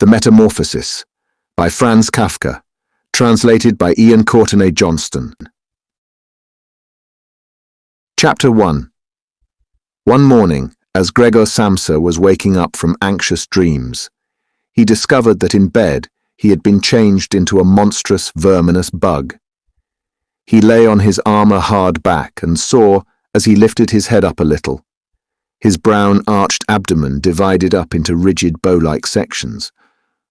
The Metamorphosis, by Franz Kafka, translated by Ian Courtenay Johnston. Chapter 1. One morning, as Gregor Samsa was waking up from anxious dreams, he discovered that in bed he had been changed into a monstrous, verminous bug. He lay on his armor-hard back and saw, as he lifted his head up a little, his brown arched abdomen divided up into rigid bow-like sections.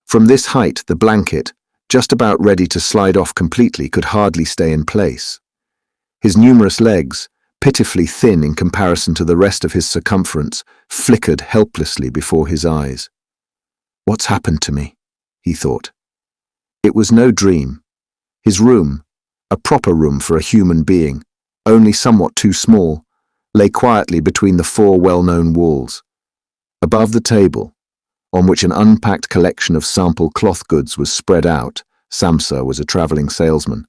From this height, the blanket, just about ready to slide off completely, could hardly stay in place. His numerous legs, pitifully thin in comparison to the rest of his circumference, flickered helplessly before his eyes. "What's happened to me?" he thought. It was no dream. His room, a proper room for a human being, only somewhat too small, lay quietly between the four well-known walls. Above the table, on which an unpacked collection of sample cloth goods was spread out, Samsa was a traveling salesman,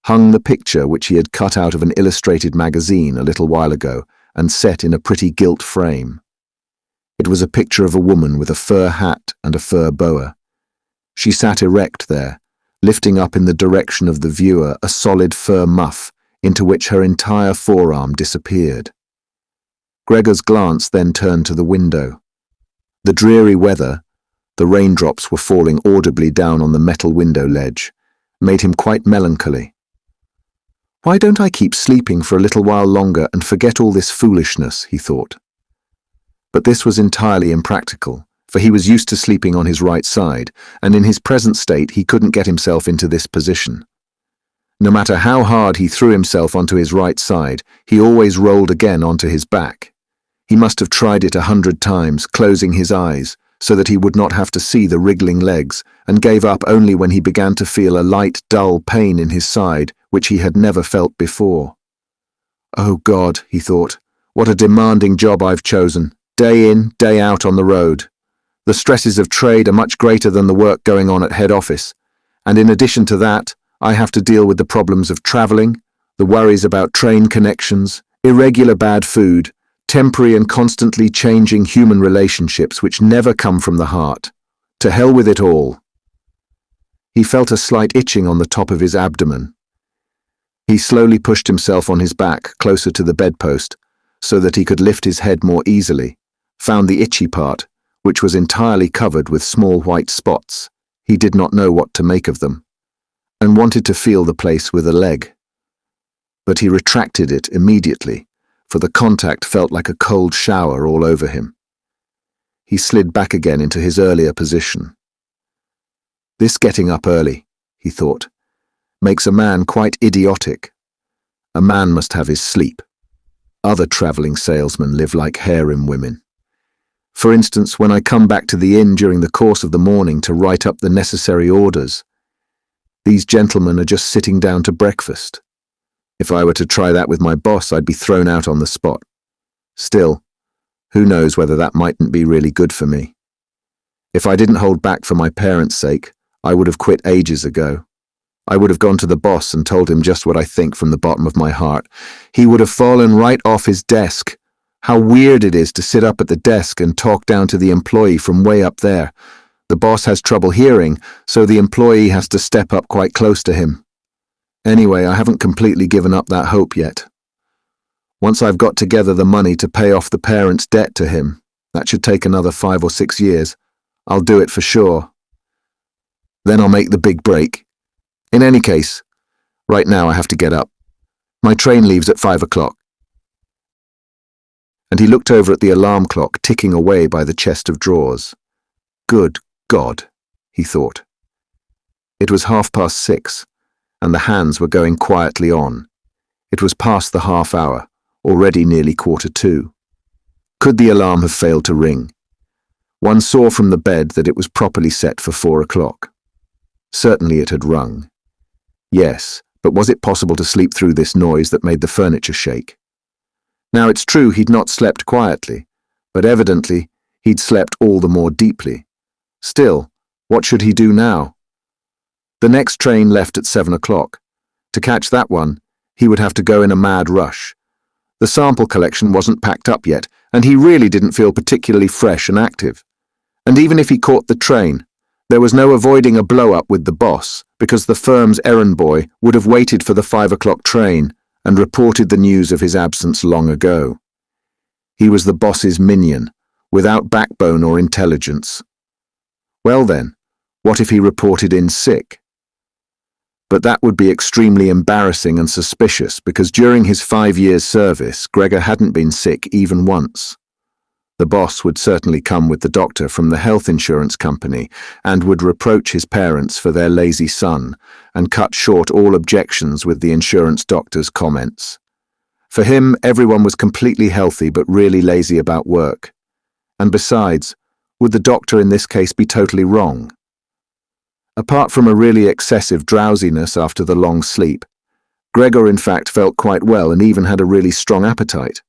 hung the picture which he had cut out of an illustrated magazine a little while ago and set in a pretty gilt frame. It was a picture of a woman with a fur hat and a fur boa. She sat erect there, lifting up in the direction of the viewer a solid fur muff into which her entire forearm disappeared. Gregor's glance then turned to the window. The dreary weather, the raindrops were falling audibly down on the metal window ledge, made him quite melancholy. "Why don't I keep sleeping for a little while longer and forget all this foolishness?" he thought. But this was entirely impractical, for he was used to sleeping on his right side, and in his present state he couldn't get himself into this position. No matter how hard he threw himself onto his right side, he always rolled again onto his back. He must have tried it 100 times, closing his eyes, so that he would not have to see the wriggling legs, and gave up only when he began to feel a light, dull pain in his side, which he had never felt before. "Oh God," he thought, "what a demanding job I've chosen, day in, day out on the road. The stresses of trade are much greater than the work going on at head office, and in addition to that, I have to deal with the problems of traveling, the worries about train connections, irregular bad food, temporary and constantly changing human relationships which never come from the heart. To hell with it all." He felt a slight itching on the top of his abdomen. He slowly pushed himself on his back closer to the bedpost so that he could lift his head more easily, found the itchy part, which was entirely covered with small white spots. He did not know what to make of them, and wanted to feel the place with a leg. But he retracted it immediately, for the contact felt like a cold shower all over him. He slid back again into his earlier position. "This getting up early," he thought, "makes a man quite idiotic. A man must have his sleep. Other traveling salesmen live like harem women. For instance, when I come back to the inn during the course of the morning to write up the necessary orders, these gentlemen are just sitting down to breakfast. If I were to try that with my boss, I'd be thrown out on the spot. Still, who knows whether that mightn't be really good for me. If I didn't hold back for my parents' sake, I would have quit ages ago. I would have gone to the boss and told him just what I think from the bottom of my heart. He would have fallen right off his desk. How weird it is to sit up at the desk and talk down to the employee from way up there. The boss has trouble hearing, so the employee has to step up quite close to him. Anyway, I haven't completely given up that hope yet. Once I've got together the money to pay off the parents' debt to him, that should take another 5 or 6 years, I'll do it for sure. Then I'll make the big break. In any case, right now I have to get up. My train leaves at 5 o'clock. And he looked over at the alarm clock ticking away by the chest of drawers. Good God, he thought. It was 6:30, and the hands were going quietly on. It was past the half hour, already nearly 1:45. Could the alarm have failed to ring? One saw from the bed that it was properly set for 4 o'clock. Certainly it had rung. Yes, but was it possible to sleep through this noise that made the furniture shake? Now it's true he'd not slept quietly, but evidently he'd slept all the more deeply. Still, what should he do now? The next train left at 7 o'clock. To catch that one, he would have to go in a mad rush. The sample collection wasn't packed up yet, and he really didn't feel particularly fresh and active. And even if he caught the train, There was no avoiding a blow-up with the boss, because the firm's errand boy would have waited for the 5 o'clock train and reported the news of his absence long ago. He was the boss's minion, without backbone or intelligence. Well then, what if he reported in sick? But that would be extremely embarrassing and suspicious, because during his 5 years' service, Gregor hadn't been sick even once. The boss would certainly come with the doctor from the health insurance company and would reproach his parents for their lazy son and cut short all objections with the insurance doctor's comments. For him, everyone was completely healthy but really lazy about work. And besides, would the doctor in this case be totally wrong? Apart from a really excessive drowsiness after the long sleep, Gregor in fact felt quite well and even had a really strong appetite.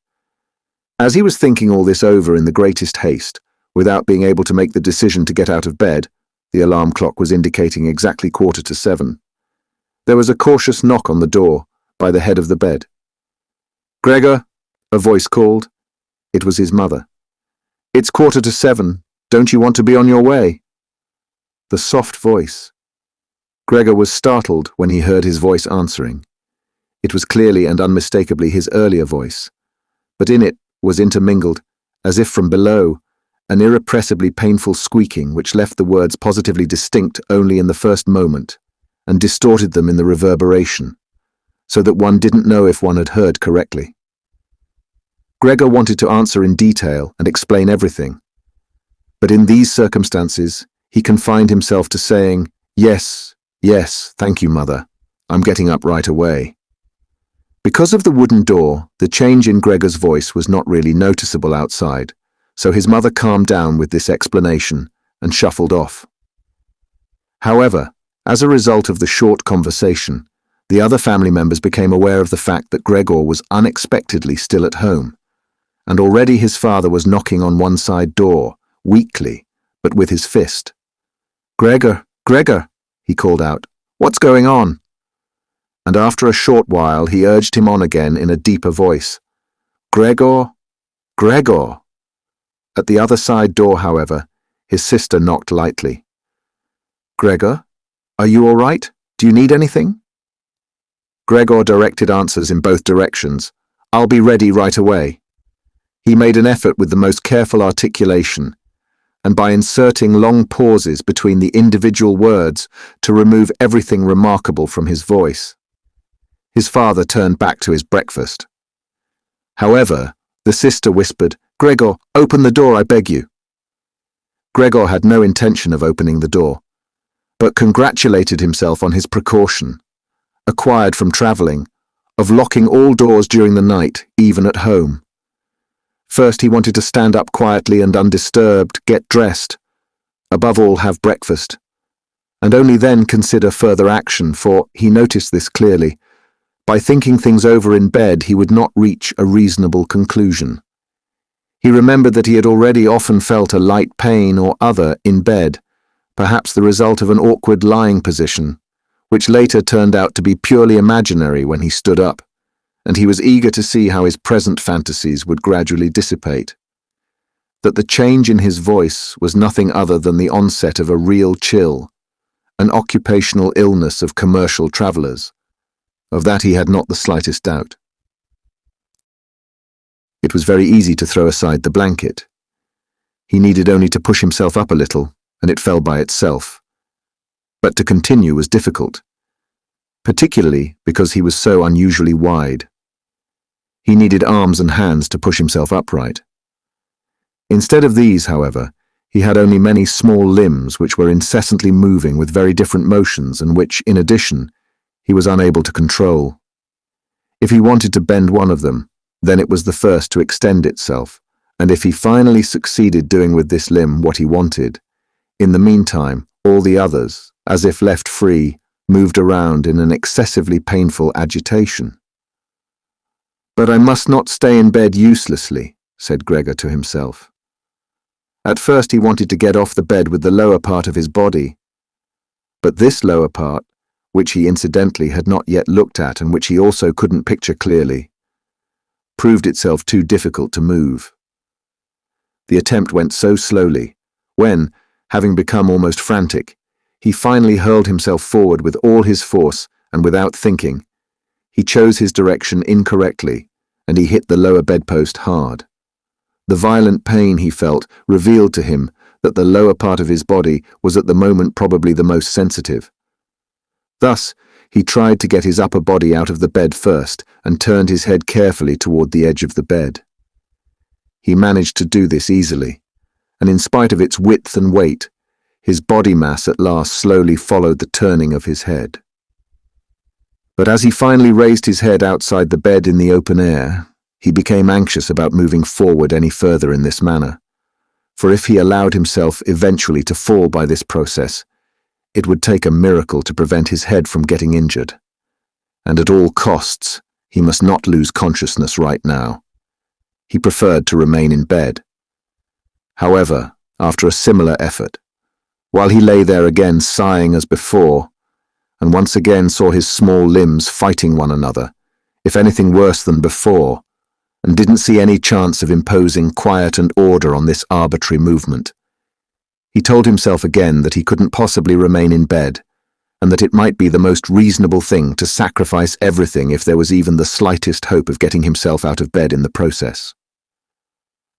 As he was thinking all this over in the greatest haste, without being able to make the decision to get out of bed, the alarm clock was indicating exactly 7:15, there was a cautious knock on the door by the head of the bed. "Gregor," a voice called. It was his mother. "It's 7:15. Don't you want to be on your way?" The soft voice. Gregor was startled when he heard his voice answering. It was clearly and unmistakably his earlier voice, but in it was intermingled, as if from below, an irrepressibly painful squeaking which left the words positively distinct only in the first moment, and distorted them in the reverberation, so that one didn't know if one had heard correctly. Gregor wanted to answer in detail and explain everything, but in these circumstances, he confined himself to saying, "Yes, yes, thank you, Mother. I'm getting up right away." Because of the wooden door, the change in Gregor's voice was not really noticeable outside, so his mother calmed down with this explanation and shuffled off. However, as a result of the short conversation, the other family members became aware of the fact that Gregor was unexpectedly still at home, and already his father was knocking on one side door, weakly, but with his fist. "Gregor, Gregor," he called out, "what's going on?" And after a short while he urged him on again in a deeper voice. "Gregor, Gregor." At the other side door, however, his sister knocked lightly. "Gregor, are you all right? Do you need anything?" Gregor directed answers in both directions. "I'll be ready right away." He made an effort with the most careful articulation, and by inserting long pauses between the individual words to remove everything remarkable from his voice. His father turned back to his breakfast. However, the sister whispered, "Gregor, open the door, I beg you." Gregor had no intention of opening the door, but congratulated himself on his precaution, acquired from travelling, of locking all doors during the night, even at home. First he wanted to stand up quietly and undisturbed, get dressed, above all have breakfast, and only then consider further action, for, he noticed this clearly, by thinking things over in bed he would not reach a reasonable conclusion. He remembered that he had already often felt a light pain or other in bed, perhaps the result of an awkward lying position, which later turned out to be purely imaginary when he stood up, and he was eager to see how his present fantasies would gradually dissipate. That the change in his voice was nothing other than the onset of a real chill, an occupational illness of commercial travellers. Of that he had not the slightest doubt. It was very easy to throw aside the blanket. He needed only to push himself up a little, and it fell by itself. But to continue was difficult, particularly because he was so unusually wide. He needed arms and hands to push himself upright. Instead of these, however, he had only many small limbs which were incessantly moving with very different motions and which, in addition, he was unable to control. If he wanted to bend one of them, then it was the first to extend itself, and if he finally succeeded doing with this limb what he wanted, in the meantime, all the others, as if left free, moved around in an excessively painful agitation. "But I must not stay in bed uselessly," said Gregor to himself. At first he wanted to get off the bed with the lower part of his body, but this lower part, which he incidentally had not yet looked at and which he also couldn't picture clearly, proved itself too difficult to move. The attempt went so slowly, when, having become almost frantic, he finally hurled himself forward with all his force and without thinking. He chose his direction incorrectly, and he hit the lower bedpost hard. The violent pain he felt revealed to him that the lower part of his body was at the moment probably the most sensitive. Thus, he tried to get his upper body out of the bed first and turned his head carefully toward the edge of the bed. He managed to do this easily, and in spite of its width and weight, his body mass at last slowly followed the turning of his head. But as he finally raised his head outside the bed in the open air, he became anxious about moving forward any further in this manner, for if he allowed himself eventually to fall by this process, it would take a miracle to prevent his head from getting injured. And at all costs, he must not lose consciousness right now. He preferred to remain in bed. However, after a similar effort, while he lay there again sighing as before, and once again saw his small limbs fighting one another, if anything worse than before, and didn't see any chance of imposing quiet and order on this arbitrary movement, he told himself again that he couldn't possibly remain in bed, and that it might be the most reasonable thing to sacrifice everything if there was even the slightest hope of getting himself out of bed in the process.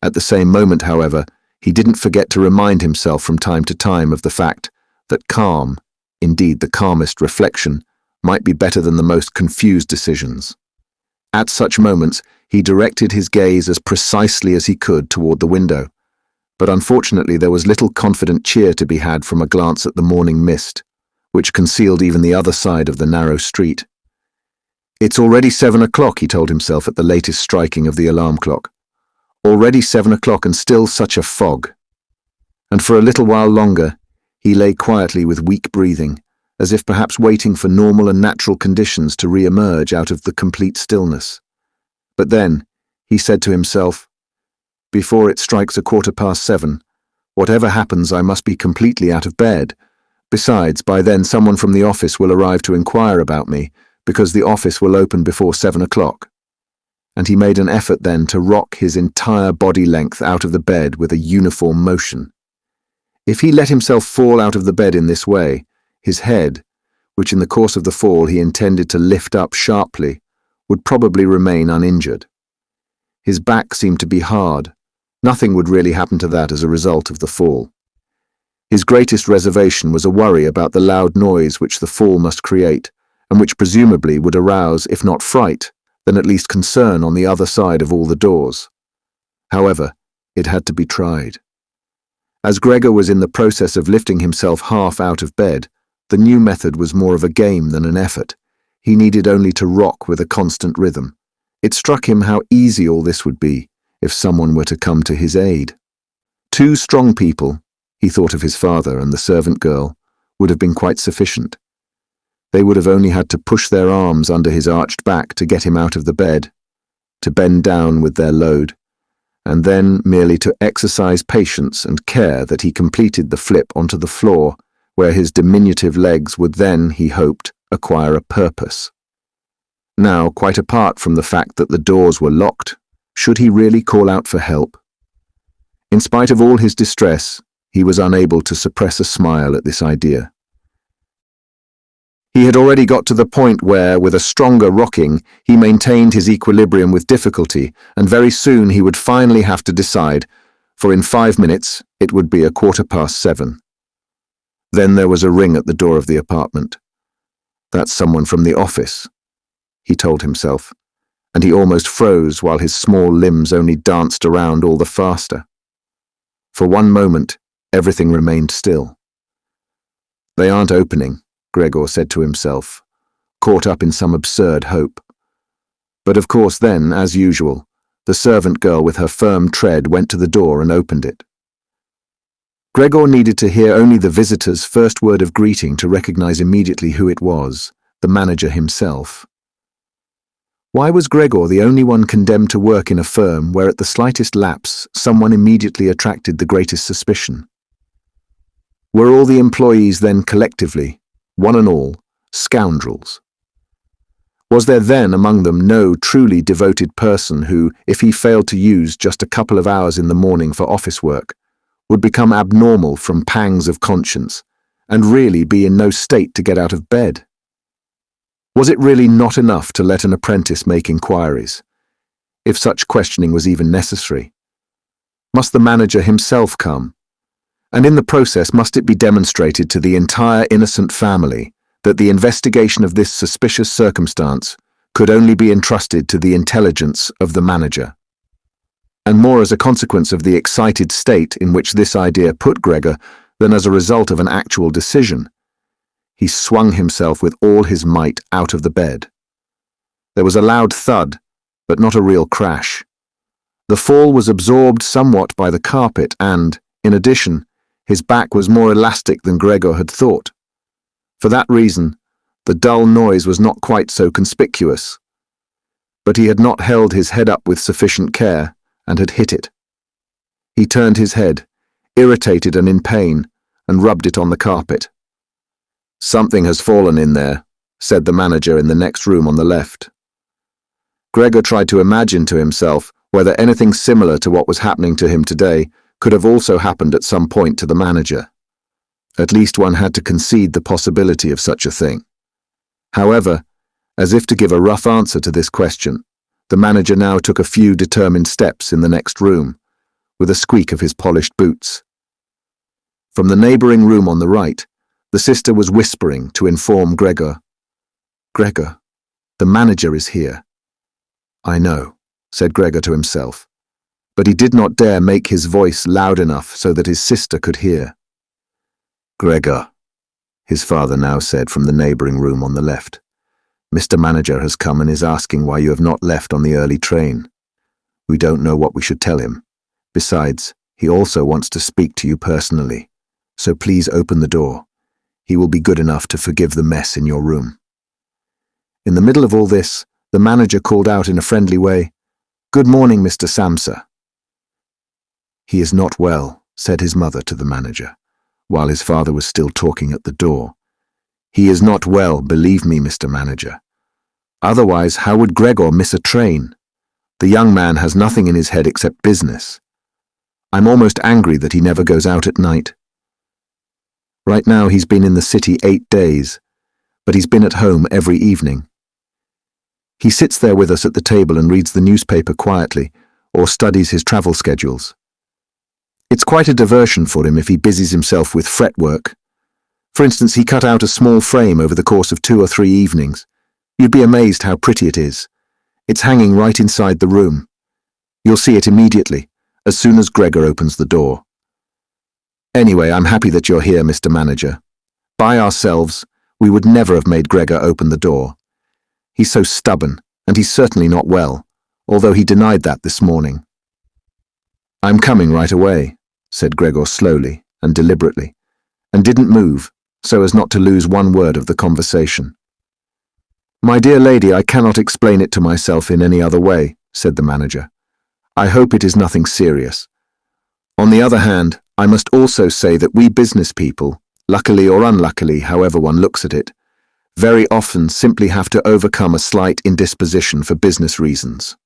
At the same moment, however, he didn't forget to remind himself from time to time of the fact that calm, indeed the calmest reflection, might be better than the most confused decisions. At such moments, he directed his gaze as precisely as he could toward the window, but unfortunately there was little confident cheer to be had from a glance at the morning mist, which concealed even the other side of the narrow street. "It's already 7 o'clock, he told himself at the latest striking of the alarm clock. Already 7 o'clock and still such a fog. And for a little while longer, he lay quietly with weak breathing, as if perhaps waiting for normal and natural conditions to re-emerge out of the complete stillness. But then, he said to himself, "Before it strikes 7:15, whatever happens, I must be completely out of bed. Besides, by then someone from the office will arrive to inquire about me, because the office will open before 7 o'clock. And he made an effort then to rock his entire body length out of the bed with a uniform motion. If he let himself fall out of the bed in this way, his head, which in the course of the fall he intended to lift up sharply, would probably remain uninjured. His back seemed to be hard. Nothing would really happen to that as a result of the fall. His greatest reservation was a worry about the loud noise which the fall must create, and which presumably would arouse, if not fright, then at least concern on the other side of all the doors. However, it had to be tried. As Gregor was in the process of lifting himself half out of bed, the new method was more of a game than an effort. He needed only to rock with a constant rhythm. It struck him how easy all this would be if someone were to come to his aid. 2 strong people, he thought of his father and the servant girl, would have been quite sufficient. They would have only had to push their arms under his arched back to get him out of the bed, to bend down with their load, and then merely to exercise patience and care that he completed the flip onto the floor, where his diminutive legs would then, he hoped, acquire a purpose. Now, quite apart from the fact that the doors were locked, should he really call out for help? In spite of all his distress, he was unable to suppress a smile at this idea. He had already got to the point where, with a stronger rocking, he maintained his equilibrium with difficulty, and very soon he would finally have to decide, for in 5 minutes it would be 7:15. Then there was a ring at the door of the apartment. "That's someone from the office," he told himself, and he almost froze while his small limbs only danced around all the faster. For one moment, everything remained still. "They aren't opening," Gregor said to himself, caught up in some absurd hope. But of course then, as usual, the servant girl with her firm tread went to the door and opened it. Gregor needed to hear only the visitor's first word of greeting to recognize immediately who it was, the manager himself. Why was Gregor the only one condemned to work in a firm where at the slightest lapse someone immediately attracted the greatest suspicion? Were all the employees then collectively, one and all, scoundrels? Was there then among them no truly devoted person who, if he failed to use just a couple of hours in the morning for office work, would become abnormal from pangs of conscience, and really be in no state to get out of bed? Was it really not enough to let an apprentice make inquiries, if such questioning was even necessary? Must the manager himself come? And in the process, must it be demonstrated to the entire innocent family that the investigation of this suspicious circumstance could only be entrusted to the intelligence of the manager? And more as a consequence of the excited state in which this idea put Gregor than as a result of an actual decision, he swung himself with all his might out of the bed. There was a loud thud, but not a real crash. The fall was absorbed somewhat by the carpet and, in addition, his back was more elastic than Gregor had thought. For that reason, the dull noise was not quite so conspicuous. But he had not held his head up with sufficient care, and had hit it. He turned his head, irritated and in pain, and rubbed it on the carpet. "Something has fallen in there," said the manager in the next room on the left. Gregor tried to imagine to himself whether anything similar to what was happening to him today could have also happened at some point to the manager. At least one had to concede the possibility of such a thing. However, as if to give a rough answer to this question, the manager now took a few determined steps in the next room, with a squeak of his polished boots. From the neighboring room on the right, the sister was whispering to inform Gregor. "Gregor, the manager is here." "I know," said Gregor to himself, but he did not dare make his voice loud enough so that his sister could hear. "Gregor," his father now said from the neighboring room on the left, "Mr. Manager has come and is asking why you have not left on the early train. We don't know what we should tell him. Besides, he also wants to speak to you personally, so please open the door. He will be good enough to forgive the mess in your room." In the middle of all this, the manager called out in a friendly way, "Good morning, Mr. Samsa." "He is not well," said his mother to the manager, while his father was still talking at the door. "He is not well, believe me, Mr. Manager. Otherwise, how would Gregor miss a train? The young man has nothing in his head except business. I'm almost angry that he never goes out at night. Right now he's been in the city 8 days, but he's been at home every evening. He sits there with us at the table and reads the newspaper quietly, or studies his travel schedules. It's quite a diversion for him if he busies himself with fretwork. For instance, he cut out a small frame over the course of 2 or 3 evenings. You'd be amazed how pretty it is. It's hanging right inside the room. You'll see it immediately, as soon as Gregor opens the door. Anyway, I'm happy that you're here, Mr. Manager. By ourselves, we would never have made Gregor open the door. He's so stubborn, and he's certainly not well, although he denied that this morning." "I'm coming right away," said Gregor slowly and deliberately, and didn't move, so as not to lose one word of the conversation. "My dear lady, I cannot explain it to myself in any other way," said the manager. "I hope it is nothing serious. On the other hand, I must also say that we business people, luckily or unluckily, however one looks at it, very often simply have to overcome a slight indisposition for business reasons."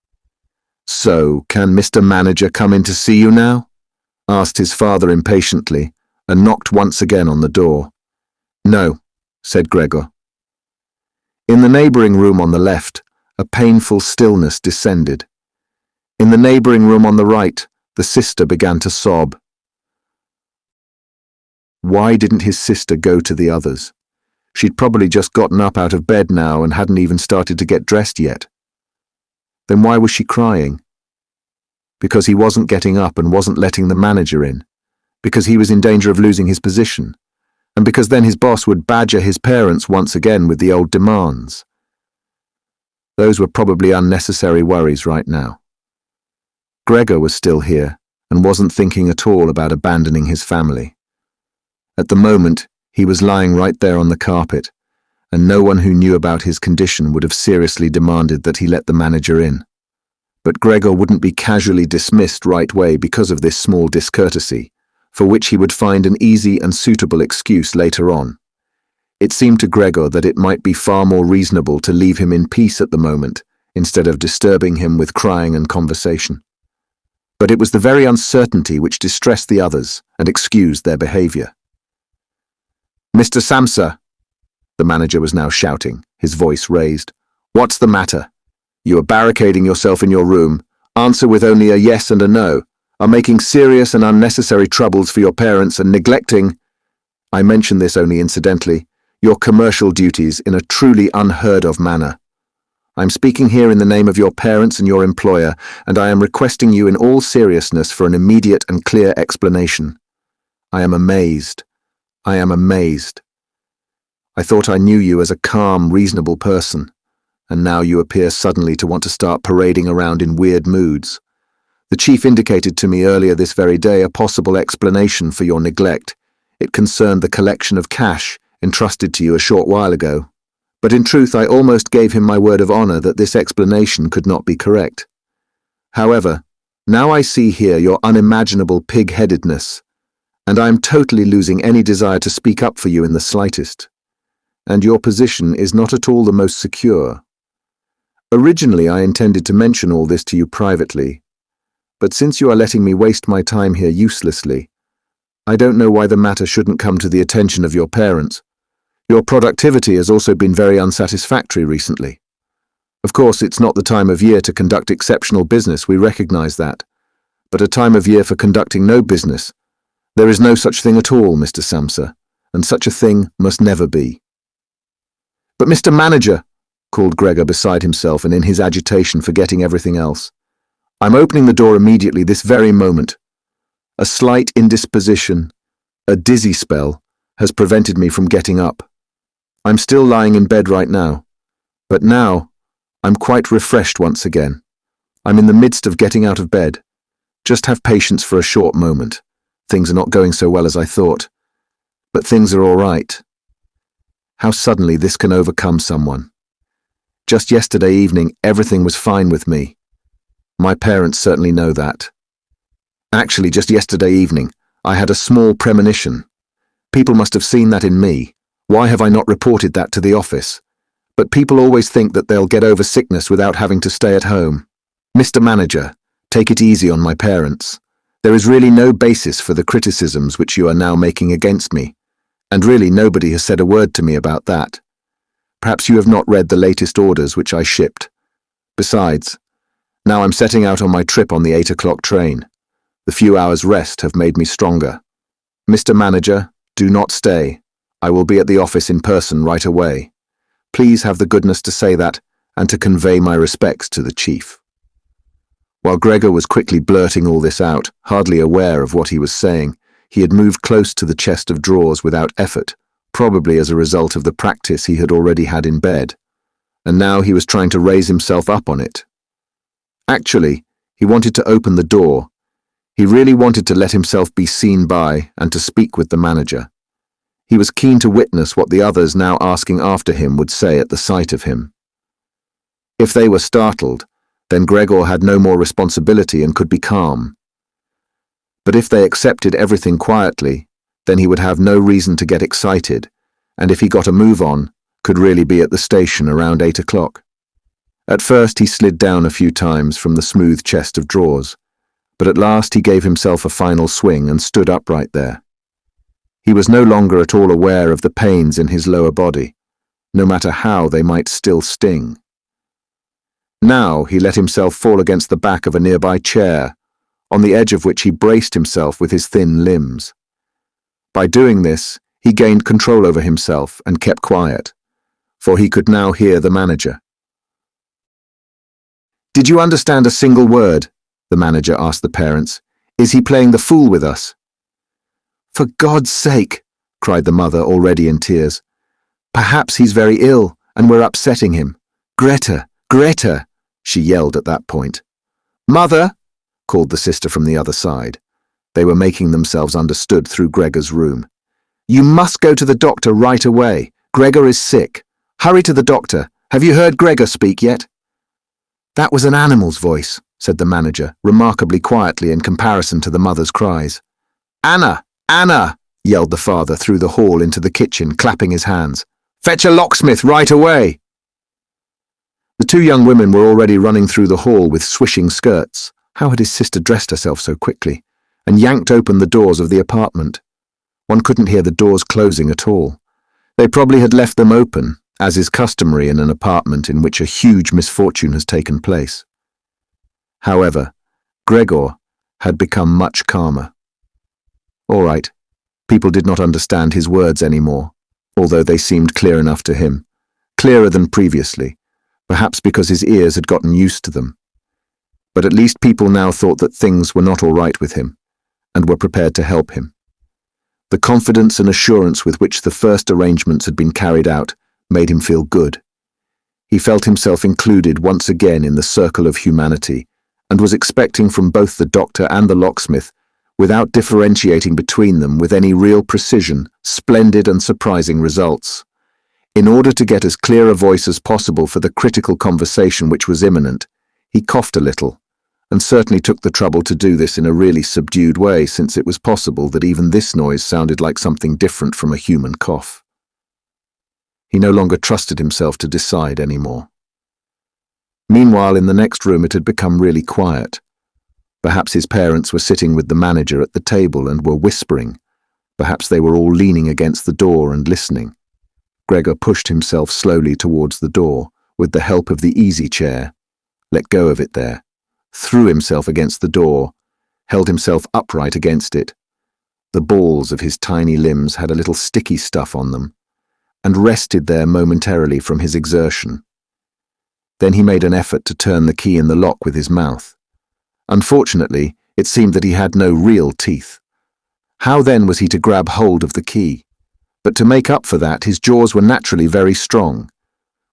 "So, can Mr. Manager come in to see you now?" asked his father impatiently, and knocked once again on the door. "No," said Gregor. In the neighboring room on the left, a painful stillness descended. In the neighboring room on the right, the sister began to sob. Why didn't his sister go to the others? She'd probably just gotten up out of bed now and hadn't even started to get dressed yet. Then why was she crying? Because he wasn't getting up and wasn't letting the manager in. Because he was in danger of losing his position. And because then his boss would badger his parents once again with the old demands. Those were probably unnecessary worries right now. Gregor was still here and wasn't thinking at all about abandoning his family. At the moment, he was lying right there on the carpet, and no one who knew about his condition would have seriously demanded that he let the manager in. But Gregor wouldn't be casually dismissed right away because of this small discourtesy, for which he would find an easy and suitable excuse later on. It seemed to Gregor that it might be far more reasonable to leave him in peace at the moment, instead of disturbing him with crying and conversation. But it was the very uncertainty which distressed the others and excused their behavior. "Mr. Samsa," the manager was now shouting, his voice raised. "What's the matter? You are barricading yourself in your room. Answer with only a yes and a no. Are making serious and unnecessary troubles for your parents and neglecting, I mention this only incidentally, your commercial duties in a truly unheard of manner. I'm speaking here in the name of your parents and your employer, and I am requesting you in all seriousness for an immediate and clear explanation. I am amazed. I am amazed. I thought I knew you as a calm, reasonable person, and now you appear suddenly to want to start parading around in weird moods. The chief indicated to me earlier this very day a possible explanation for your neglect. It concerned the collection of cash entrusted to you a short while ago. But in truth, I almost gave him my word of honor that this explanation could not be correct. However, now I see here your unimaginable pig-headedness, and I am totally losing any desire to speak up for you in the slightest. And your position is not at all the most secure. Originally, I intended to mention all this to you privately, but since you are letting me waste my time here uselessly, I don't know why the matter shouldn't come to the attention of your parents. Your productivity has also been very unsatisfactory recently. Of course, it's not the time of year to conduct exceptional business, we recognize that. But a time of year for conducting no business. There is no such thing at all, Mr. Samsa, and such a thing must never be. But Mr. Manager, called Gregor beside himself and in his agitation forgetting everything else, I'm opening the door immediately this very moment. A slight indisposition, a dizzy spell, has prevented me from getting up. I'm still lying in bed right now, but now I'm quite refreshed once again. I'm in the midst of getting out of bed. Just have patience for a short moment. Things are not going so well as I thought, but things are all right. How suddenly this can overcome someone. Just yesterday evening, everything was fine with me. My parents certainly know that. Actually, just yesterday evening, I had a small premonition. People must have seen that in me. Why have I not reported that to the office? But people always think that they'll get over sickness without having to stay at home. Mr. Manager, take it easy on my parents. There is really no basis for the criticisms which you are now making against me, and really nobody has said a word to me about that. Perhaps you have not read the latest orders which I shipped. Besides, now I'm setting out on my trip on the 8 o'clock train. The few hours' rest have made me stronger. Mr. Manager, do not stay. I will be at the office in person right away. Please have the goodness to say that and to convey my respects to the chief. While Gregor was quickly blurting all this out, hardly aware of what he was saying, he had moved close to the chest of drawers without effort, probably as a result of the practice he had already had in bed, and now he was trying to raise himself up on it. Actually, he wanted to open the door. He really wanted to let himself be seen by and to speak with the manager. He was keen to witness what the others now asking after him would say at the sight of him. If they were startled, then Gregor had no more responsibility and could be calm. But if they accepted everything quietly, then he would have no reason to get excited, and if he got a move on, could really be at the station around 8 o'clock. At first he slid down a few times from the smooth chest of drawers, but at last he gave himself a final swing and stood upright there. He was no longer at all aware of the pains in his lower body, no matter how they might still sting. Now he let himself fall against the back of a nearby chair, on the edge of which he braced himself with his thin limbs. By doing this, he gained control over himself and kept quiet, for he could now hear the manager. "Did you understand a single word?" the manager asked the parents. "Is he playing the fool with us?" "For God's sake," cried the mother, already in tears. "Perhaps he's very ill, and we're upsetting him. Greta, Greta," she yelled at that point. "Mother," called the sister from the other side. They were making themselves understood through Gregor's room. "You must go to the doctor right away. Gregor is sick. Hurry to the doctor. Have you heard Gregor speak yet?" "That was an animal's voice," said the manager, remarkably quietly in comparison to the mother's cries. "Anna! Anna!" yelled the father through the hall into the kitchen, clapping his hands. "Fetch a locksmith right away!" The two young women were already running through the hall with swishing skirts, How had his sister dressed herself so quickly, and yanked open the doors of the apartment? One couldn't hear the doors closing at all. They probably had left them open, as is customary in an apartment in which a huge misfortune has taken place. However, Gregor had become much calmer. All right, people did not understand his words anymore, although they seemed clear enough to him, clearer than previously, perhaps because his ears had gotten used to them. But at least people now thought that things were not all right with him, and were prepared to help him. The confidence and assurance with which the first arrangements had been carried out made him feel good. He felt himself included once again in the circle of humanity, and was expecting from both the doctor and the locksmith, without differentiating between them with any real precision, splendid and surprising results. In order to get as clear a voice as possible for the critical conversation which was imminent, he coughed a little, and certainly took the trouble to do this in a really subdued way, since it was possible that even this noise sounded like something different from a human cough. He no longer trusted himself to decide anymore. Meanwhile, in the next room it had become really quiet. Perhaps his parents were sitting with the manager at the table and were whispering. Perhaps they were all leaning against the door and listening. Gregor pushed himself slowly towards the door, with the help of the easy chair, let go of it there, threw himself against the door, held himself upright against it. The balls of his tiny limbs had a little sticky stuff on them, and rested there momentarily from his exertion. Then he made an effort to turn the key in the lock with his mouth. Unfortunately, it seemed that he had no real teeth. How then was he to grab hold of the key? But to make up for that, his jaws were naturally very strong.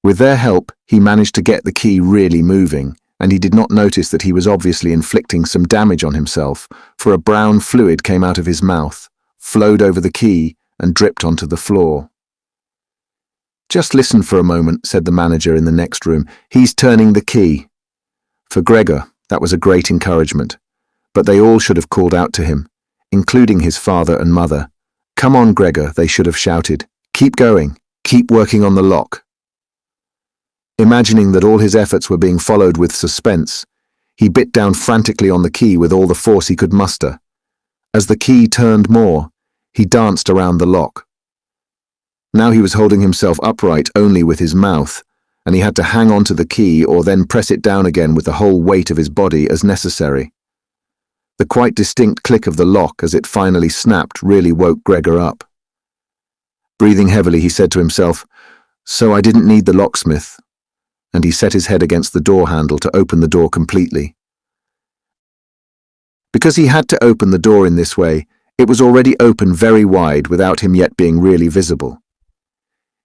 With their help, he managed to get the key really moving, and he did not notice that he was obviously inflicting some damage on himself, for a brown fluid came out of his mouth, flowed over the key, and dripped onto the floor. "Just listen for a moment," said the manager in the next room. "He's turning the key." For Gregor, that was a great encouragement, but they all should have called out to him, including his father and mother. "Come on, Gregor," they should have shouted. "Keep going. Keep working on the lock." Imagining that all his efforts were being followed with suspense, he bit down frantically on the key with all the force he could muster. As the key turned more, he danced around the lock. Now he was holding himself upright only with his mouth, and he had to hang on to the key or then press it down again with the whole weight of his body as necessary. The quite distinct click of the lock as it finally snapped really woke Gregor up. Breathing heavily, he said to himself, "So I didn't need the locksmith," and he set his head against the door handle to open the door completely. Because he had to open the door in this way, it was already open very wide without him yet being really visible.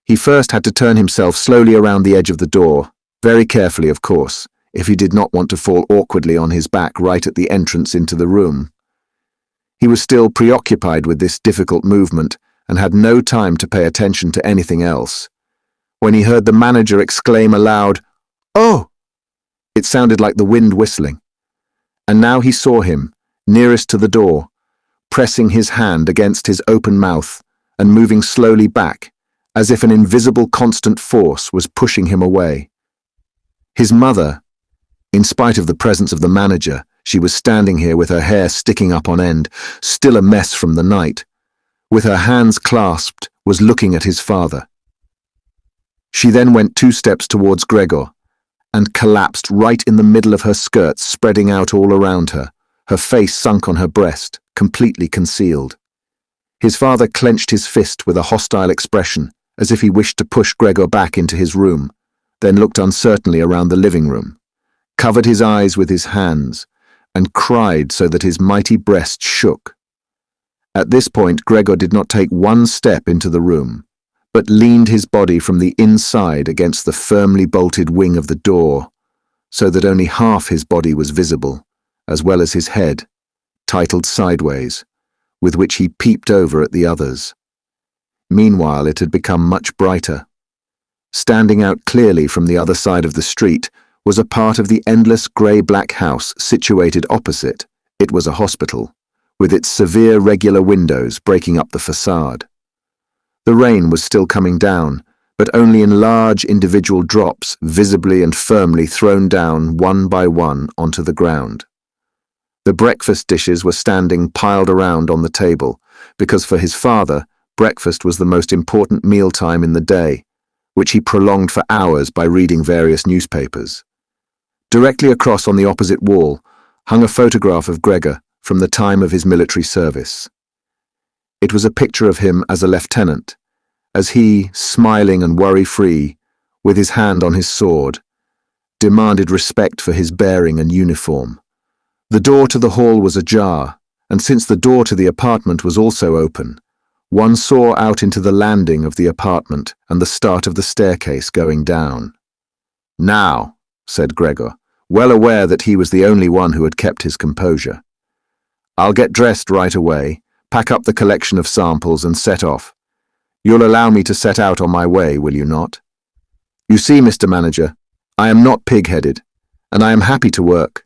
He first had to turn himself slowly around the edge of the door, very carefully of course, if he did not want to fall awkwardly on his back right at the entrance into the room. He was still preoccupied with this difficult movement and had no time to pay attention to anything else, when he heard the manager exclaim aloud, "Oh!" It sounded like the wind whistling. And now he saw him, nearest to the door, pressing his hand against his open mouth and moving slowly back, as if an invisible constant force was pushing him away. His mother, in spite of the presence of the manager, she was standing here with her hair sticking up on end, still a mess from the night, with her hands clasped, was looking at his father. She then went 2 steps towards Gregor and collapsed right in the middle of her skirts, spreading out all around her, her face sunk on her breast, completely concealed. His father clenched his fist with a hostile expression, as if he wished to push Gregor back into his room, then looked uncertainly around the living room, covered his eyes with his hands, and cried so that his mighty breast shook. At this point, Gregor did not take 1 step into the room, but leaned his body from the inside against the firmly bolted wing of the door, so that only half his body was visible, as well as his head, titled sideways, with which he peeped over at the others. Meanwhile, it had become much brighter. Standing out clearly from the other side of the street was a part of the endless grey-black house situated opposite. It was a hospital, with its severe regular windows breaking up the facade. The rain was still coming down, but only in large individual drops, visibly and firmly thrown down one by one onto the ground. The breakfast dishes were standing piled around on the table, because for his father, breakfast was the most important mealtime in the day, which he prolonged for hours by reading various newspapers. Directly across on the opposite wall hung a photograph of Gregor from the time of his military service. It was a picture of him as a lieutenant, as he, smiling and worry-free, with his hand on his sword, demanded respect for his bearing and uniform. The door to the hall was ajar, and since the door to the apartment was also open, one saw out into the landing of the apartment and the start of the staircase going down. "Now," said Gregor, well aware that he was the only one who had kept his composure. "I'll get dressed right away, pack up the collection of samples and set off. You'll allow me to set out on my way, will you not? You see, Mr. Manager, I am not pig-headed, and I am happy to work.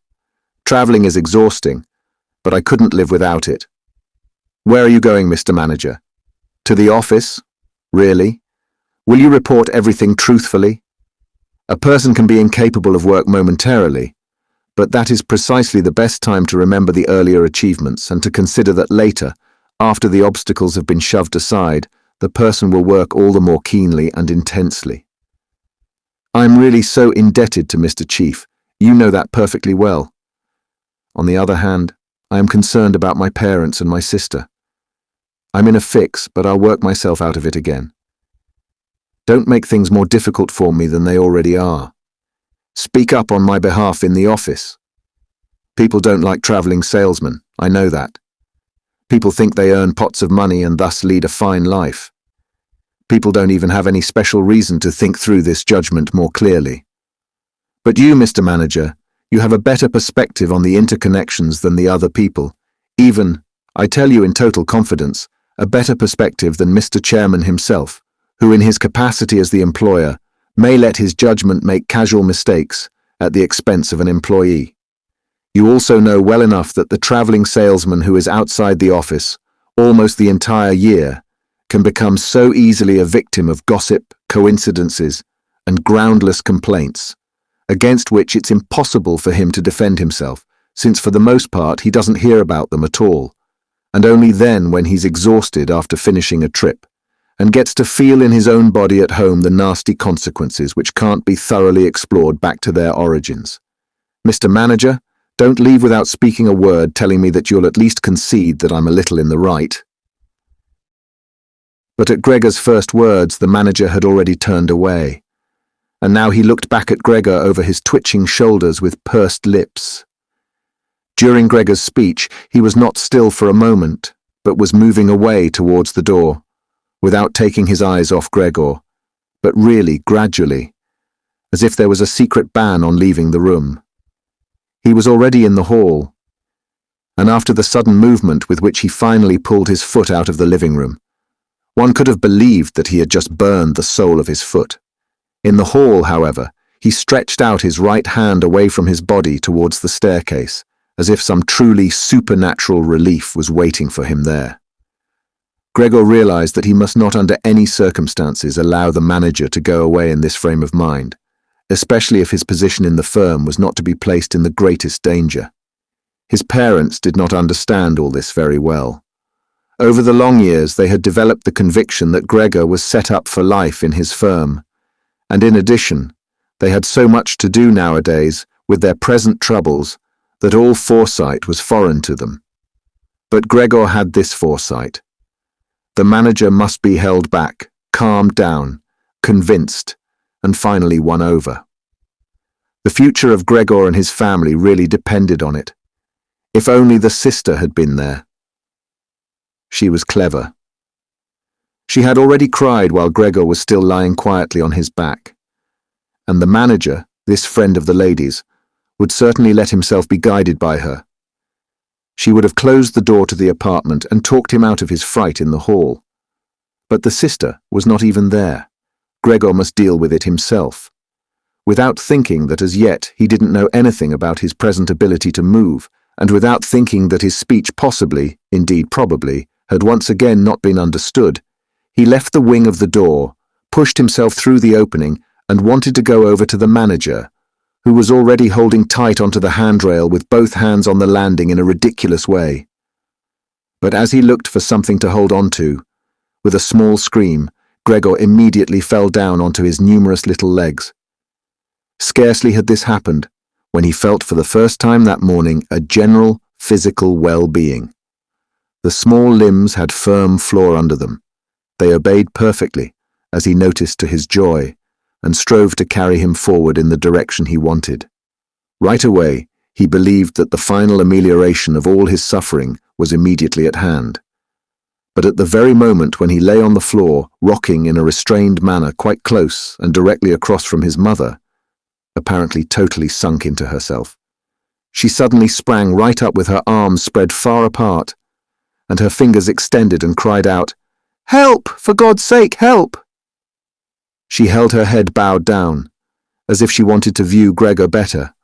Traveling is exhausting, but I couldn't live without it. Where are you going, Mr. Manager? To the office? Really? Will you report everything truthfully? A person can be incapable of work momentarily, but that is precisely the best time to remember the earlier achievements and to consider that later, after the obstacles have been shoved aside, the person will work all the more keenly and intensely. I am really so indebted to Mr. Chief. You know that perfectly well. On the other hand, I am concerned about my parents and my sister. I'm in a fix, but I'll work myself out of it again. Don't make things more difficult for me than they already are. Speak up on my behalf in the office. People don't like traveling salesmen, I know that. People think they earn pots of money and thus lead a fine life. People don't even have any special reason to think through this judgment more clearly. But you, Mr. Manager, you have a better perspective on the interconnections than the other people, even, I tell you in total confidence, a better perspective than Mr. Chairman himself, who in his capacity as the employer may let his judgment make casual mistakes at the expense of an employee. You also know well enough that the traveling salesman who is outside the office almost the entire year can become so easily a victim of gossip, coincidences, and groundless complaints, against which it's impossible for him to defend himself, since for the most part he doesn't hear about them at all, and only then when he's exhausted after finishing a trip, and gets to feel in his own body at home the nasty consequences which can't be thoroughly explored back to their origins. Mr. Manager, don't leave without speaking a word telling me that you'll at least concede that I'm a little in the right." But at Gregor's first words, the manager had already turned away, and now he looked back at Gregor over his twitching shoulders with pursed lips. During Gregor's speech, he was not still for a moment, but was moving away towards the door, without taking his eyes off Gregor, but really gradually, as if there was a secret ban on leaving the room. He was already in the hall, and after the sudden movement with which he finally pulled his foot out of the living room, one could have believed that he had just burned the sole of his foot. In the hall, however, he stretched out his right hand away from his body towards the staircase, as if some truly supernatural relief was waiting for him there. Gregor realized that he must not under any circumstances allow the manager to go away in this frame of mind, especially if his position in the firm was not to be placed in the greatest danger. His parents did not understand all this very well. Over the long years, they had developed the conviction that Gregor was set up for life in his firm, and in addition, they had so much to do nowadays with their present troubles that all foresight was foreign to them. But Gregor had this foresight. The manager must be held back, calmed down, convinced, and finally won over. The future of Gregor and his family really depended on it. If only the sister had been there. She was clever. She had already cried while Gregor was still lying quietly on his back, and the manager, this friend of the ladies, would certainly let himself be guided by her. She would have closed the door to the apartment and talked him out of his fright in the hall. But the sister was not even there. Gregor must deal with it himself. Without thinking that as yet he didn't know anything about his present ability to move, and without thinking that his speech possibly, indeed probably, had once again not been understood, he left the wing of the door, pushed himself through the opening, and wanted to go over to the manager, who was already holding tight onto the handrail with both hands on the landing in a ridiculous way. But as he looked for something to hold on to, with a small scream, Gregor immediately fell down onto his numerous little legs. Scarcely had this happened when he felt for the first time that morning a general physical well-being. The small limbs had firm floor under them. They obeyed perfectly, as he noticed to his joy, and strove to carry him forward in the direction he wanted. Right away, he believed that the final amelioration of all his suffering was immediately at hand. But at the very moment when he lay on the floor, rocking in a restrained manner quite close and directly across from his mother, apparently totally sunk into herself, she suddenly sprang right up with her arms spread far apart, and her fingers extended, and cried out, "Help! For God's sake, help!" She held her head bowed down, as if she wanted to view Gregor better,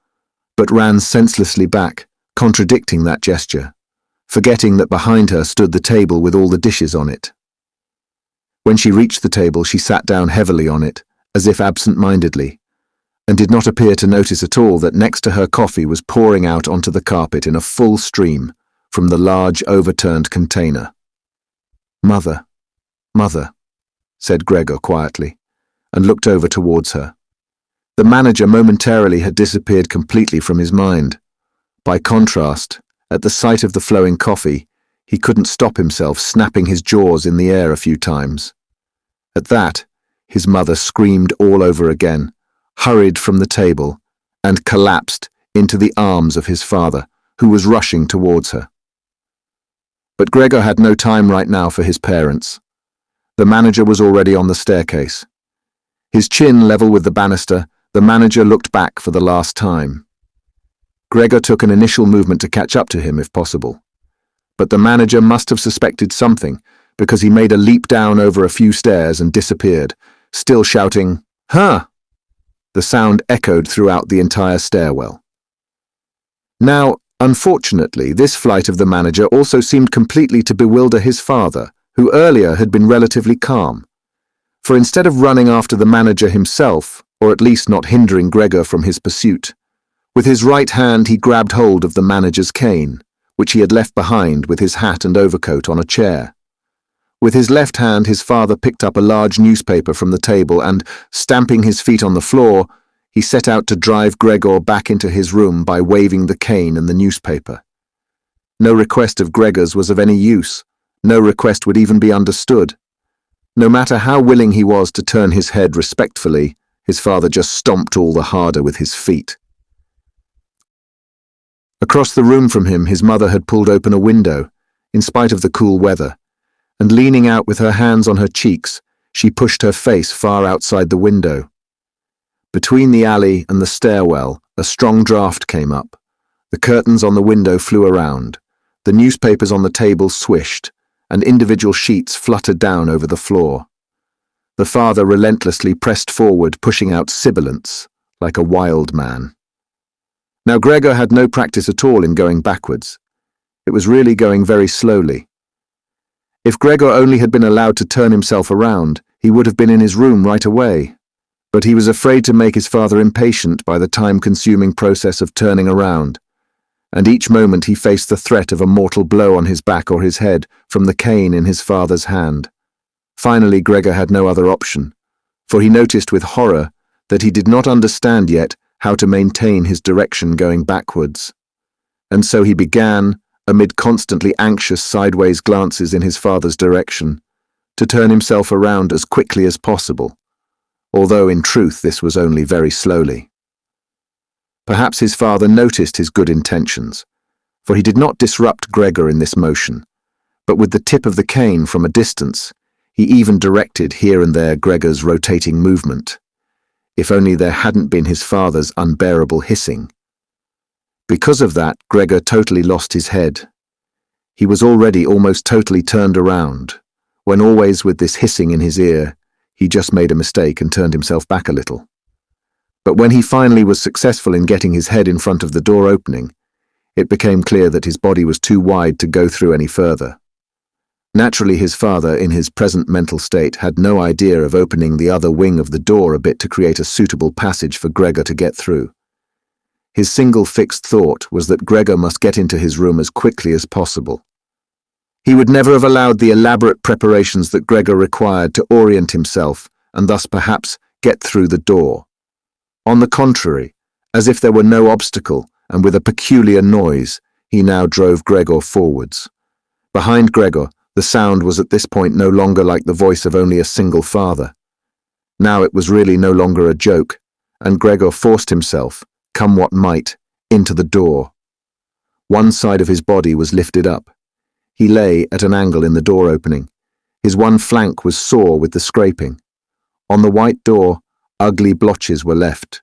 but ran senselessly back, contradicting that gesture, forgetting that behind her stood the table with all the dishes on it. When she reached the table, she sat down heavily on it, as if absent-mindedly, and did not appear to notice at all that next to her coffee was pouring out onto the carpet in a full stream from the large overturned container. "Mother, Mother," said Gregor quietly, and looked over towards her. The manager momentarily had disappeared completely from his mind. By contrast, at the sight of the flowing coffee, he couldn't stop himself snapping his jaws in the air a few times. At that, his mother screamed all over again, hurried from the table, and collapsed into the arms of his father, who was rushing towards her. But Gregor had no time right now for his parents. The manager was already on the staircase. His chin level with the banister, the manager looked back for the last time. Gregor took an initial movement to catch up to him if possible. But the manager must have suspected something, because he made a leap down over a few stairs and disappeared, still shouting, "Huh!" The sound echoed throughout the entire stairwell. Now, unfortunately, this flight of the manager also seemed completely to bewilder his father, who earlier had been relatively calm. For instead of running after the manager himself, or at least not hindering Gregor from his pursuit, with his right hand he grabbed hold of the manager's cane, which he had left behind with his hat and overcoat on a chair. With his left hand his father picked up a large newspaper from the table and, stamping his feet on the floor, he set out to drive Gregor back into his room by waving the cane and the newspaper. No request of Gregor's was of any use. No request would even be understood. No matter how willing he was to turn his head respectfully, his father just stomped all the harder with his feet. Across the room from him, his mother had pulled open a window, in spite of the cool weather, and leaning out with her hands on her cheeks, she pushed her face far outside the window. Between the alley and the stairwell, a strong draught came up. The curtains on the window flew around, the newspapers on the table swished, and individual sheets fluttered down over the floor. The father relentlessly pressed forward, pushing out sibilants, like a wild man. Now Gregor had no practice at all in going backwards. It was really going very slowly. If Gregor only had been allowed to turn himself around, he would have been in his room right away. But he was afraid to make his father impatient by the time-consuming process of turning around, and each moment he faced the threat of a mortal blow on his back or his head from the cane in his father's hand. Finally, Gregor had no other option, for he noticed with horror that he did not understand yet how to maintain his direction going backwards. And so he began, amid constantly anxious sideways glances in his father's direction, to turn himself around as quickly as possible, although in truth this was only very slowly. Perhaps his father noticed his good intentions, for he did not disrupt Gregor in this motion, but with the tip of the cane from a distance, he even directed here and there Gregor's rotating movement. If only there hadn't been his father's unbearable hissing. Because of that, Gregor totally lost his head. He was already almost totally turned around, when always with this hissing in his ear, he just made a mistake and turned himself back a little. But when he finally was successful in getting his head in front of the door opening, it became clear that his body was too wide to go through any further. Naturally, his father, in his present mental state, had no idea of opening the other wing of the door a bit to create a suitable passage for Gregor to get through. His single fixed thought was that Gregor must get into his room as quickly as possible. He would never have allowed the elaborate preparations that Gregor required to orient himself and thus perhaps get through the door. On the contrary, as if there were no obstacle, and with a peculiar noise, he now drove Gregor forwards. Behind Gregor, the sound was at this point no longer like the voice of only a single father. Now it was really no longer a joke, and Gregor forced himself, come what might, into the door. One side of his body was lifted up. He lay at an angle in the door opening. His one flank was sore with the scraping. On the white door, ugly blotches were left.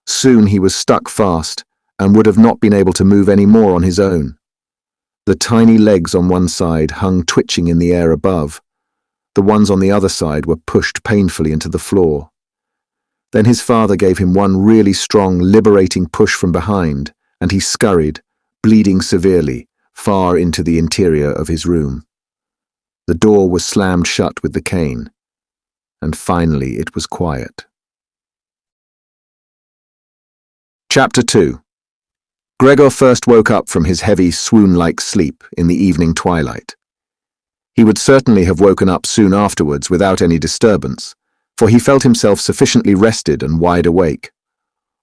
Soon he was stuck fast, and would have not been able to move any more on his own. The tiny legs on one side hung twitching in the air above. The ones on the other side were pushed painfully into the floor. Then his father gave him one really strong, liberating push from behind, and he scurried, bleeding severely, far into the interior of his room. The door was slammed shut with the cane, and finally it was quiet. Chapter 2. Gregor first woke up from his heavy, swoon-like sleep in the evening twilight. He would certainly have woken up soon afterwards without any disturbance, for he felt himself sufficiently rested and wide awake,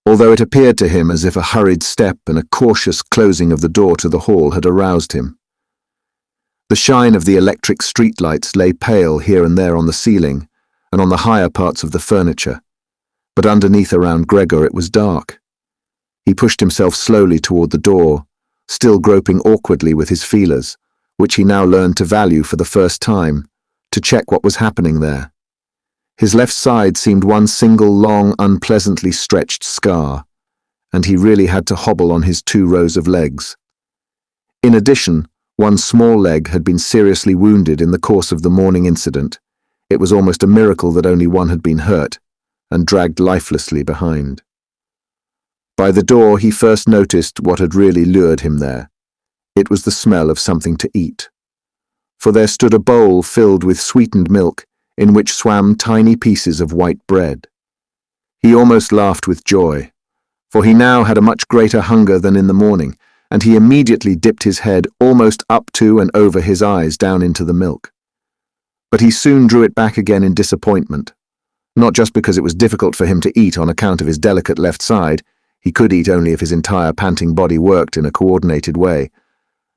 although it appeared to him as if a hurried step and a cautious closing of the door to the hall had aroused him. The shine of the electric streetlights lay pale here and there on the ceiling and on the higher parts of the furniture, but underneath around Gregor it was dark. He pushed himself slowly toward the door, still groping awkwardly with his feelers, which he now learned to value for the first time, to check what was happening there. His left side seemed one single long, unpleasantly stretched scar, and he really had to hobble on his 2 rows of legs. In addition, one small leg had been seriously wounded in the course of the morning incident. It was almost a miracle that only one had been hurt, and dragged lifelessly behind. By the door he first noticed what had really lured him there. It was the smell of something to eat. For there stood a bowl filled with sweetened milk, in which swam tiny pieces of white bread. He almost laughed with joy, for he now had a much greater hunger than in the morning, and he immediately dipped his head almost up to and over his eyes down into the milk. But he soon drew it back again in disappointment, not just because it was difficult for him to eat on account of his delicate left side. He could eat only if his entire panting body worked in a coordinated way,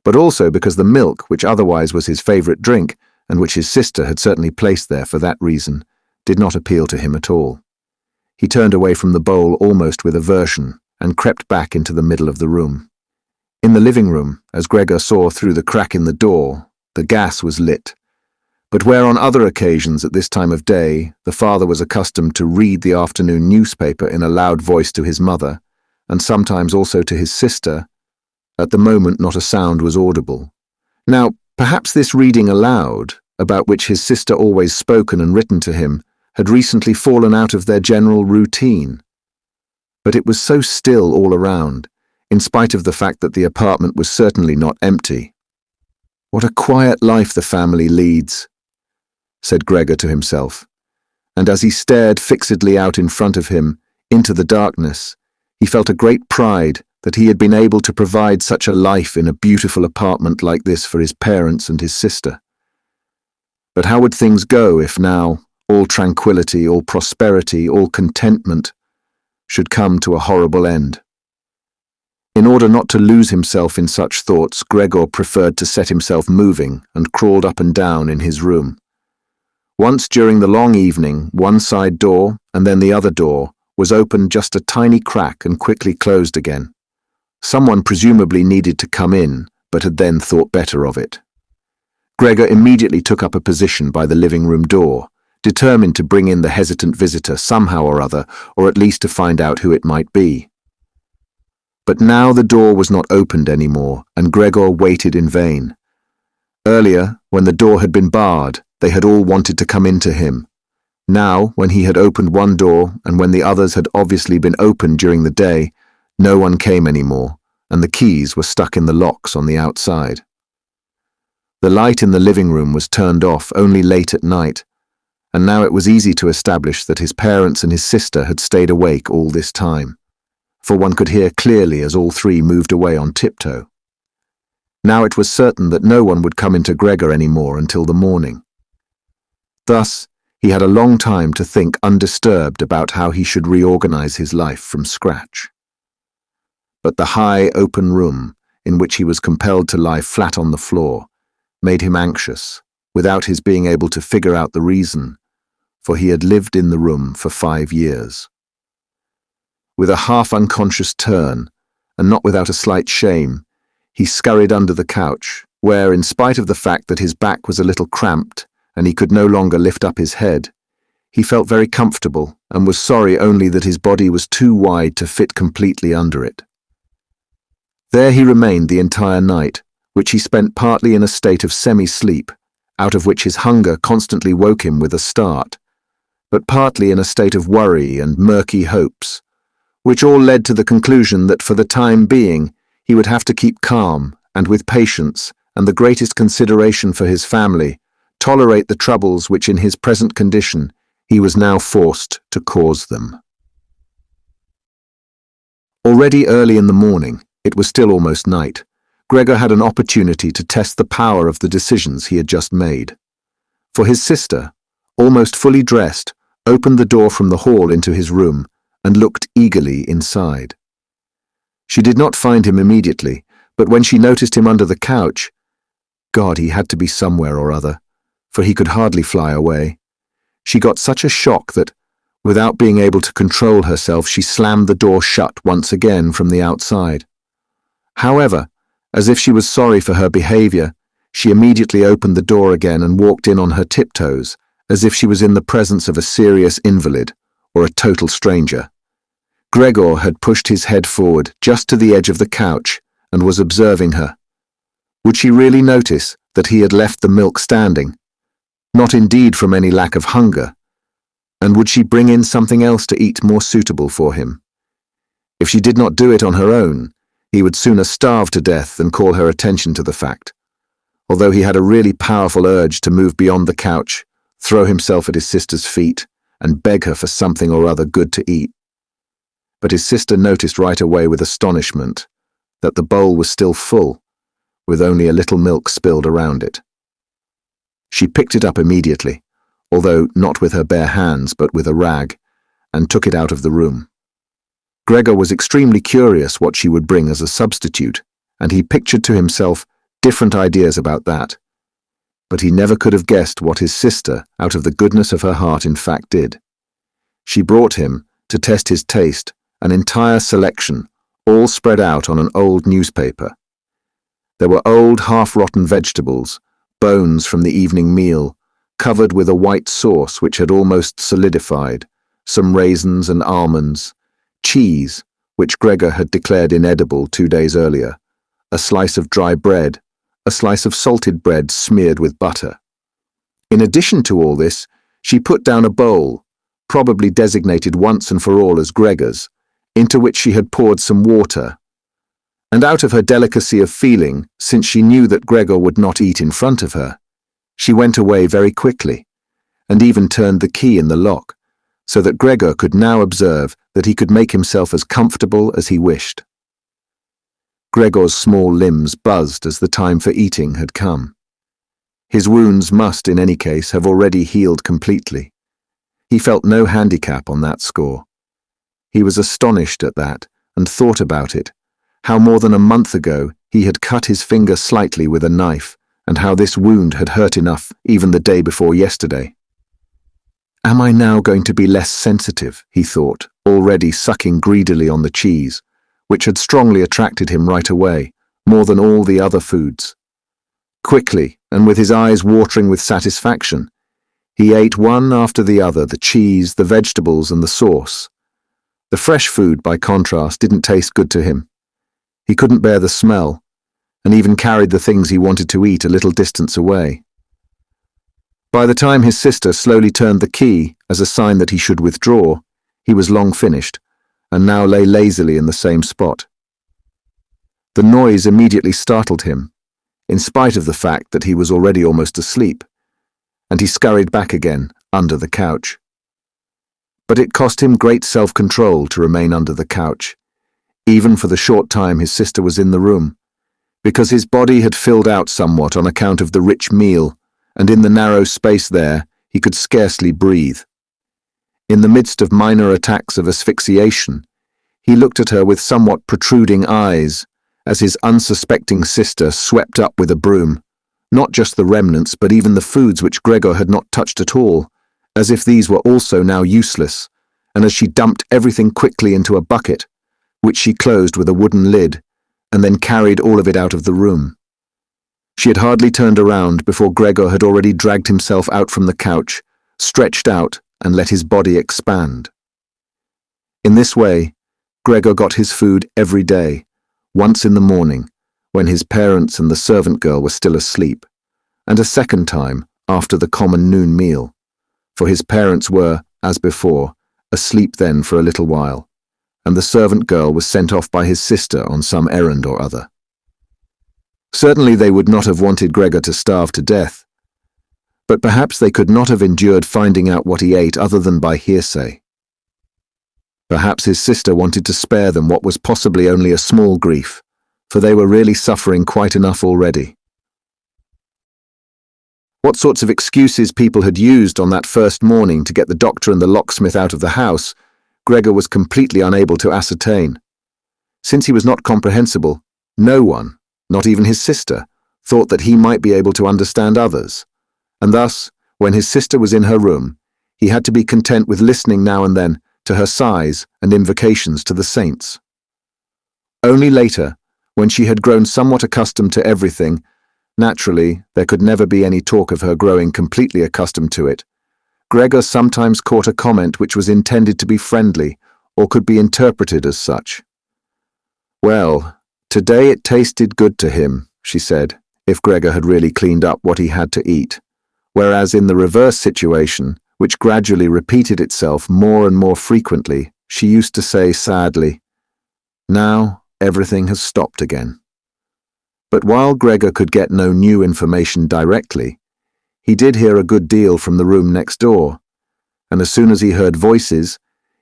but also because the milk, which otherwise was his favorite drink, and which his sister had certainly placed there for that reason, did not appeal to him at all. He turned away from the bowl almost with aversion and crept back into the middle of the room. In the living room, as Gregor saw through the crack in the door, the gas was lit. But where on other occasions at this time of day the father was accustomed to read the afternoon newspaper in a loud voice to his mother, and sometimes also to his sister, at the moment not a sound was audible. Now, perhaps this reading aloud, about which his sister always spoken and written to him, had recently fallen out of their general routine. But it was so still all around, in spite of the fact that the apartment was certainly not empty. "What a quiet life the family leads," said Gregor to himself, and as he stared fixedly out in front of him, into the darkness, he felt a great pride that he had been able to provide such a life in a beautiful apartment like this for his parents and his sister. But how would things go if now all tranquility, all prosperity, all contentment should come to a horrible end? In order not to lose himself in such thoughts, Gregor preferred to set himself moving and crawled up and down in his room. Once during the long evening, one side door and then the other door was opened just a tiny crack and quickly closed again. Someone presumably needed to come in, but had then thought better of it. Gregor immediately took up a position by the living room door, determined to bring in the hesitant visitor somehow or other, or at least to find out who it might be. But now the door was not opened anymore, and Gregor waited in vain. Earlier, when the door had been barred, they had all wanted to come in to him. Now, when he had opened one door, and when the others had obviously been opened during the day, no one came anymore, and the keys were stuck in the locks on the outside. The light in the living room was turned off only late at night, and now it was easy to establish that his parents and his sister had stayed awake all this time. for one could hear clearly as all three moved away on tiptoe. Now it was certain that no one would come into Gregor anymore until the morning. Thus, he had a long time to think undisturbed about how he should reorganize his life from scratch. But the high, open room, in which he was compelled to lie flat on the floor, made him anxious, without his being able to figure out the reason, for he had lived in the room for 5 years. With a half-unconscious turn, and not without a slight shame, he scurried under the couch, where, in spite of the fact that his back was a little cramped and he could no longer lift up his head, he felt very comfortable and was sorry only that his body was too wide to fit completely under it. There he remained the entire night, which he spent partly in a state of semi-sleep, out of which his hunger constantly woke him with a start, but partly in a state of worry and murky hopes, which all led to the conclusion that for the time being he would have to keep calm and with patience and the greatest consideration for his family, tolerate the troubles which in his present condition he was now forced to cause them. Already early in the morning, it was still almost night, Gregor had an opportunity to test the power of the decisions he had just made. For his sister, almost fully dressed, opened the door from the hall into his room and looked eagerly inside. She did not find him immediately, but when she noticed him under the couch, God, he had to be somewhere or other, for he could hardly fly away. She got such a shock that, without being able to control herself, she slammed the door shut once again from the outside. However, as if she was sorry for her behavior, she immediately opened the door again and walked in on her tiptoes, as if she was in the presence of a serious invalid or a total stranger. Gregor had pushed his head forward just to the edge of the couch and was observing her. Would she really notice that he had left the milk standing? Not indeed from any lack of hunger. And would she bring in something else to eat more suitable for him? If she did not do it on her own, he would sooner starve to death than call her attention to the fact, although he had a really powerful urge to move beyond the couch, throw himself at his sister's feet, and beg her for something or other good to eat. But his sister noticed right away with astonishment that the bowl was still full, with only a little milk spilled around it. She picked it up immediately, although not with her bare hands but with a rag, and took it out of the room. Gregor was extremely curious what she would bring as a substitute, and he pictured to himself different ideas about that. But he never could have guessed what his sister, out of the goodness of her heart, in fact did. She brought him, to test his taste, an entire selection, all spread out on an old newspaper. There were old half-rotten vegetables, bones from the evening meal, covered with a white sauce which had almost solidified, some raisins and almonds, cheese, which Gregor had declared inedible 2 days earlier, a slice of dry bread, a slice of salted bread smeared with butter. In addition to all this, she put down a bowl, probably designated once and for all as Gregor's, into which she had poured some water. And out of her delicacy of feeling, since she knew that Gregor would not eat in front of her, she went away very quickly, and even turned the key in the lock, so that Gregor could now observe that he could make himself as comfortable as he wished. Gregor's small limbs buzzed as the time for eating had come. His wounds must, in any case, have already healed completely. He felt no handicap on that score. He was astonished at that, and thought about it, how more than a month ago he had cut his finger slightly with a knife, and how this wound had hurt enough even the day before yesterday. Am I now going to be less sensitive, he thought, already sucking greedily on the cheese, which had strongly attracted him right away, more than all the other foods. Quickly, and with his eyes watering with satisfaction, he ate one after the other, the cheese, the vegetables, and the sauce. The fresh food, by contrast, didn't taste good to him. He couldn't bear the smell, and even carried the things he wanted to eat a little distance away. By the time his sister slowly turned the key as a sign that he should withdraw, he was long finished, and now lay lazily in the same spot. The noise immediately startled him, in spite of the fact that he was already almost asleep, and he scurried back again, under the couch. But it cost him great self-control to remain under the couch. even for the short time his sister was in the room, because his body had filled out somewhat on account of the rich meal, and in the narrow space there he could scarcely breathe. In the midst of minor attacks of asphyxiation, he looked at her with somewhat protruding eyes as his unsuspecting sister swept up with a broom, not just the remnants but even the foods which Gregor had not touched at all, as if these were also now useless, and as she dumped everything quickly into a bucket, which she closed with a wooden lid, and then carried all of it out of the room. She had hardly turned around before Gregor had already dragged himself out from the couch, stretched out, and let his body expand. In this way, Gregor got his food every day, once in the morning, when his parents and the servant girl were still asleep, and a second time after the common noon meal, for his parents were, as before, asleep then for a little while, and the servant girl was sent off by his sister on some errand or other. Certainly they would not have wanted Gregor to starve to death, but perhaps they could not have endured finding out what he ate other than by hearsay. Perhaps his sister wanted to spare them what was possibly only a small grief, for they were really suffering quite enough already. What sorts of excuses people had used on that first morning to get the doctor and the locksmith out of the house, Gregor was completely unable to ascertain. Since he was not comprehensible, no one, not even his sister, thought that he might be able to understand others, and thus, when his sister was in her room, he had to be content with listening now and then to her sighs and invocations to the saints. Only later, when she had grown somewhat accustomed to everything, naturally, there could never be any talk of her growing completely accustomed to it, Gregor sometimes caught a comment which was intended to be friendly, or could be interpreted as such. "Well, today it tasted good to him," she said, if Gregor had really cleaned up what he had to eat, whereas in the reverse situation, which gradually repeated itself more and more frequently, she used to say sadly, "Now everything has stopped again." But while Gregor could get no new information directly, he did hear a good deal from the room next door, and as soon as he heard voices,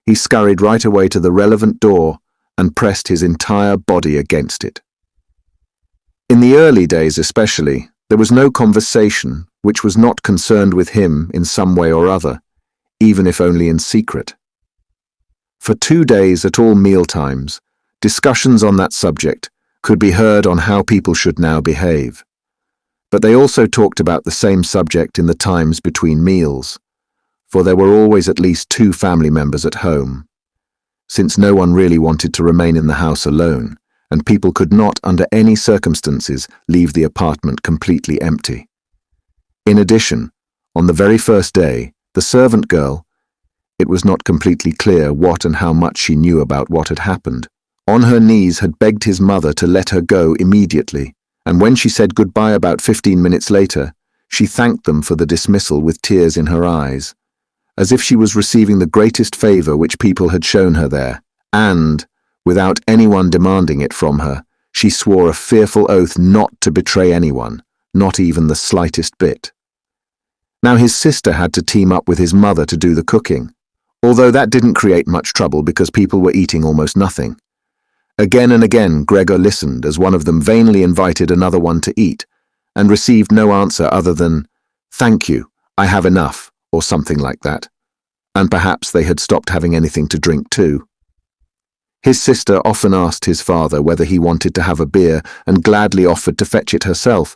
he scurried right away to the relevant door and pressed his entire body against it. In the early days especially, there was no conversation which was not concerned with him in some way or other, even if only in secret. For 2 days at all mealtimes, discussions on that subject could be heard on how people should now behave. But they also talked about the same subject in the times between meals, for there were always at least 2 family members at home, since no one really wanted to remain in the house alone, and people could not, under any circumstances, leave the apartment completely empty. In addition, on the very first day, the servant girl, it was not completely clear what and how much she knew about what had happened, on her knees had begged his mother to let her go immediately, and when she said goodbye about 15 minutes later, she thanked them for the dismissal with tears in her eyes, as if she was receiving the greatest favor which people had shown her there, and, without anyone demanding it from her, she swore a fearful oath not to betray anyone, not even the slightest bit. Now his sister had to team up with his mother to do the cooking, although that didn't create much trouble because people were eating almost nothing. Again and again Gregor listened as one of them vainly invited another one to eat, and received no answer other than, "Thank you, I have enough," or something like that, and perhaps they had stopped having anything to drink too. His sister often asked his father whether he wanted to have a beer and gladly offered to fetch it herself,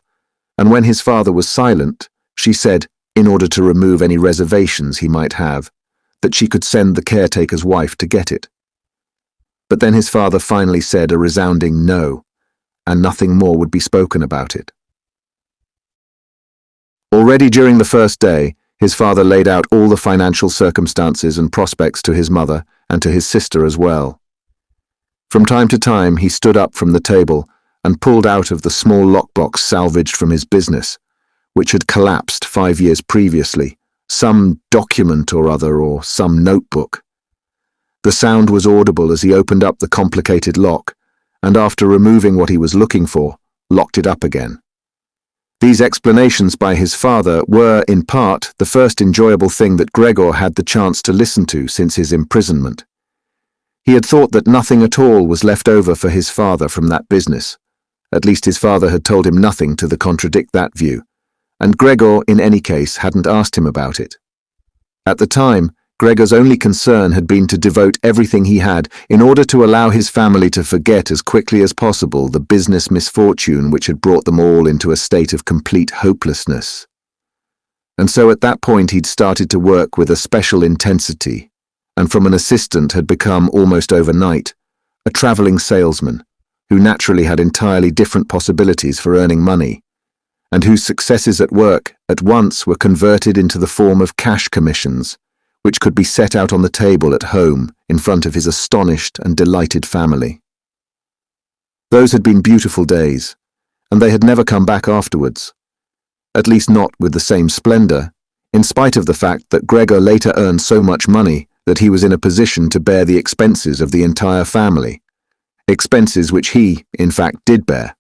and when his father was silent, she said, in order to remove any reservations he might have, that she could send the caretaker's wife to get it. But then his father finally said a resounding no, and nothing more would be spoken about it. Already during the first day, his father laid out all the financial circumstances and prospects to his mother and to his sister as well. From time to time he stood up from the table and pulled out of the small lockbox salvaged from his business, which had collapsed 5 years previously, some document or other or some notebook. The sound was audible as he opened up the complicated lock, and after removing what he was looking for, locked it up again. These explanations by his father were, in part, the first enjoyable thing that Gregor had the chance to listen to since his imprisonment. He had thought that nothing at all was left over for his father from that business. At least his father had told him nothing to contradict that view, and Gregor, in any case, hadn't asked him about it. At the time, Gregor's only concern had been to devote everything he had in order to allow his family to forget as quickly as possible the business misfortune which had brought them all into a state of complete hopelessness. And so at that point he'd started to work with a special intensity, and from an assistant had become, almost overnight, a traveling salesman, who naturally had entirely different possibilities for earning money, and whose successes at work at once were converted into the form of cash commissions, which could be set out on the table at home in front of his astonished and delighted family. Those had been beautiful days, and they had never come back afterwards, at least not with the same splendor, in spite of the fact that Gregor later earned so much money that he was in a position to bear the expenses of the entire family, expenses which he, in fact, did bear.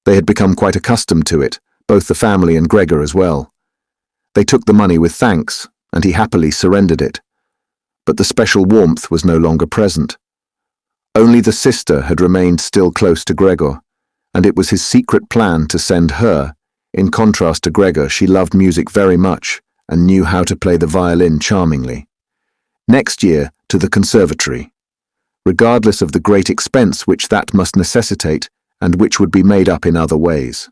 They had become quite accustomed to it, both the family and Gregor as well. They took the money with thanks, and he happily surrendered it. But the special warmth was no longer present. Only the sister had remained still close to Gregor, and it was his secret plan to send her. In contrast to Gregor, she loved music very much and knew how to play the violin charmingly. Next year, to the conservatory, regardless of the great expense which that must necessitate and which would be made up in other ways.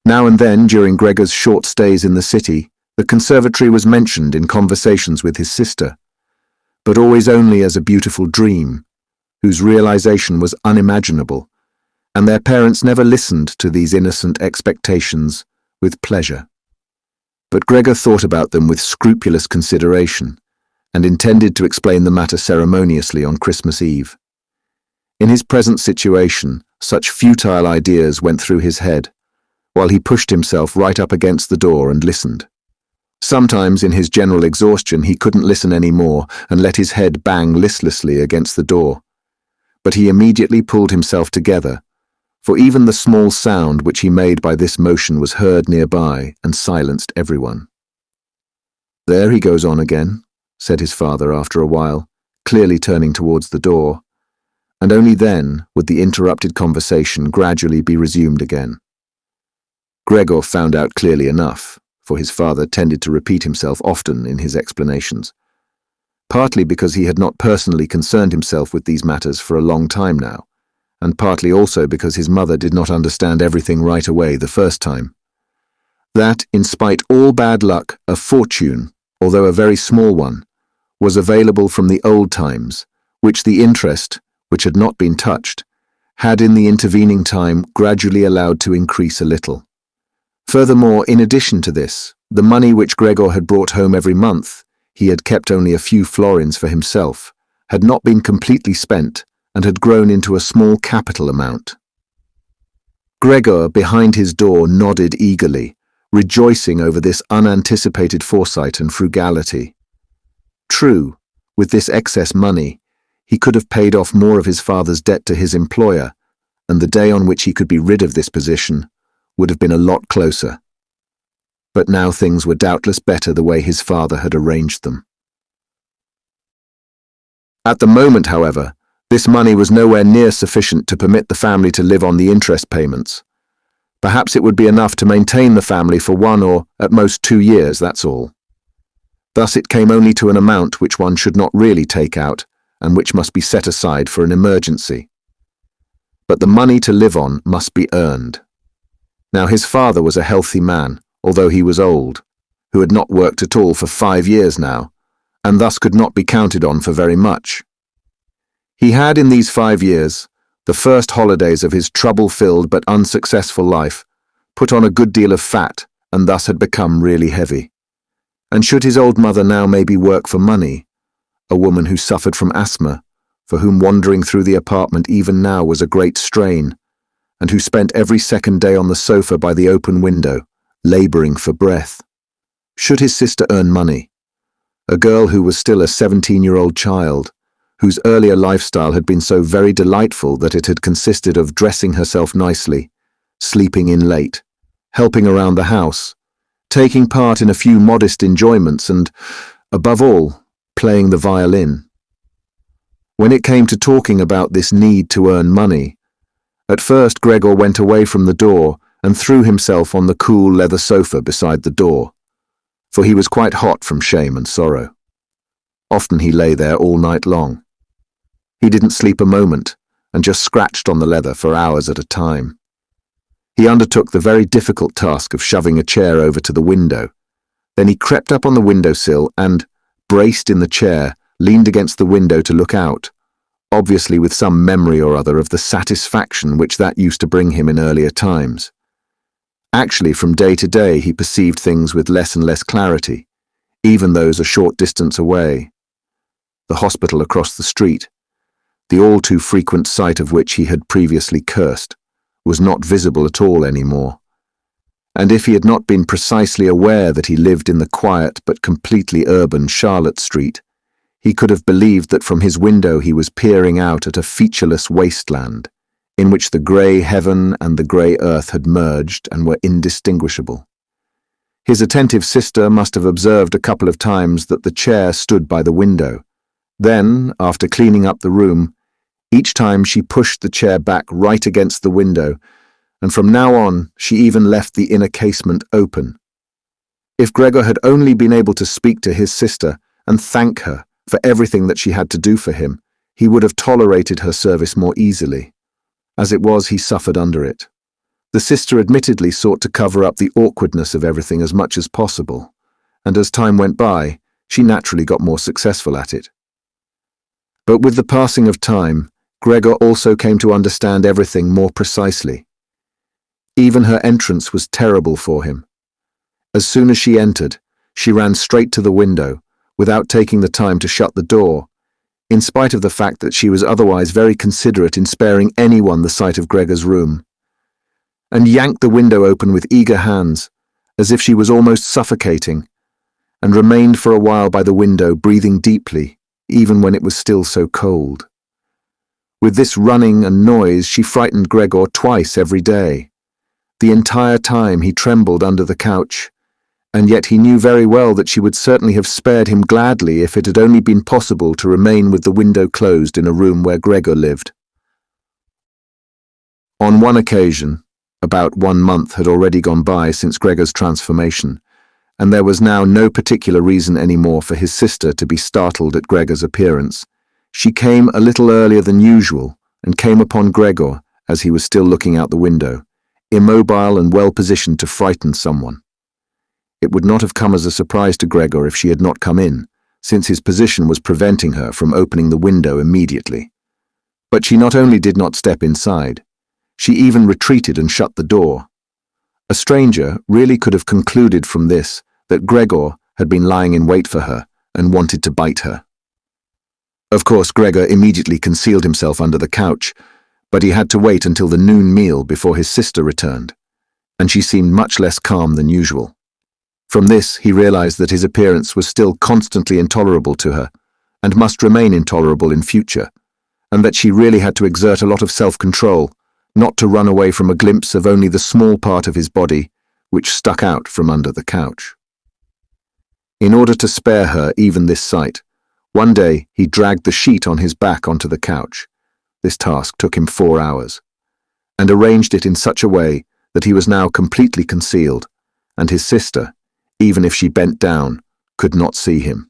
Now and then, during Gregor's short stays in the city, the conservatory was mentioned in conversations with his sister, but always only as a beautiful dream, whose realization was unimaginable, and their parents never listened to these innocent expectations with pleasure. But Gregor thought about them with scrupulous consideration, and intended to explain the matter ceremoniously on Christmas Eve. In his present situation, such futile ideas went through his head, while he pushed himself right up against the door and listened. Sometimes, in his general exhaustion, he couldn't listen any more and let his head bang listlessly against the door. But he immediately pulled himself together, for even the small sound which he made by this motion was heard nearby and silenced everyone. "There he goes on again," said his father after a while, clearly turning towards the door, and only then would the interrupted conversation gradually be resumed again. Gregor found out clearly enough, for his father tended to repeat himself often in his explanations, partly because he had not personally concerned himself with these matters for a long time now, and partly also because his mother did not understand everything right away the first time. That, in spite all bad luck, a fortune, although a very small one, was available from the old times, which the interest, which had not been touched, had in the intervening time gradually allowed to increase a little. Furthermore, in addition to this, the money which Gregor had brought home every month, he had kept only a few florins for himself, had not been completely spent and had grown into a small capital amount. Gregor, behind his door, nodded eagerly, rejoicing over this unanticipated foresight and frugality. True, with this excess money, he could have paid off more of his father's debt to his employer, and the day on which he could be rid of this position would have been a lot closer. But now things were doubtless better the way his father had arranged them. At the moment, however, this money was nowhere near sufficient to permit the family to live on the interest payments. Perhaps it would be enough to maintain the family for 1 or, at most, 2 years, that's all. Thus it came only to an amount which one should not really take out, and which must be set aside for an emergency. But the money to live on must be earned. Now his father was a healthy man, although he was old, who had not worked at all for 5 years now, and thus could not be counted on for very much. He had in these 5 years, the first holidays of his trouble-filled but unsuccessful life, put on a good deal of fat, and thus had become really heavy. And should his old mother now maybe work for money, a woman who suffered from asthma, for whom wandering through the apartment even now was a great strain, and who spent every second day on the sofa by the open window, laboring for breath? Should his sister earn money? A girl who was still a 17-year-old child, whose earlier lifestyle had been so very delightful that it had consisted of dressing herself nicely, sleeping in late, helping around the house, taking part in a few modest enjoyments and, above all, playing the violin. When it came to talking about this need to earn money, at first Gregor went away from the door and threw himself on the cool leather sofa beside the door, for he was quite hot from shame and sorrow. Often he lay there all night long. He didn't sleep a moment and just scratched on the leather for hours at a time. He undertook the very difficult task of shoving a chair over to the window. Then he crept up on the windowsill and, braced in the chair, leaned against the window to look out, obviously with some memory or other of the satisfaction which that used to bring him in earlier times. Actually, from day to day he perceived things with less and less clarity, even those a short distance away. The hospital across the street, the all too frequent sight of which he had previously cursed, was not visible at all anymore. And if he had not been precisely aware that he lived in the quiet but completely urban Charlotte Street, he could have believed that from his window he was peering out at a featureless wasteland, in which the grey heaven and the grey earth had merged and were indistinguishable. His attentive sister must have observed a couple of times that the chair stood by the window. Then, after cleaning up the room, each time she pushed the chair back right against the window, and from now on she even left the inner casement open. If Gregor had only been able to speak to his sister and thank her for everything that she had to do for him, he would have tolerated her service more easily. As it was, he suffered under it. The sister admittedly sought to cover up the awkwardness of everything as much as possible, and as time went by, she naturally got more successful at it. But with the passing of time, Gregor also came to understand everything more precisely. Even her entrance was terrible for him. As soon as she entered, she ran straight to the window, without taking the time to shut the door, in spite of the fact that she was otherwise very considerate in sparing anyone the sight of Gregor's room, and yanked the window open with eager hands, as if she was almost suffocating, and remained for a while by the window, breathing deeply, even when it was still so cold. With this running and noise, she frightened Gregor twice every day. The entire time he trembled under the couch, and yet he knew very well that she would certainly have spared him gladly if it had only been possible to remain with the window closed in a room where Gregor lived. On one occasion, about 1 month had already gone by since Gregor's transformation, and there was now no particular reason anymore for his sister to be startled at Gregor's appearance. She came a little earlier than usual and came upon Gregor as he was still looking out the window, immobile and well positioned to frighten someone. It would not have come as a surprise to Gregor if she had not come in, since his position was preventing her from opening the window immediately. But she not only did not step inside, she even retreated and shut the door. A stranger really could have concluded from this that Gregor had been lying in wait for her and wanted to bite her. Of course, Gregor immediately concealed himself under the couch, but he had to wait until the noon meal before his sister returned, and she seemed much less calm than usual. From this, he realized that his appearance was still constantly intolerable to her, and must remain intolerable in future, and that she really had to exert a lot of self-control, not to run away from a glimpse of only the small part of his body which stuck out from under the couch. In order to spare her even this sight, one day he dragged the sheet on his back onto the couch. This task took him 4 hours, and arranged it in such a way that he was now completely concealed, and his sister, even if she bent down, could not see him.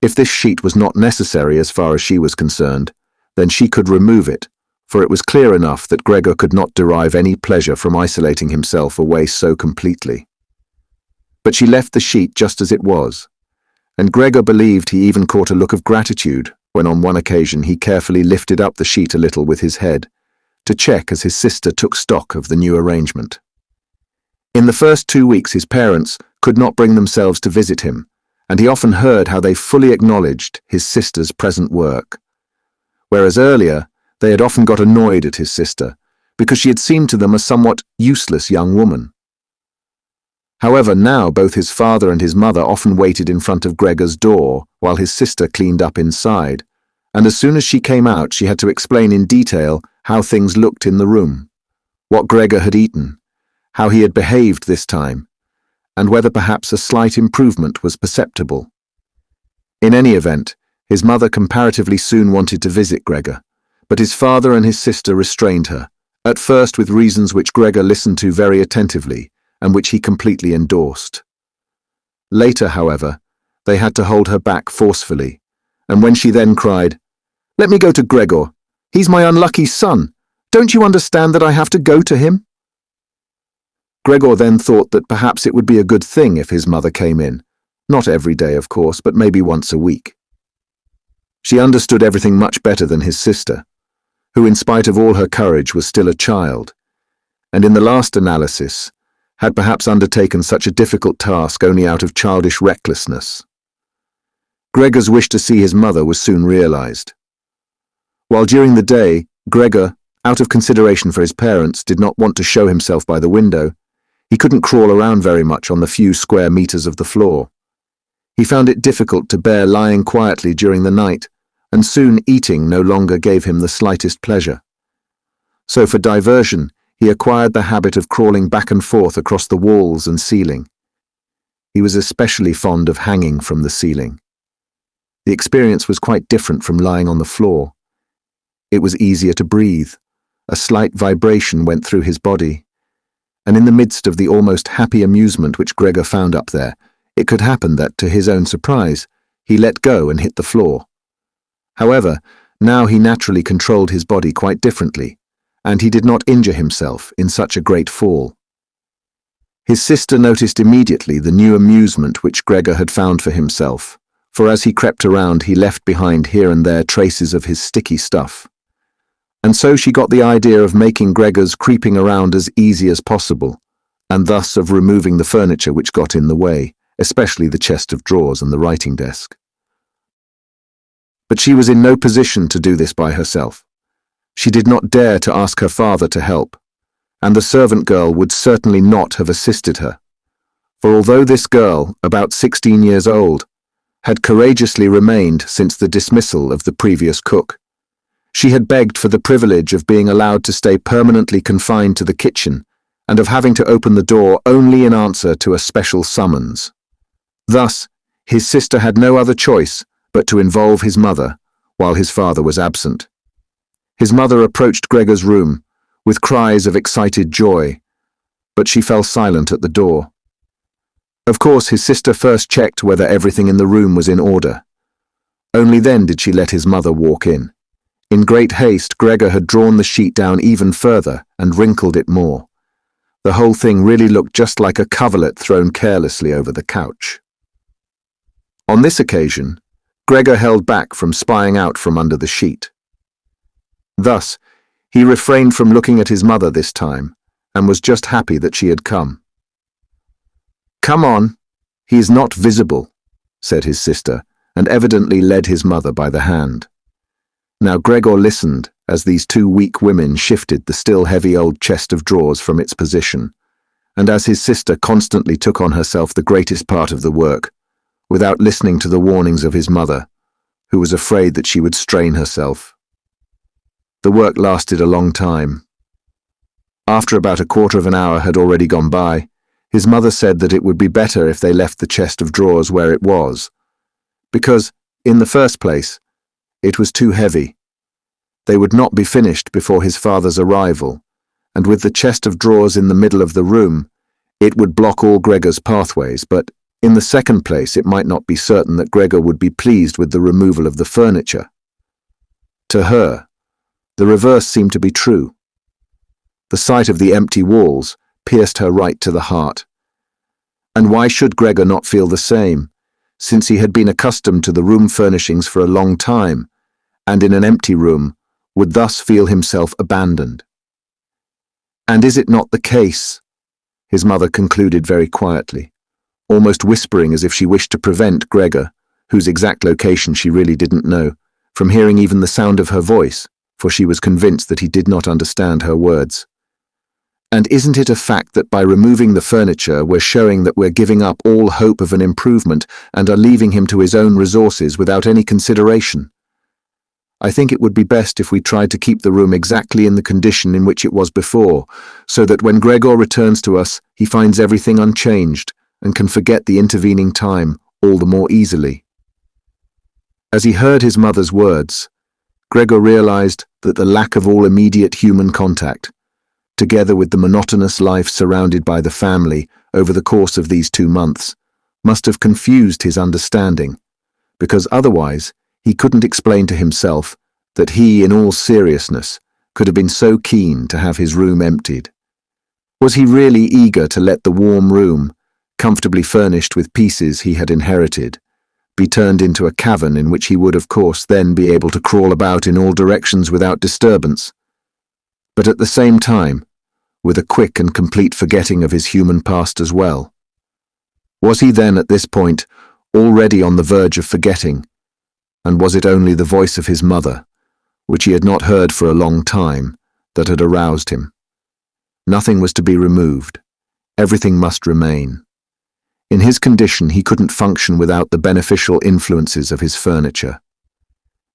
If this sheet was not necessary as far as she was concerned, then she could remove it, for it was clear enough that Gregor could not derive any pleasure from isolating himself away so completely. But she left the sheet just as it was, and Gregor believed he even caught a look of gratitude when on one occasion he carefully lifted up the sheet a little with his head, to check as his sister took stock of the new arrangement. In the first 2 weeks his parents could not bring themselves to visit him, and he often heard how they fully acknowledged his sister's present work. Whereas earlier, they had often got annoyed at his sister, because she had seemed to them a somewhat useless young woman. However, now both his father and his mother often waited in front of Gregor's door while his sister cleaned up inside, and as soon as she came out she had to explain in detail how things looked in the room, what Gregor had eaten, how he had behaved this time, and whether perhaps a slight improvement was perceptible. In any event, His mother comparatively soon wanted to visit Gregor, but his father and his sister restrained her, at first with reasons which Gregor listened to very attentively and which he completely endorsed. Later, however, they had to hold her back forcefully, and when she then cried, "Let me go to Gregor. He's my unlucky son. Don't you understand that I have to go to him?" Gregor then thought that perhaps it would be a good thing if his mother came in, not every day, of course, but maybe once a week. She understood everything much better than his sister, who in spite of all her courage was still a child, and in the last analysis, had perhaps undertaken such a difficult task only out of childish recklessness. Gregor's wish to see his mother was soon realized. While during the day, Gregor, out of consideration for his parents, did not want to show himself by the window, he couldn't crawl around very much on the few square meters of the floor. He found it difficult to bear lying quietly during the night, and soon eating no longer gave him the slightest pleasure. So for diversion, he acquired the habit of crawling back and forth across the walls and ceiling. He was especially fond of hanging from the ceiling. The experience was quite different from lying on the floor. It was easier to breathe. A slight vibration went through his body. And in the midst of the almost happy amusement which Gregor found up there, it could happen that, to his own surprise, he let go and hit the floor. However, now he naturally controlled his body quite differently, and he did not injure himself in such a great fall. His sister noticed immediately the new amusement which Gregor had found for himself, for as he crept around he left behind here and there traces of his sticky stuff. And so she got the idea of making Gregor's creeping around as easy as possible, and thus of removing the furniture which got in the way, especially the chest of drawers and the writing desk. But she was in no position to do this by herself. She did not dare to ask her father to help, and the servant girl would certainly not have assisted her. For although this girl, about 16 years old, had courageously remained since the dismissal of the previous cook, she had begged for the privilege of being allowed to stay permanently confined to the kitchen and of having to open the door only in answer to a special summons. Thus, his sister had no other choice but to involve his mother while his father was absent. His mother approached Gregor's room with cries of excited joy, but she fell silent at the door. Of course, his sister first checked whether everything in the room was in order. Only then did she let his mother walk in. In great haste, Gregor had drawn the sheet down even further and wrinkled it more. The whole thing really looked just like a coverlet thrown carelessly over the couch. On this occasion, Gregor held back from spying out from under the sheet. Thus, he refrained from looking at his mother this time, and was just happy that she had come. "Come on, he is not visible," said his sister, and evidently led his mother by the hand. Now Gregor listened as these two weak women shifted the still heavy old chest of drawers from its position, and as his sister constantly took on herself the greatest part of the work, without listening to the warnings of his mother, who was afraid that she would strain herself. The work lasted a long time. After about a quarter of an hour had already gone by, his mother said that it would be better if they left the chest of drawers where it was, because, in the first place, it was too heavy. They would not be finished before his father's arrival, and with the chest of drawers in the middle of the room, it would block all Gregor's pathways, but, in the second place, it might not be certain that Gregor would be pleased with the removal of the furniture. To her, the reverse seemed to be true. The sight of the empty walls pierced her right to the heart. And why should Gregor not feel the same, since he had been accustomed to the room furnishings for a long time, and in an empty room would thus feel himself abandoned? "And is it not the case?" his mother concluded very quietly, almost whispering as if she wished to prevent Gregor, whose exact location she really didn't know, from hearing even the sound of her voice, for she was convinced that he did not understand her words. "And isn't it a fact that by removing the furniture we're showing that we're giving up all hope of an improvement and are leaving him to his own resources without any consideration? I think it would be best if we tried to keep the room exactly in the condition in which it was before, so that when Gregor returns to us, he finds everything unchanged and can forget the intervening time all the more easily." As he heard his mother's words, Gregor realized that the lack of all immediate human contact, together with the monotonous life surrounded by the family over the course of these 2 months, must have confused his understanding, because otherwise he couldn't explain to himself that he, in all seriousness, could have been so keen to have his room emptied. Was he really eager to let the warm room, comfortably furnished with pieces he had inherited, be turned into a cavern in which he would, of course, then be able to crawl about in all directions without disturbance, but at the same time, with a quick and complete forgetting of his human past as well? Was he then, at this point, already on the verge of forgetting, and was it only the voice of his mother, which he had not heard for a long time, that had aroused him? Nothing was to be removed. Everything must remain. In his condition, he couldn't function without the beneficial influences of his furniture.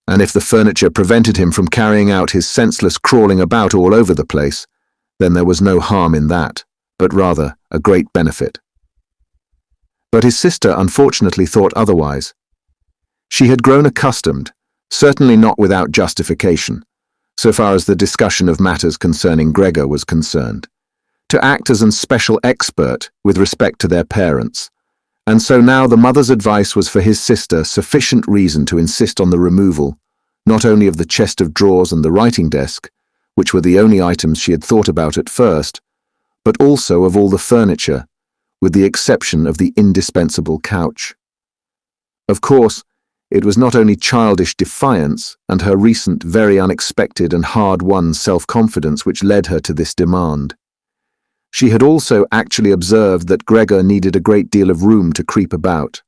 And if the furniture prevented him from carrying out his senseless crawling about all over the place, then there was no harm in that, but rather a great benefit. But his sister unfortunately thought otherwise. She had grown accustomed, certainly not without justification, so far as the discussion of matters concerning Gregor was concerned, to act as an special expert with respect to their parents, and so now the mother's advice was for his sister sufficient reason to insist on the removal, not only of the chest of drawers and the writing desk, which were the only items she had thought about at first, but also of all the furniture, with the exception of the indispensable couch. Of course, it was not only childish defiance and her recent, very unexpected and hard-won self-confidence which led her to this demand. She had also actually observed that Gregor needed a great deal of room to creep about.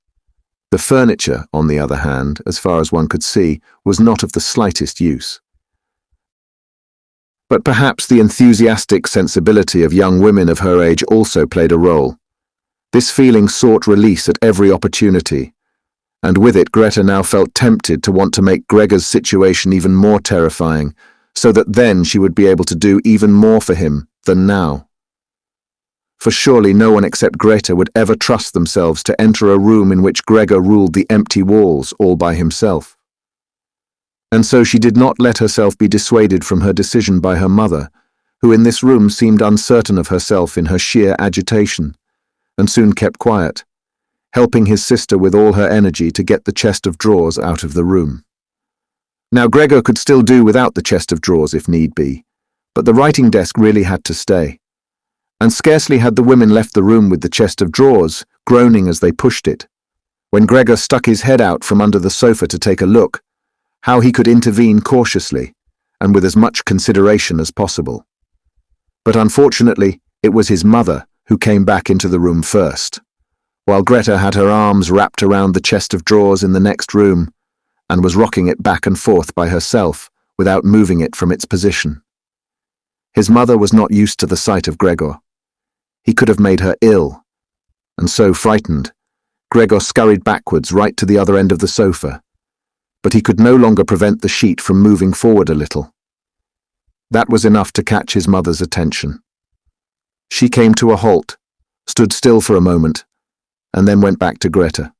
The furniture, on the other hand, as far as one could see, was not of the slightest use. But perhaps the enthusiastic sensibility of young women of her age also played a role. This feeling sought release at every opportunity, and with it Greta now felt tempted to want to make Gregor's situation even more terrifying, so that then she would be able to do even more for him than now. For surely no one except Greta would ever trust themselves to enter a room in which Gregor ruled the empty walls all by himself. And so she did not let herself be dissuaded from her decision by her mother, who in this room seemed uncertain of herself in her sheer agitation, and soon kept quiet, helping his sister with all her energy to get the chest of drawers out of the room. Now Gregor could still do without the chest of drawers if need be, but the writing desk really had to stay. And scarcely had the women left the room with the chest of drawers, groaning as they pushed it, when Gregor stuck his head out from under the sofa to take a look, how he could intervene cautiously, and with as much consideration as possible. But unfortunately, it was his mother who came back into the room first, while Greta had her arms wrapped around the chest of drawers in the next room, and was rocking it back and forth by herself without moving it from its position. His mother was not used to the sight of Gregor. He could have made her ill, and so, frightened, Gregor scurried backwards right to the other end of the sofa, but he could no longer prevent the sheet from moving forward a little. That was enough to catch his mother's attention. She came to a halt, stood still for a moment, and then went back to Greta.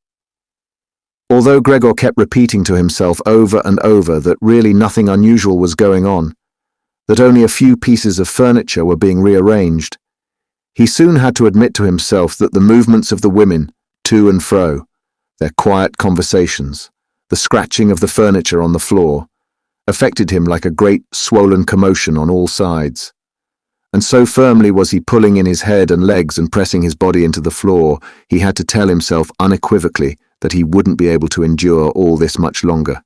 Although Gregor kept repeating to himself over and over that really nothing unusual was going on, that only a few pieces of furniture were being rearranged, he soon had to admit to himself that the movements of the women, to and fro, their quiet conversations, the scratching of the furniture on the floor, affected him like a great swollen commotion on all sides. And so firmly was he pulling in his head and legs and pressing his body into the floor, he had to tell himself unequivocally that he wouldn't be able to endure all this much longer.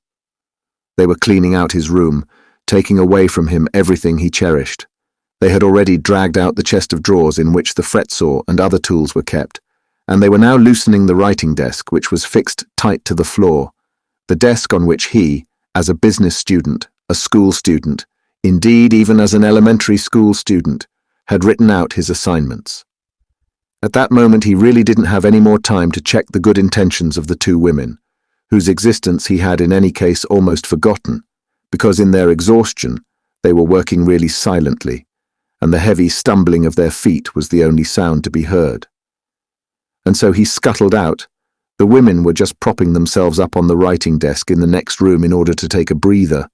They were cleaning out his room, taking away from him everything he cherished. They had already dragged out the chest of drawers in which the fretsaw and other tools were kept, and they were now loosening the writing desk, which was fixed tight to the floor, the desk on which he, as a business student, a school student, indeed even as an elementary school student, had written out his assignments. At that moment he really didn't have any more time to check the good intentions of the two women, whose existence he had in any case almost forgotten, because in their exhaustion they were working really silently, and the heavy stumbling of their feet was the only sound to be heard. And so he scuttled out, The women were just propping themselves up on the writing desk in the next room in order to take a breather,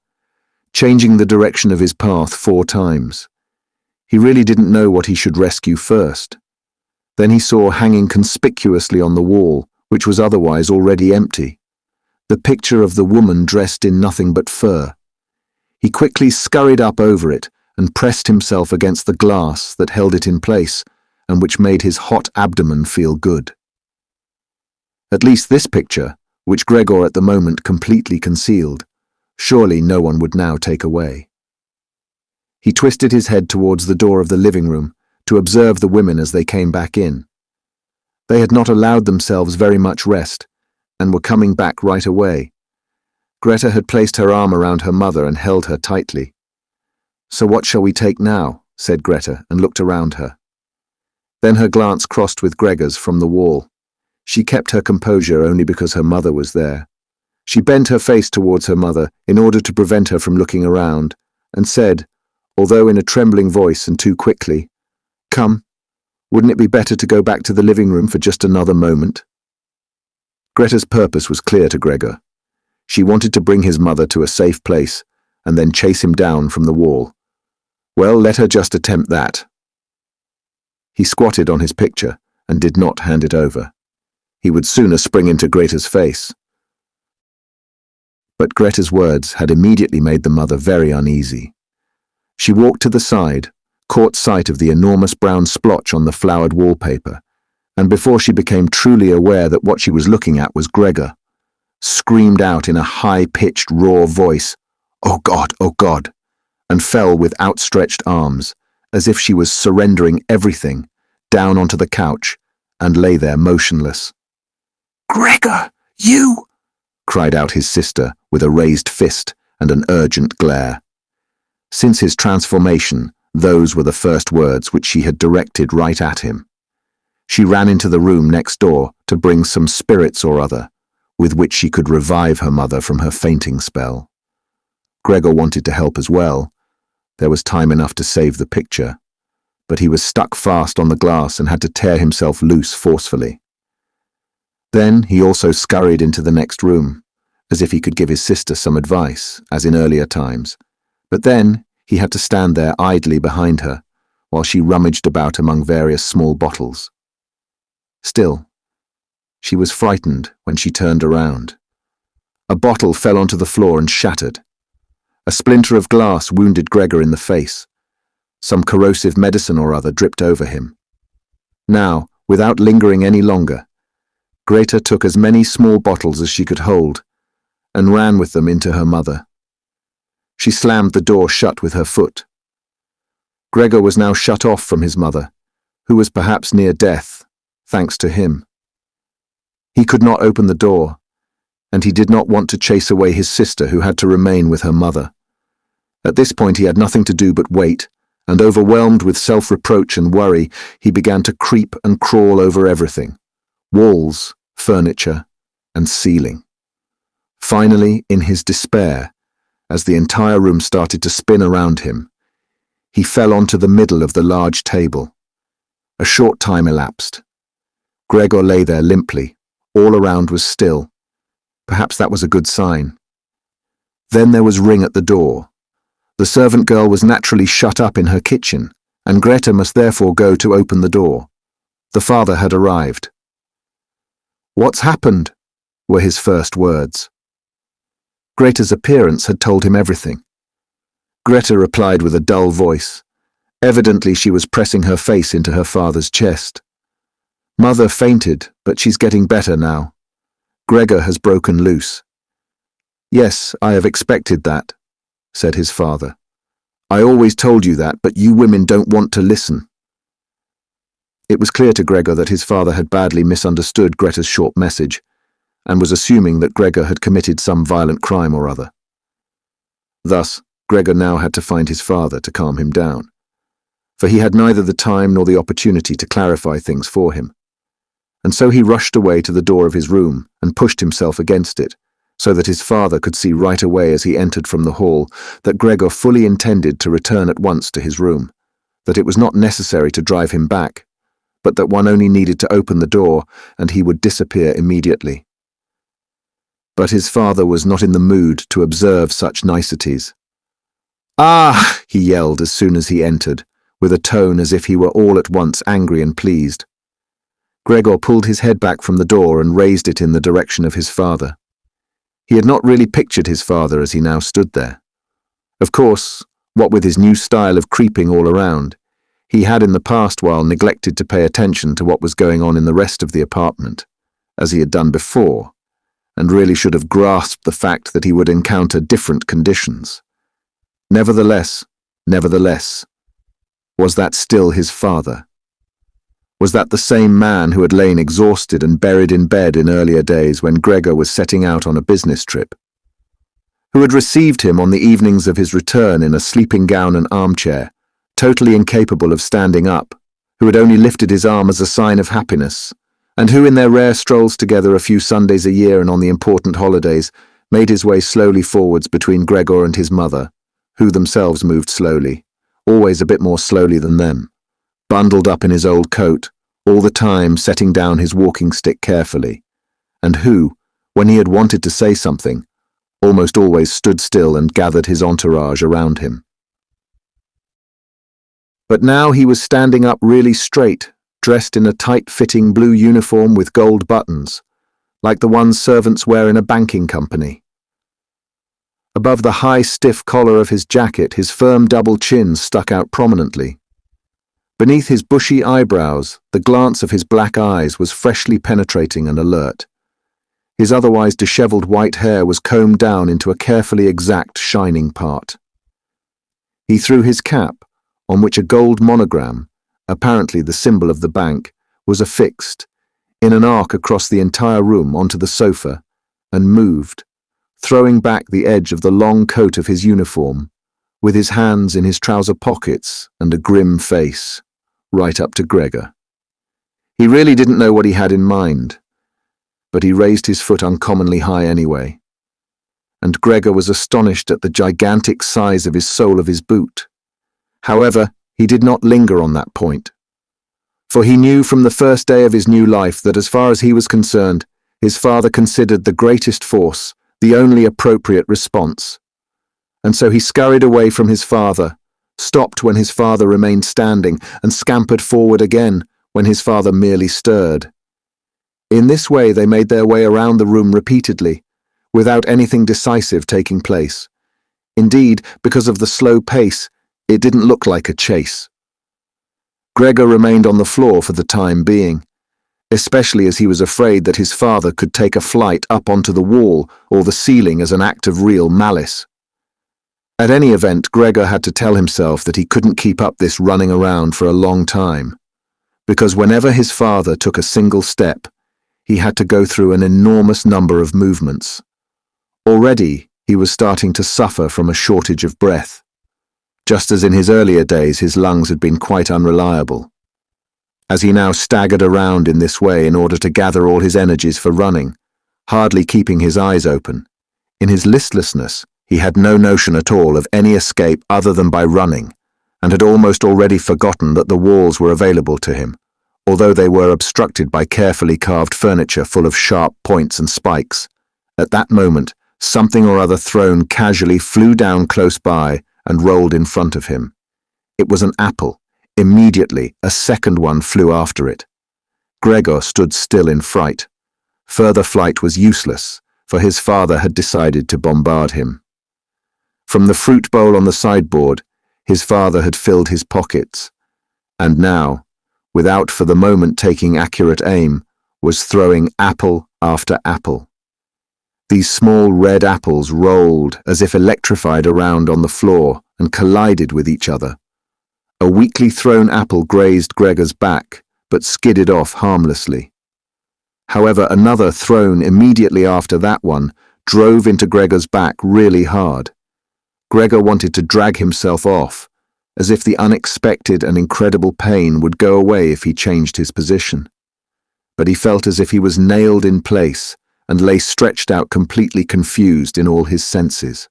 changing the direction of his path 4 times. He really didn't know what he should rescue first. Then he saw hanging conspicuously on the wall, which was otherwise already empty, the picture of the woman dressed in nothing but fur. He quickly scurried up over it and pressed himself against the glass that held it in place and which made his hot abdomen feel good. At least this picture, which Gregor at the moment completely concealed, surely no one would now take away. He twisted his head towards the door of the living room to observe the women as they came back in. They had not allowed themselves very much rest and were coming back right away. Greta had placed her arm around her mother and held her tightly. "So what shall we take now?" said Greta, and looked around her. Then her glance crossed with Gregor's from the wall. She kept her composure only because her mother was there. She bent her face towards her mother in order to prevent her from looking around, and said, although in a trembling voice and too quickly, "Come, wouldn't it be better to go back to the living room for just another moment?" Greta's purpose was clear to Gregor. She wanted to bring his mother to a safe place and then chase him down from the wall. Well, let her just attempt that. He squatted on his picture and did not hand it over. He would sooner spring into Greta's face. But Greta's words had immediately made the mother very uneasy. She walked to the side, caught sight of the enormous brown splotch on the flowered wallpaper, and before she became truly aware that what she was looking at was Gregor, screamed out in a high-pitched, raw voice, "Oh God," and fell with outstretched arms, as if she was surrendering everything, down onto the couch, and lay there motionless. "Gregor, you!" cried out his sister with a raised fist and an urgent glare. Since his transformation, those were the first words which she had directed right at him. She ran into the room next door to bring some spirits or other, with which she could revive her mother from her fainting spell. Gregor wanted to help as well. There was time enough to save the picture, but he was stuck fast on the glass and had to tear himself loose forcefully. Then he also scurried into the next room, as if he could give his sister some advice, as in earlier times. But then he had to stand there idly behind her, while she rummaged about among various small bottles. Still, she was frightened when she turned around. A bottle fell onto the floor and shattered. A splinter of glass wounded Gregor in the face. Some corrosive medicine or other dripped over him. Now, without lingering any longer, Greta took as many small bottles as she could hold and ran with them into her mother. She slammed the door shut with her foot. Gregor was now shut off from his mother, who was perhaps near death, thanks to him. He could not open the door, and he did not want to chase away his sister who had to remain with her mother. At this point he had nothing to do but wait, and overwhelmed with self-reproach and worry, he began to creep and crawl over everything: walls, furniture, and ceiling. Finally, in his despair, as the entire room started to spin around him, he fell onto the middle of the large table. A short time elapsed. Gregor lay there limply. All around was still. Perhaps that was a good sign. Then there was a ring at the door. The servant girl was naturally shut up in her kitchen, and Greta must therefore go to open the door. The father had arrived. "What's happened?" were his first words. Greta's appearance had told him everything. Greta replied with a dull voice. Evidently she was pressing her face into her father's chest. "Mother fainted, but she's getting better now. Gregor has broken loose." "Yes, I have expected that," said his father. "I always told you that, but you women don't want to listen." It was clear to Gregor that his father had badly misunderstood Greta's short message, and was assuming that Gregor had committed some violent crime or other. Thus, Gregor now had to find his father to calm him down, for he had neither the time nor the opportunity to clarify things for him. And so he rushed away to the door of his room and pushed himself against it, so that his father could see right away as he entered from the hall that Gregor fully intended to return at once to his room, that it was not necessary to drive him back, but that one only needed to open the door and he would disappear immediately. But his father was not in the mood to observe such niceties. "Ah!" he yelled as soon as he entered, with a tone as if he were all at once angry and pleased. Gregor pulled his head back from the door and raised it in the direction of his father. He had not really pictured his father as he now stood there. Of course, what with his new style of creeping all around, he had in the past while neglected to pay attention to what was going on in the rest of the apartment, as he had done before, and really should have grasped the fact that he would encounter different conditions. Nevertheless, was that still his father? Was that the same man who had lain exhausted and buried in bed in earlier days when Gregor was setting out on a business trip? Who had received him on the evenings of his return in a sleeping gown and armchair, totally incapable of standing up, who had only lifted his arm as a sign of happiness, and who in their rare strolls together a few Sundays a year and on the important holidays made his way slowly forwards between Gregor and his mother, who themselves moved slowly, always a bit more slowly than them, bundled up in his old coat, all the time setting down his walking stick carefully, and who, when he had wanted to say something, almost always stood still and gathered his entourage around him. But now he was standing up really straight, dressed in a tight-fitting blue uniform with gold buttons, like the ones servants wear in a banking company. Above the high, stiff collar of his jacket, his firm double chin stuck out prominently. Beneath his bushy eyebrows, the glance of his black eyes was freshly penetrating and alert. His otherwise dishevelled white hair was combed down into a carefully exact shining part. He threw his cap, on which a gold monogram, apparently the symbol of the bank, was affixed, in an arc across the entire room onto the sofa, and moved, throwing back the edge of the long coat of his uniform, with his hands in his trouser pockets and a grim face, right up to Gregor. He really didn't know what he had in mind, but he raised his foot uncommonly high anyway, and Gregor was astonished at the gigantic size of his sole of his boot. However, he did not linger on that point, for he knew from the first day of his new life that as far as he was concerned, his father considered the greatest force the only appropriate response. And so he scurried away from his father, stopped when his father remained standing, and scampered forward again when his father merely stirred. In this way they made their way around the room repeatedly, without anything decisive taking place. Indeed, because of the slow pace, it didn't look like a chase. Gregor remained on the floor for the time being, especially as he was afraid that his father could take a flight up onto the wall or the ceiling as an act of real malice. At any event, Gregor had to tell himself that he couldn't keep up this running around for a long time, because whenever his father took a single step, he had to go through an enormous number of movements. Already, he was starting to suffer from a shortage of breath, just as in his earlier days his lungs had been quite unreliable. As he now staggered around in this way in order to gather all his energies for running, hardly keeping his eyes open, in his listlessness, he had no notion at all of any escape other than by running, and had almost already forgotten that the walls were available to him, although they were obstructed by carefully carved furniture full of sharp points and spikes. At that moment, something or other thrown casually flew down close by and rolled in front of him. It was an apple. Immediately, a second one flew after it. Gregor stood still in fright. Further flight was useless, for his father had decided to bombard him. From the fruit bowl on the sideboard, his father had filled his pockets, and now, without for the moment taking accurate aim, was throwing apple after apple. These small red apples rolled as if electrified around on the floor and collided with each other. A weakly thrown apple grazed Gregor's back, but skidded off harmlessly. However, another thrown immediately after that one drove into Gregor's back really hard. Gregor wanted to drag himself off, as if the unexpected and incredible pain would go away if he changed his position. But he felt as if he was nailed in place and lay stretched out completely confused in all his senses.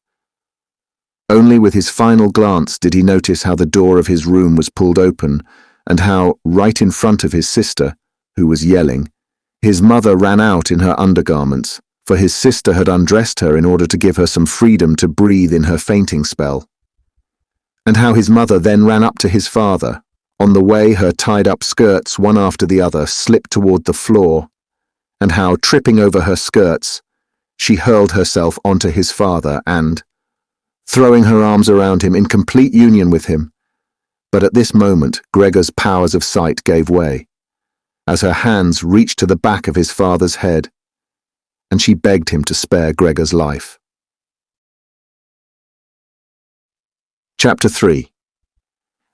Only with his final glance did he notice how the door of his room was pulled open and how, right in front of his sister, who was yelling, his mother ran out in her undergarments, for his sister had undressed her in order to give her some freedom to breathe in her fainting spell. And how his mother then ran up to his father. On the way, her tied-up skirts, one after the other, slipped toward the floor, and how, tripping over her skirts, she hurled herself onto his father and, throwing her arms around him in complete union with him. But at this moment, Gregor's powers of sight gave way, as her hands reached to the back of his father's head, and she begged him to spare Gregor's life. Chapter 3.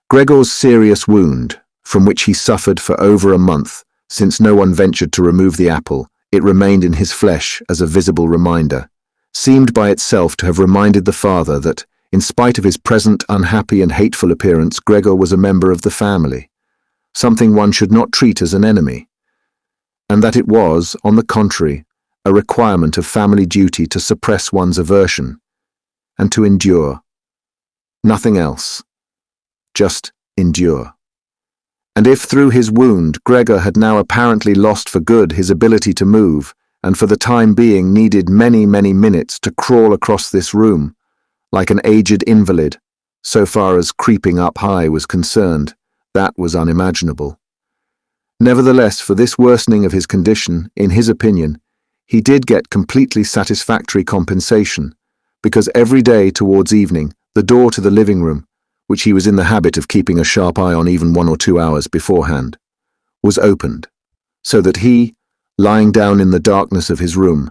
Gregor's serious wound, from which he suffered for over a month, since no one ventured to remove the apple, it remained in his flesh as a visible reminder, seemed by itself to have reminded the father that, in spite of his present unhappy and hateful appearance, Gregor was a member of the family, something one should not treat as an enemy, and that it was, on the contrary, a requirement of family duty to suppress one's aversion, and to endure. Nothing else. Just endure. And if through his wound Gregor had now apparently lost for good his ability to move, and for the time being needed many, many minutes to crawl across this room, like an aged invalid, so far as creeping up high was concerned, that was unimaginable. Nevertheless, for this worsening of his condition, in his opinion, he did get completely satisfactory compensation, because every day towards evening, the door to the living room, which he was in the habit of keeping a sharp eye on even 1 or 2 hours beforehand, was opened, so that he, lying down in the darkness of his room,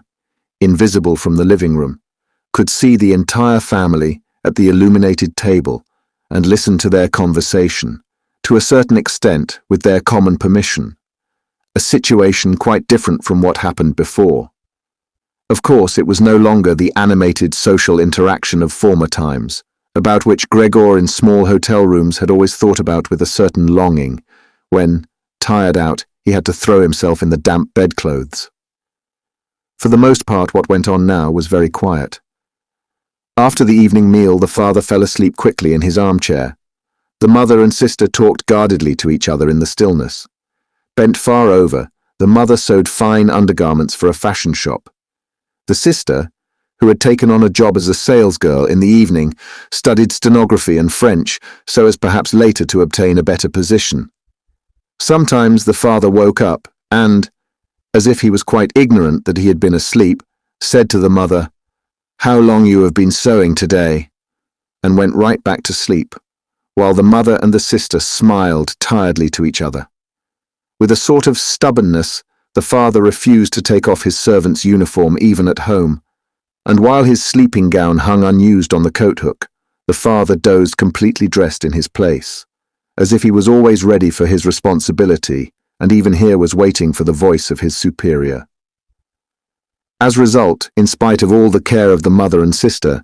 invisible from the living room, could see the entire family at the illuminated table and listen to their conversation, to a certain extent with their common permission, a situation quite different from what happened before. Of course, it was no longer the animated social interaction of former times, about which Gregor in small hotel rooms had always thought about with a certain longing, when, tired out, he had to throw himself in the damp bedclothes. For the most part, what went on now was very quiet. After the evening meal, the father fell asleep quickly in his armchair. The mother and sister talked guardedly to each other in the stillness. Bent far over, the mother sewed fine undergarments for a fashion shop. The sister, who had taken on a job as a salesgirl in the evening, studied stenography and French so as perhaps later to obtain a better position. Sometimes the father woke up and, as if he was quite ignorant that he had been asleep, said to the mother, "How long you have been sewing today," and went right back to sleep, while the mother and the sister smiled tiredly to each other. With a sort of stubbornness, the father refused to take off his servant's uniform even at home, and while his sleeping gown hung unused on the coat hook, the father dozed completely dressed in his place, as if he was always ready for his responsibility, and even here was waiting for the voice of his superior. As a result, in spite of all the care of the mother and sister,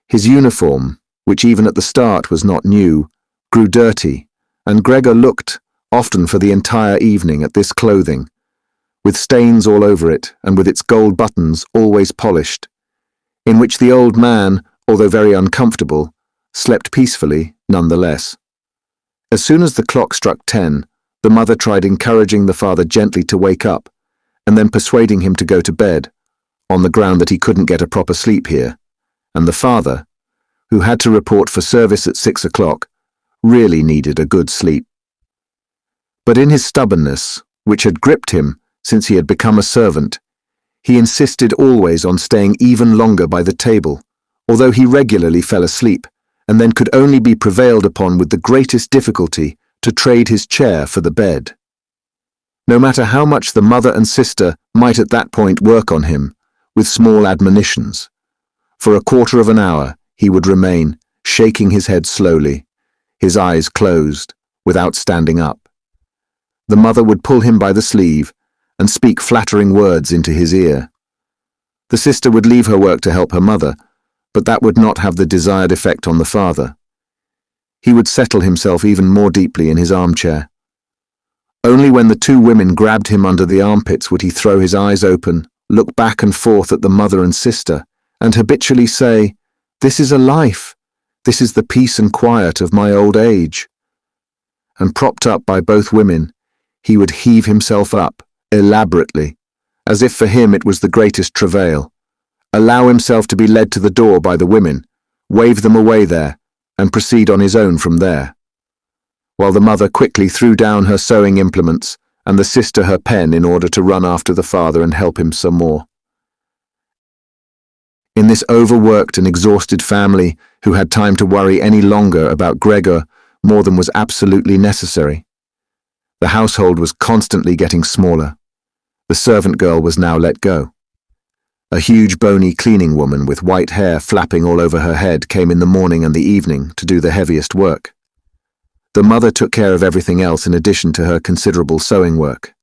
his uniform, which even at the start was not new, grew dirty, and Gregor looked, often for the entire evening, at this clothing, with stains all over it and with its gold buttons always polished, in which the old man, although very uncomfortable, slept peacefully nonetheless. As soon as the clock struck 10, the mother tried encouraging the father gently to wake up, and then persuading him to go to bed, on the ground that he couldn't get a proper sleep here, and the father, who had to report for service at 6 o'clock, really needed a good sleep. But in his stubbornness, which had gripped him since he had become a servant, he insisted always on staying even longer by the table, although he regularly fell asleep, and then could only be prevailed upon with the greatest difficulty to trade his chair for the bed. No matter how much the mother and sister might at that point work on him, with small admonitions, for a quarter of an hour he would remain, shaking his head slowly, his eyes closed, without standing up. The mother would pull him by the sleeve and speak flattering words into his ear. The sister would leave her work to help her mother, but that would not have the desired effect on the father. He would settle himself even more deeply in his armchair. Only when the two women grabbed him under the armpits would he throw his eyes open, look back and forth at the mother and sister, and habitually say, "This is a life. This is the peace and quiet of my old age." and propped up by both women, he would heave himself up, elaborately, as if for him it was the greatest travail, allow himself to be led to the door by the women, wave them away there, and proceed on his own from there, while the mother quickly threw down her sewing implements and the sister her pen in order to run after the father and help him some more. In this overworked and exhausted family, who had time to worry any longer about Gregor more than was absolutely necessary, the household was constantly getting smaller. The servant girl was now let go. A huge bony cleaning woman with white hair flapping all over her head came in the morning and the evening to do the heaviest work. The mother took care of everything else in addition to her considerable sewing work.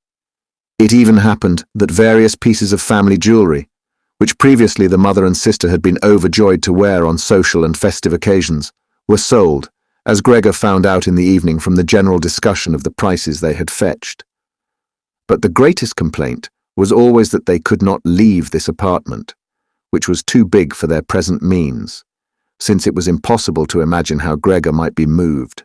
It even happened that various pieces of family jewelry, which previously the mother and sister had been overjoyed to wear on social and festive occasions, were sold, as Gregor found out in the evening from the general discussion of the prices they had fetched. But the greatest complaint was always that they could not leave this apartment, which was too big for their present means, since it was impossible to imagine how Gregor might be moved.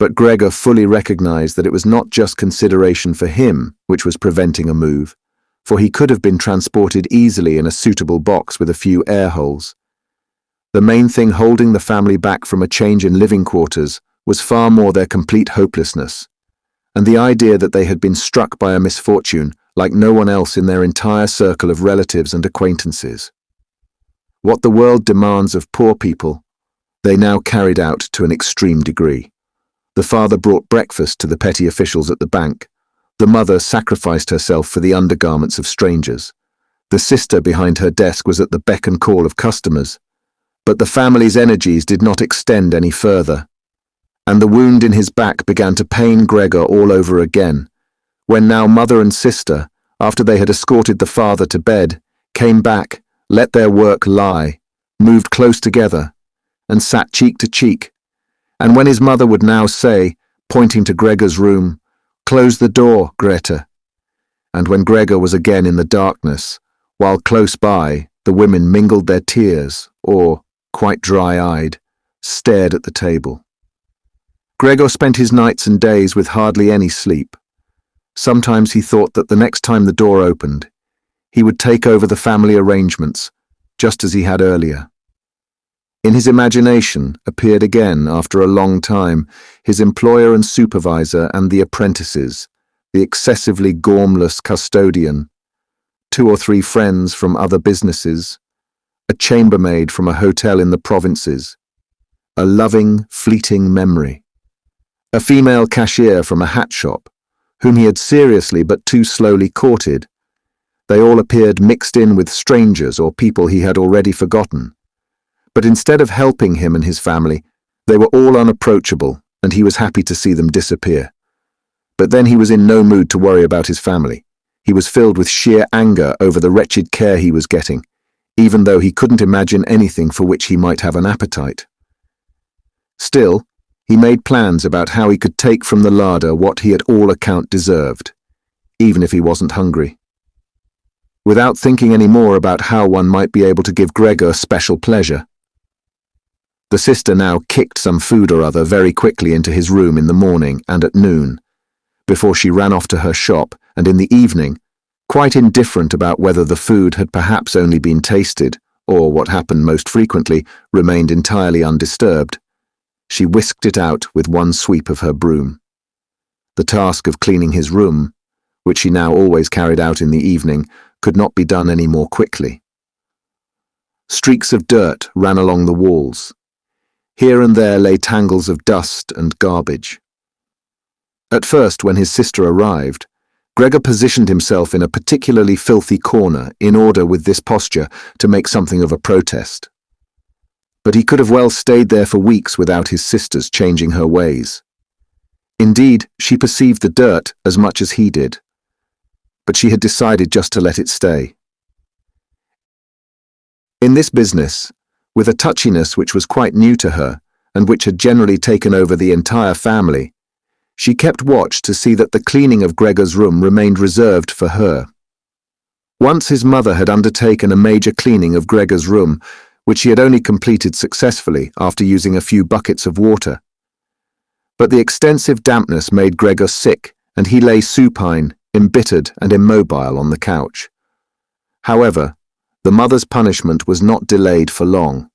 But Gregor fully recognized that it was not just consideration for him which was preventing a move, for he could have been transported easily in a suitable box with a few air holes. The main thing holding the family back from a change in living quarters was far more their complete hopelessness, and the idea that they had been struck by a misfortune like no one else in their entire circle of relatives and acquaintances. What the world demands of poor people, they now carried out to an extreme degree. The father brought breakfast to the petty officials at the bank. The mother sacrificed herself for the undergarments of strangers. The sister behind her desk was at the beck and call of customers. But the family's energies did not extend any further, and the wound in his back began to pain Gregor all over again, when now mother and sister, after they had escorted the father to bed, came back, let their work lie, moved close together, and sat cheek to cheek. And when his mother would now say, pointing to Gregor's room, "Close the door, Greta," and when Gregor was again in the darkness, while close by, the women mingled their tears, or, quite dry-eyed, stared at the table. Gregor spent his nights and days with hardly any sleep. Sometimes he thought that the next time the door opened, he would take over the family arrangements, just as he had earlier. In his imagination appeared again, after a long time, his employer and supervisor and the apprentices, the excessively gormless custodian, 2 or 3 friends from other businesses, a chambermaid from a hotel in the provinces, a loving, fleeting memory, a female cashier from a hat shop, whom he had seriously but too slowly courted. They all appeared mixed in with strangers or people he had already forgotten. But instead of helping him and his family, they were all unapproachable, and he was happy to see them disappear. But then he was in no mood to worry about his family. He was filled with sheer anger over the wretched care he was getting, even though he couldn't imagine anything for which he might have an appetite. Still, he made plans about how he could take from the larder what he at all account deserved, even if he wasn't hungry. Without thinking any more about how one might be able to give Gregor special pleasure. The sister now kicked some food or other very quickly into his room in the morning and at noon, before she ran off to her shop, and in the evening, quite indifferent about whether the food had perhaps only been tasted, or, what happened most frequently, remained entirely undisturbed, she whisked it out with one sweep of her broom. The task of cleaning his room, which she now always carried out in the evening, could not be done any more quickly. Streaks of dirt ran along the walls. Here and there lay tangles of dust and garbage. At first, when his sister arrived, Gregor positioned himself in a particularly filthy corner in order, with this posture, to make something of a protest. But he could have well stayed there for weeks without his sister's changing her ways. Indeed, she perceived the dirt as much as he did, but she had decided just to let it stay. In this business, with a touchiness which was quite new to her, and which had generally taken over the entire family, she kept watch to see that the cleaning of Gregor's room remained reserved for her. Once his mother had undertaken a major cleaning of Gregor's room, which she had only completed successfully after using a few buckets of water. But the extensive dampness made Gregor sick, and he lay supine, embittered and immobile on the couch. However, the mother's punishment was not delayed for long.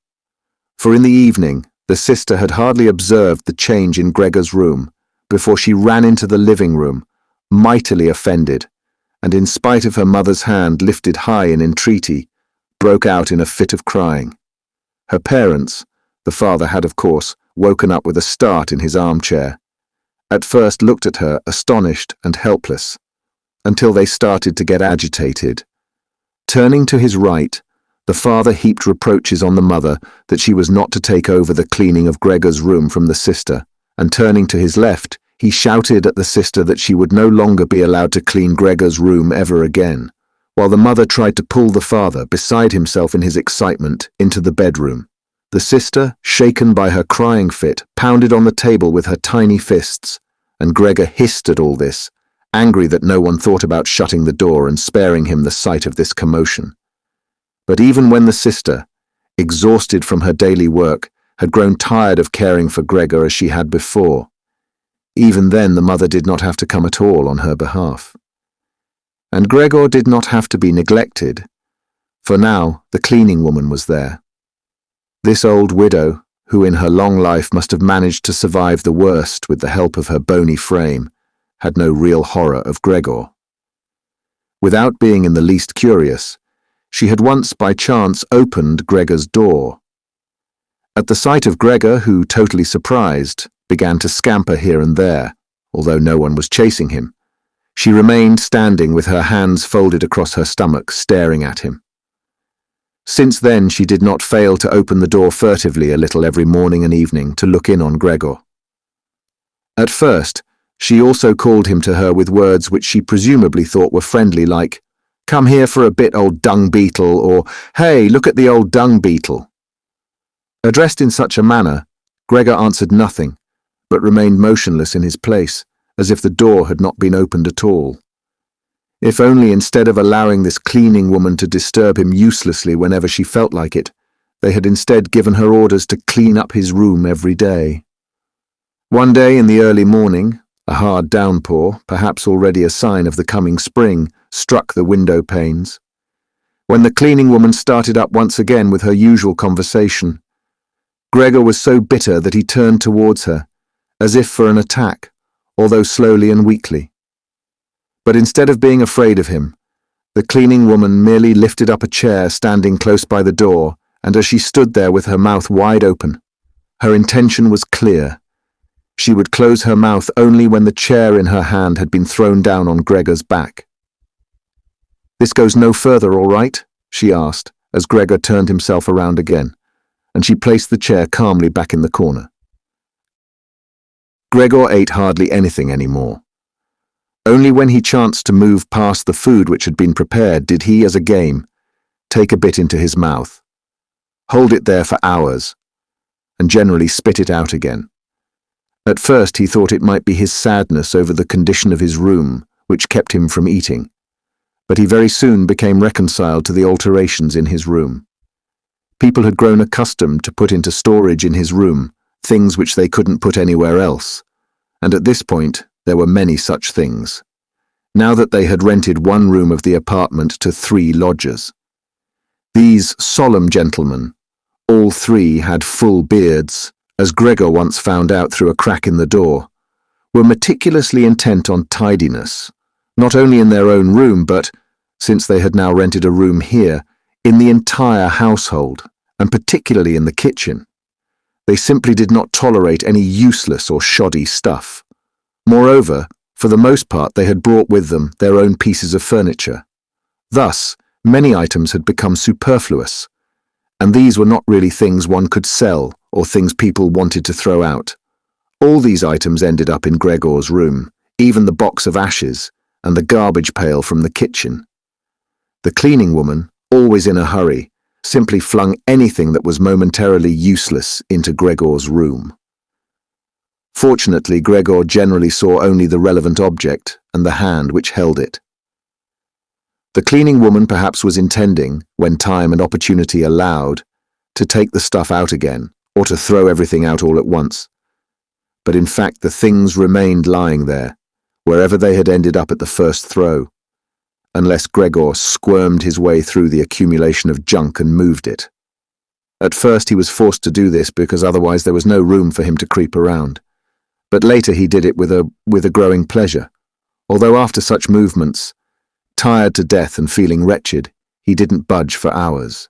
For in the evening, the sister had hardly observed the change in Gregor's room before she ran into the living room, mightily offended, and in spite of her mother's hand lifted high in entreaty, broke out in a fit of crying. Her parents, the father had of course woken up with a start in his armchair, at first looked at her astonished and helpless, until they started to get agitated. Turning to his right, the father heaped reproaches on the mother that she was not to take over the cleaning of Gregor's room from the sister, and turning to his left, he shouted at the sister that she would no longer be allowed to clean Gregor's room ever again, while the mother tried to pull the father, beside himself in his excitement, into the bedroom. The sister, shaken by her crying fit, pounded on the table with her tiny fists, and Gregor hissed at all this, angry that no one thought about shutting the door and sparing him the sight of this commotion. But even when the sister, exhausted from her daily work, had grown tired of caring for Gregor as she had before, even then the mother did not have to come at all on her behalf. And Gregor did not have to be neglected, for now the cleaning woman was there. This old widow, who in her long life must have managed to survive the worst with the help of her bony frame, had no real horror of Gregor. Without being in the least curious, she had once by chance opened Gregor's door. At the sight of Gregor, who, totally surprised, began to scamper here and there, although no one was chasing him, she remained standing with her hands folded across her stomach, staring at him. Since then she did not fail to open the door furtively a little every morning and evening to look in on Gregor. At first, she also called him to her with words which she presumably thought were friendly, like, "Come here for a bit, old dung beetle," or "Hey, look at the old dung beetle." Addressed in such a manner, Gregor answered nothing, but remained motionless in his place, as if the door had not been opened at all. If only instead of allowing this cleaning woman to disturb him uselessly whenever she felt like it, they had instead given her orders to clean up his room every day. One day in the early morning, a hard downpour, perhaps already a sign of the coming spring, struck the window panes. When the cleaning woman started up once again with her usual conversation, Gregor was so bitter that he turned towards her, as if for an attack, although slowly and weakly. But instead of being afraid of him, the cleaning woman merely lifted up a chair standing close by the door, and as she stood there with her mouth wide open, her intention was clear. She would close her mouth only when the chair in her hand had been thrown down on Gregor's back. "This goes no further, all right?" she asked, as Gregor turned himself around again, and she placed the chair calmly back in the corner. Gregor ate hardly anything anymore. Only when he chanced to move past the food which had been prepared did he, as a game, take a bit into his mouth, hold it there for hours, and generally spit it out again. At first he thought it might be his sadness over the condition of his room which kept him from eating, but he very soon became reconciled to the alterations in his room. People had grown accustomed to put into storage in his room things which they couldn't put anywhere else, and at this point there were many such things, now that they had rented one room of the apartment to 3 lodgers. These solemn gentlemen, all 3 had full beards, as Gregor once found out through a crack in the door, were meticulously intent on tidiness, not only in their own room but, since they had now rented a room here, in the entire household, and particularly in the kitchen. They simply did not tolerate any useless or shoddy stuff. Moreover, for the most part they had brought with them their own pieces of furniture. Thus, many items had become superfluous, and these were not really things one could sell or things people wanted to throw out. All these items ended up in Gregor's room, even the box of ashes and the garbage pail from the kitchen. The cleaning woman, always in a hurry, simply flung anything that was momentarily useless into Gregor's room. Fortunately, Gregor generally saw only the relevant object and the hand which held it. The cleaning woman perhaps was intending, when time and opportunity allowed, to take the stuff out again, or to throw everything out all at once. but in fact the things remained lying there, wherever they had ended up at the first throw, unless Gregor squirmed his way through the accumulation of junk and moved it. At first he was forced to do this because otherwise there was no room for him to creep around, but later he did it with a growing pleasure, although after such movements, tired to death and feeling wretched, he didn't budge for hours.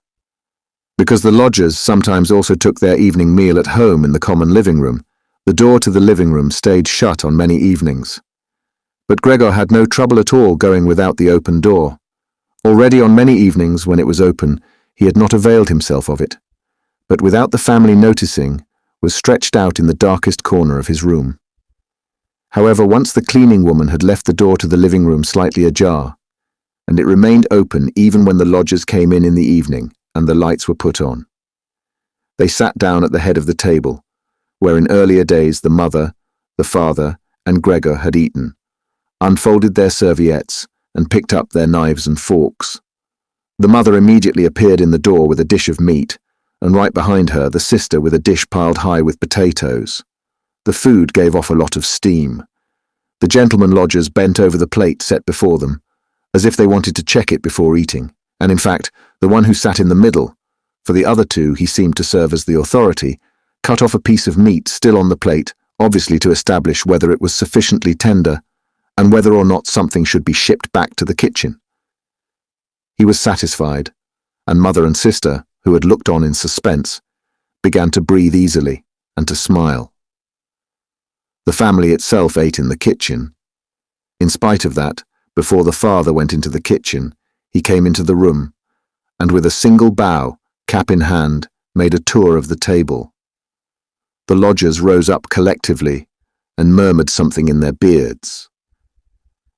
Because the lodgers sometimes also took their evening meal at home in the common living room, the door to the living room stayed shut on many evenings. But Gregor had no trouble at all going without the open door. Already on many evenings when it was open, he had not availed himself of it, but without the family noticing, was stretched out in the darkest corner of his room. However, once the cleaning woman had left the door to the living room slightly ajar, and it remained open even when the lodgers came in the evening and the lights were put on. They sat down at the head of the table, where in earlier days the mother, the father, and Gregor had eaten, unfolded their serviettes, and picked up their knives and forks. The mother immediately appeared in the door with a dish of meat, and right behind her the sister with a dish piled high with potatoes. The food gave off a lot of steam. The gentlemen lodgers bent over the plate set before them, as if they wanted to check it before eating, and in fact, the one who sat in the middle, for the other two he seemed to serve as the authority, cut off a piece of meat still on the plate, obviously to establish whether it was sufficiently tender, and whether or not something should be shipped back to the kitchen. He was satisfied, and mother and sister, who had looked on in suspense, began to breathe easily and to smile. The family itself ate in the kitchen. In spite of that, before the father went into the kitchen, he came into the room, and with a single bow, cap in hand, made a tour of the table. The lodgers rose up collectively and murmured something in their beards.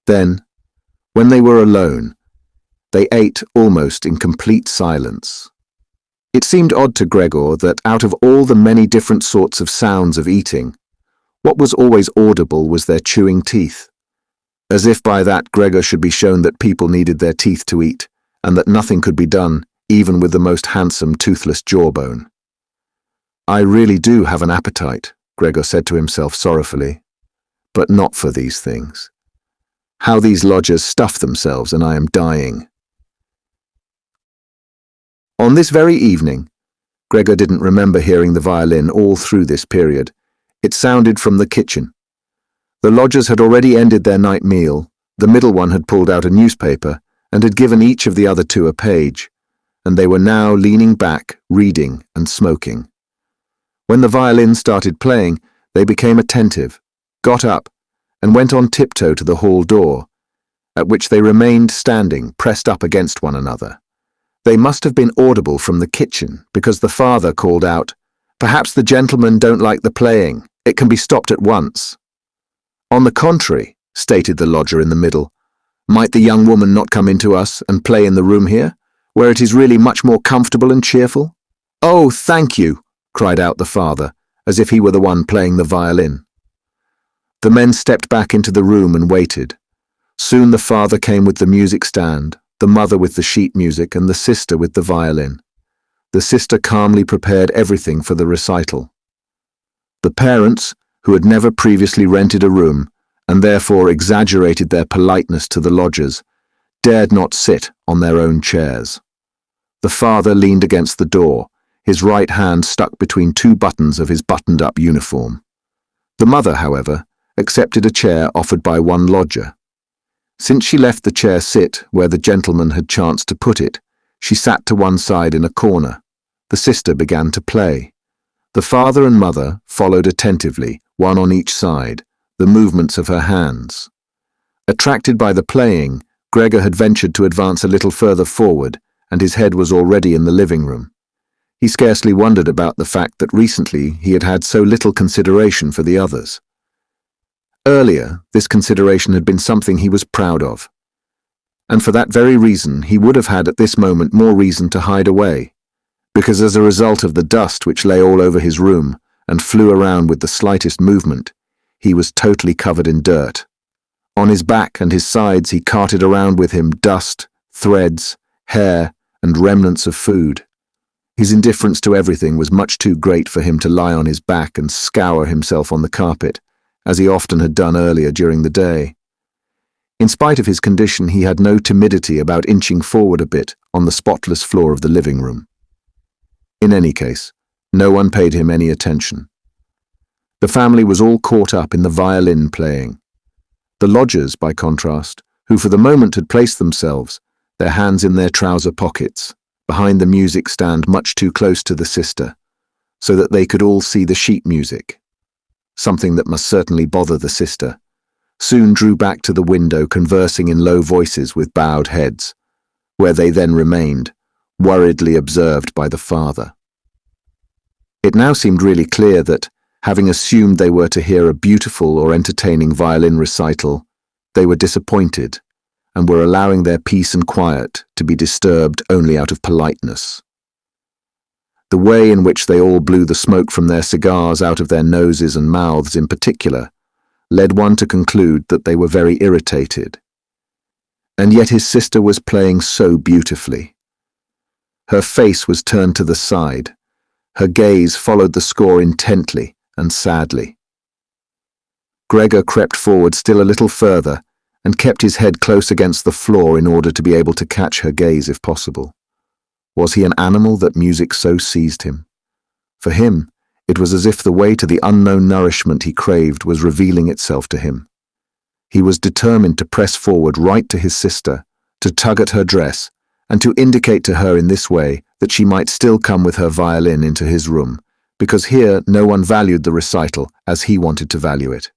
Then, when they were alone, they ate almost in complete silence. It seemed odd to Gregor that out of all the many different sorts of sounds of eating, what was always audible was their chewing teeth. As if by that Gregor should be shown that people needed their teeth to eat, and that nothing could be done, even with the most handsome toothless jawbone. "I really do have an appetite," Gregor said to himself sorrowfully, "but not for these things. How these lodgers stuff themselves, and I am dying." On this very evening, Gregor didn't remember hearing the violin all through this period. It sounded from the kitchen. The lodgers had already ended their night meal, the middle one had pulled out a newspaper and had given each of the other two a page, and they were now leaning back, reading and smoking. When the violin started playing, they became attentive, got up, and went on tiptoe to the hall door, at which they remained standing, pressed up against one another. They must have been audible from the kitchen, because the father called out, "Perhaps the gentlemen don't like the playing. It can be stopped at once." "On the contrary," stated the lodger in the middle, "might the young woman not come into us and play in the room here, where it is really much more comfortable and cheerful?" "Oh, thank you," cried out the father, as if he were the one playing the violin. The men stepped back into the room and waited. Soon the father came with the music stand, the mother with the sheet music, and the sister with the violin. The sister calmly prepared everything for the recital. The parents, who had never previously rented a room, and therefore exaggerated their politeness to the lodgers, dared not sit on their own chairs. The father leaned against the door, his right hand stuck between two buttons of his buttoned-up uniform. The mother, however, accepted a chair offered by one lodger. Since she left the chair sit where the gentleman had chanced to put it, she sat to one side in a corner. The sister began to play. The father and mother followed attentively, one on each side, the movements of her hands. Attracted by the playing, Gregor had ventured to advance a little further forward, and his head was already in the living room. He scarcely wondered about the fact that recently he had had so little consideration for the others. Earlier, this consideration had been something he was proud of, and for that very reason he would have had at this moment more reason to hide away, because as a result of the dust which lay all over his room and flew around with the slightest movement, he was totally covered in dirt. On his back and his sides he carted around with him dust, threads, hair, and remnants of food. His indifference to everything was much too great for him to lie on his back and scour himself on the carpet, as he often had done earlier during the day. In spite of his condition, he had no timidity about inching forward a bit on the spotless floor of the living room. In any case, no one paid him any attention. The family was all caught up in the violin playing. The lodgers, by contrast, who for the moment had placed themselves, their hands in their trouser pockets, behind the music stand much too close to the sister, so that they could all see the sheet music, something that must certainly bother the sister, soon drew back to the window, conversing in low voices with bowed heads, where they then remained, worriedly observed by the father. It now seemed really clear that, having assumed they were to hear a beautiful or entertaining violin recital, they were disappointed and were allowing their peace and quiet to be disturbed only out of politeness. The way in which they all blew the smoke from their cigars out of their noses and mouths in particular led one to conclude that they were very irritated. And yet his sister was playing so beautifully. Her face was turned to the side. Her gaze followed the score intently and sadly. Gregor crept forward still a little further and kept his head close against the floor in order to be able to catch her gaze if possible. Was he an animal that music so seized him? For him, it was as if the way to the unknown nourishment he craved was revealing itself to him. He was determined to press forward right to his sister, to tug at her dress, and to indicate to her in this way that she might still come with her violin into his room, because here no one valued the recital as he wanted to value it.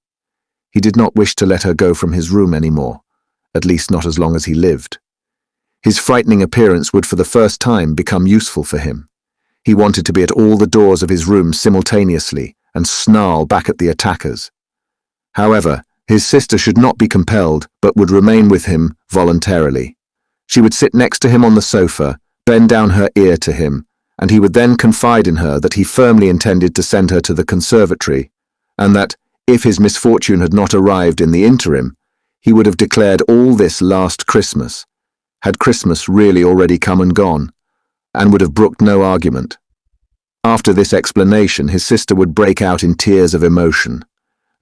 He did not wish to let her go from his room any more, at least not as long as he lived. His frightening appearance would for the first time become useful for him. He wanted to be at all the doors of his room simultaneously and snarl back at the attackers. However, his sister should not be compelled, but would remain with him voluntarily. She would sit next to him on the sofa, bend down her ear to him, and he would then confide in her that he firmly intended to send her to the conservatory, and that, if his misfortune had not arrived in the interim, he would have declared all this last Christmas, had Christmas really already come and gone, and would have brooked no argument. After this explanation, his sister would break out in tears of emotion,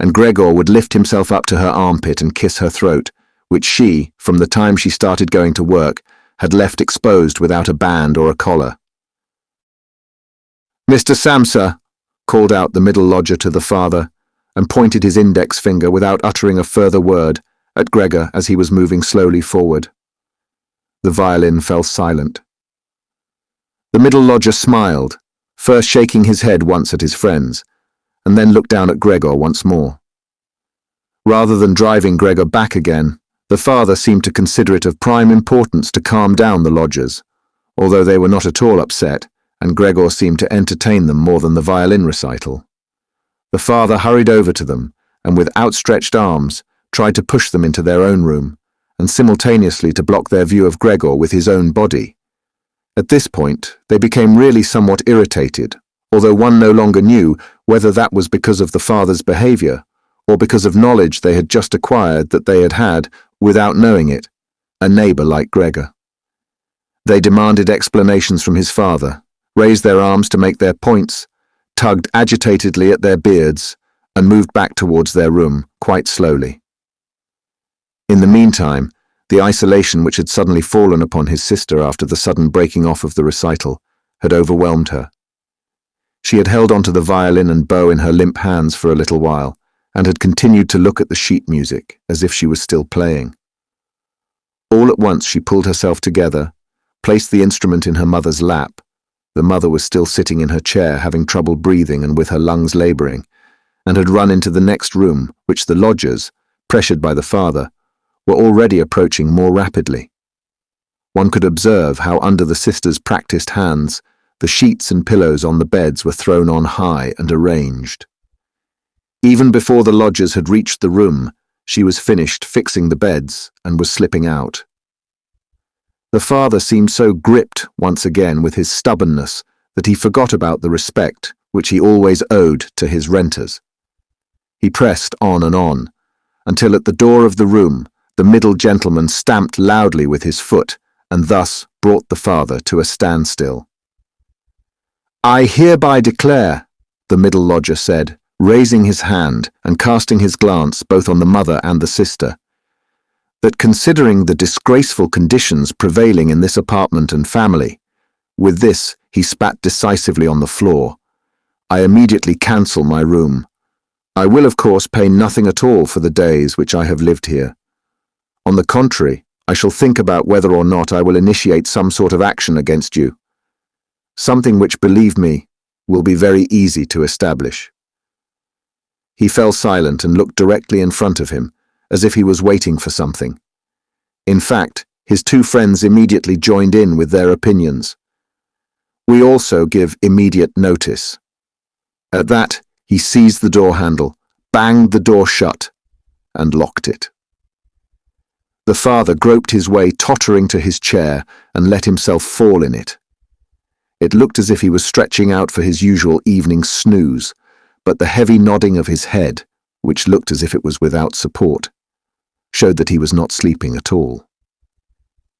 and Gregor would lift himself up to her armpit and kiss her throat, which she, from the time she started going to work, had left exposed without a band or a collar. "Mr. Samsa," called out the middle lodger to the father, and pointed his index finger without uttering a further word at Gregor as he was moving slowly forward. The violin fell silent. The middle lodger smiled, first shaking his head once at his friends, and then looked down at Gregor once more. Rather than driving Gregor back again, the father seemed to consider it of prime importance to calm down the lodgers, although they were not at all upset, and Gregor seemed to entertain them more than the violin recital. The father hurried over to them, and with outstretched arms, tried to push them into their own room, and simultaneously to block their view of Gregor with his own body. At this point, they became really somewhat irritated, although one no longer knew whether that was because of the father's behavior, or because of knowledge they had just acquired that they had had, without knowing it, a neighbor like Gregor. They demanded explanations from his father, raised their arms to make their points, tugged agitatedly at their beards, and moved back towards their room, quite slowly. In the meantime, the isolation which had suddenly fallen upon his sister after the sudden breaking off of the recital had overwhelmed her. She had held onto the violin and bow in her limp hands for a little while, and had continued to look at the sheet music as if she was still playing. All at once she pulled herself together, placed the instrument in her mother's lap. The mother was still sitting in her chair, having trouble breathing and with her lungs laboring, and had run into the next room, which the lodgers, pressured by the father, were already approaching more rapidly. One could observe how under the sister's practiced hands, the sheets and pillows on the beds were thrown on high and arranged. Even before the lodgers had reached the room, she was finished fixing the beds and was slipping out. The father seemed so gripped once again with his stubbornness that he forgot about the respect which he always owed to his renters. He pressed on, until at the door of the room the middle gentleman stamped loudly with his foot and thus brought the father to a standstill. I hereby declare, the middle lodger said, raising his hand and casting his glance both on the mother and the sister, that considering the disgraceful conditions prevailing in this apartment and family, with this he spat decisively on the floor, I immediately cancel my room. I will of course pay nothing at all for the days which I have lived here. On the contrary, I shall think about whether or not I will initiate some sort of action against you. Something which, believe me, will be very easy to establish. He fell silent and looked directly in front of him, as if he was waiting for something. In fact, his two friends immediately joined in with their opinions. We also give immediate notice. At that, he seized the door handle, banged the door shut, and locked it. The father groped his way tottering to his chair and let himself fall in it. It looked as if he was stretching out for his usual evening snooze, but the heavy nodding of his head, which looked as if it was without support, showed that he was not sleeping at all.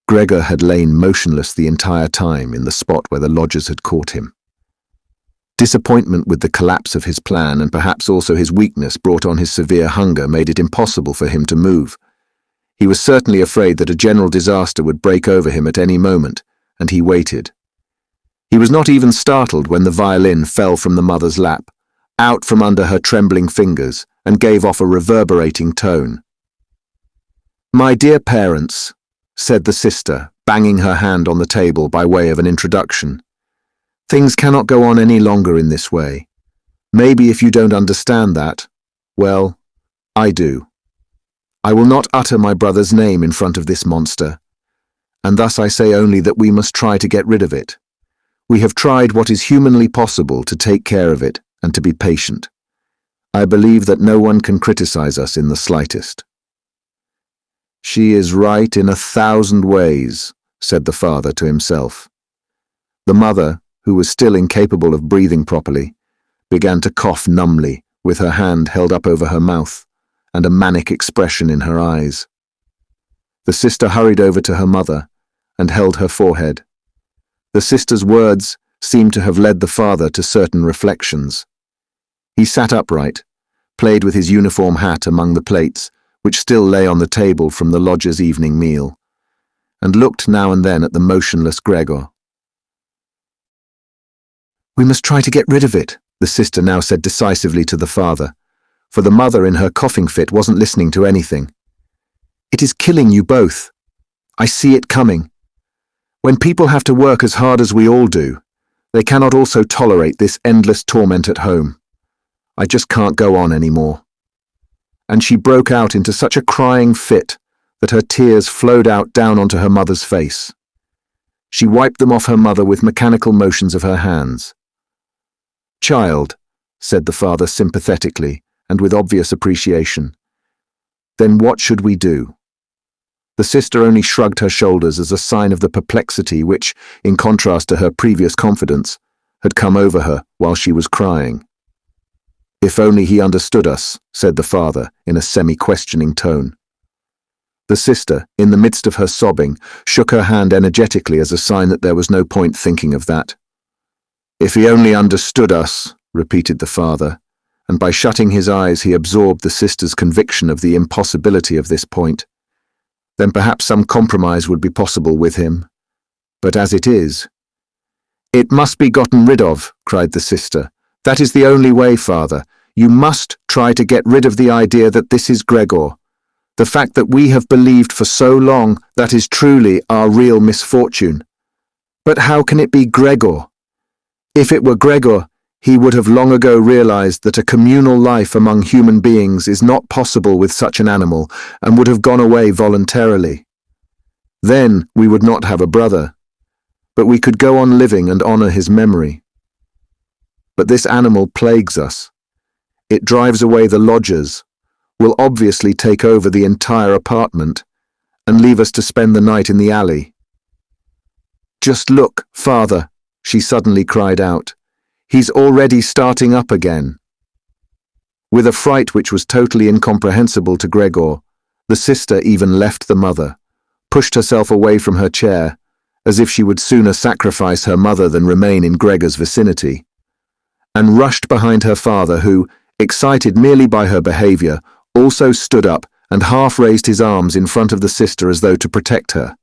Gregor had lain motionless the entire time in the spot where the lodgers had caught him. Disappointment with the collapse of his plan and perhaps also his weakness brought on his severe hunger made it impossible for him to move. He was certainly afraid that a general disaster would break over him at any moment, and he waited. He was not even startled when the violin fell from the mother's lap, out from under her trembling fingers, and gave off a reverberating tone. "My dear parents," said the sister, banging her hand on the table by way of an introduction, "things cannot go on any longer in this way. Maybe if you don't understand that, well, I do. I will not utter my brother's name in front of this monster, and thus I say only that we must try to get rid of it. We have tried what is humanly possible to take care of it and to be patient. I believe that no one can criticize us in the slightest." "She is right in 1,000 ways," said the father to himself. The mother, who was still incapable of breathing properly, began to cough numbly, with her hand held up over her mouth and a manic expression in her eyes. The sister hurried over to her mother and held her forehead. The sister's words seemed to have led the father to certain reflections. He sat upright, played with his uniform hat among the plates, which still lay on the table from the lodger's evening meal, and looked now and then at the motionless Gregor. "We must try to get rid of it," the sister now said decisively to the father, for the mother in her coughing fit wasn't listening to anything. "It is killing you both. I see it coming. When people have to work as hard as we all do, they cannot also tolerate this endless torment at home. I just can't go on anymore." And she broke out into such a crying fit that her tears flowed out down onto her mother's face. She wiped them off her mother with mechanical motions of her hands. "Child," said the father sympathetically and with obvious appreciation, "then what should we do?" The sister only shrugged her shoulders as a sign of the perplexity which, in contrast to her previous confidence, had come over her while she was crying. "If only he understood us," said the father in a semi-questioning tone. The sister, in the midst of her sobbing, shook her hand energetically as a sign that there was no point thinking of that. "If he only understood us," repeated the father, and by shutting his eyes he absorbed the sister's conviction of the impossibility of this point. Then perhaps some compromise would be possible with him. But as it is— "It must be gotten rid of," cried the sister. "That is the only way, father. You must try to get rid of the idea that this is Gregor. The fact that we have believed for so long that is truly our real misfortune. But how can it be Gregor? If it were Gregor, he would have long ago realized that a communal life among human beings is not possible with such an animal and would have gone away voluntarily. Then we would not have a brother, but we could go on living and honor his memory. But this animal plagues us. It drives away the lodgers, will obviously take over the entire apartment, and leave us to spend the night in the alley. Just look, father," she suddenly cried out. "He's already starting up again." With a fright which was totally incomprehensible to Gregor, the sister even left the mother, pushed herself away from her chair, as if she would sooner sacrifice her mother than remain in Gregor's vicinity, and rushed behind her father who, excited merely by her behavior, also stood up and half raised his arms in front of the sister as though to protect her.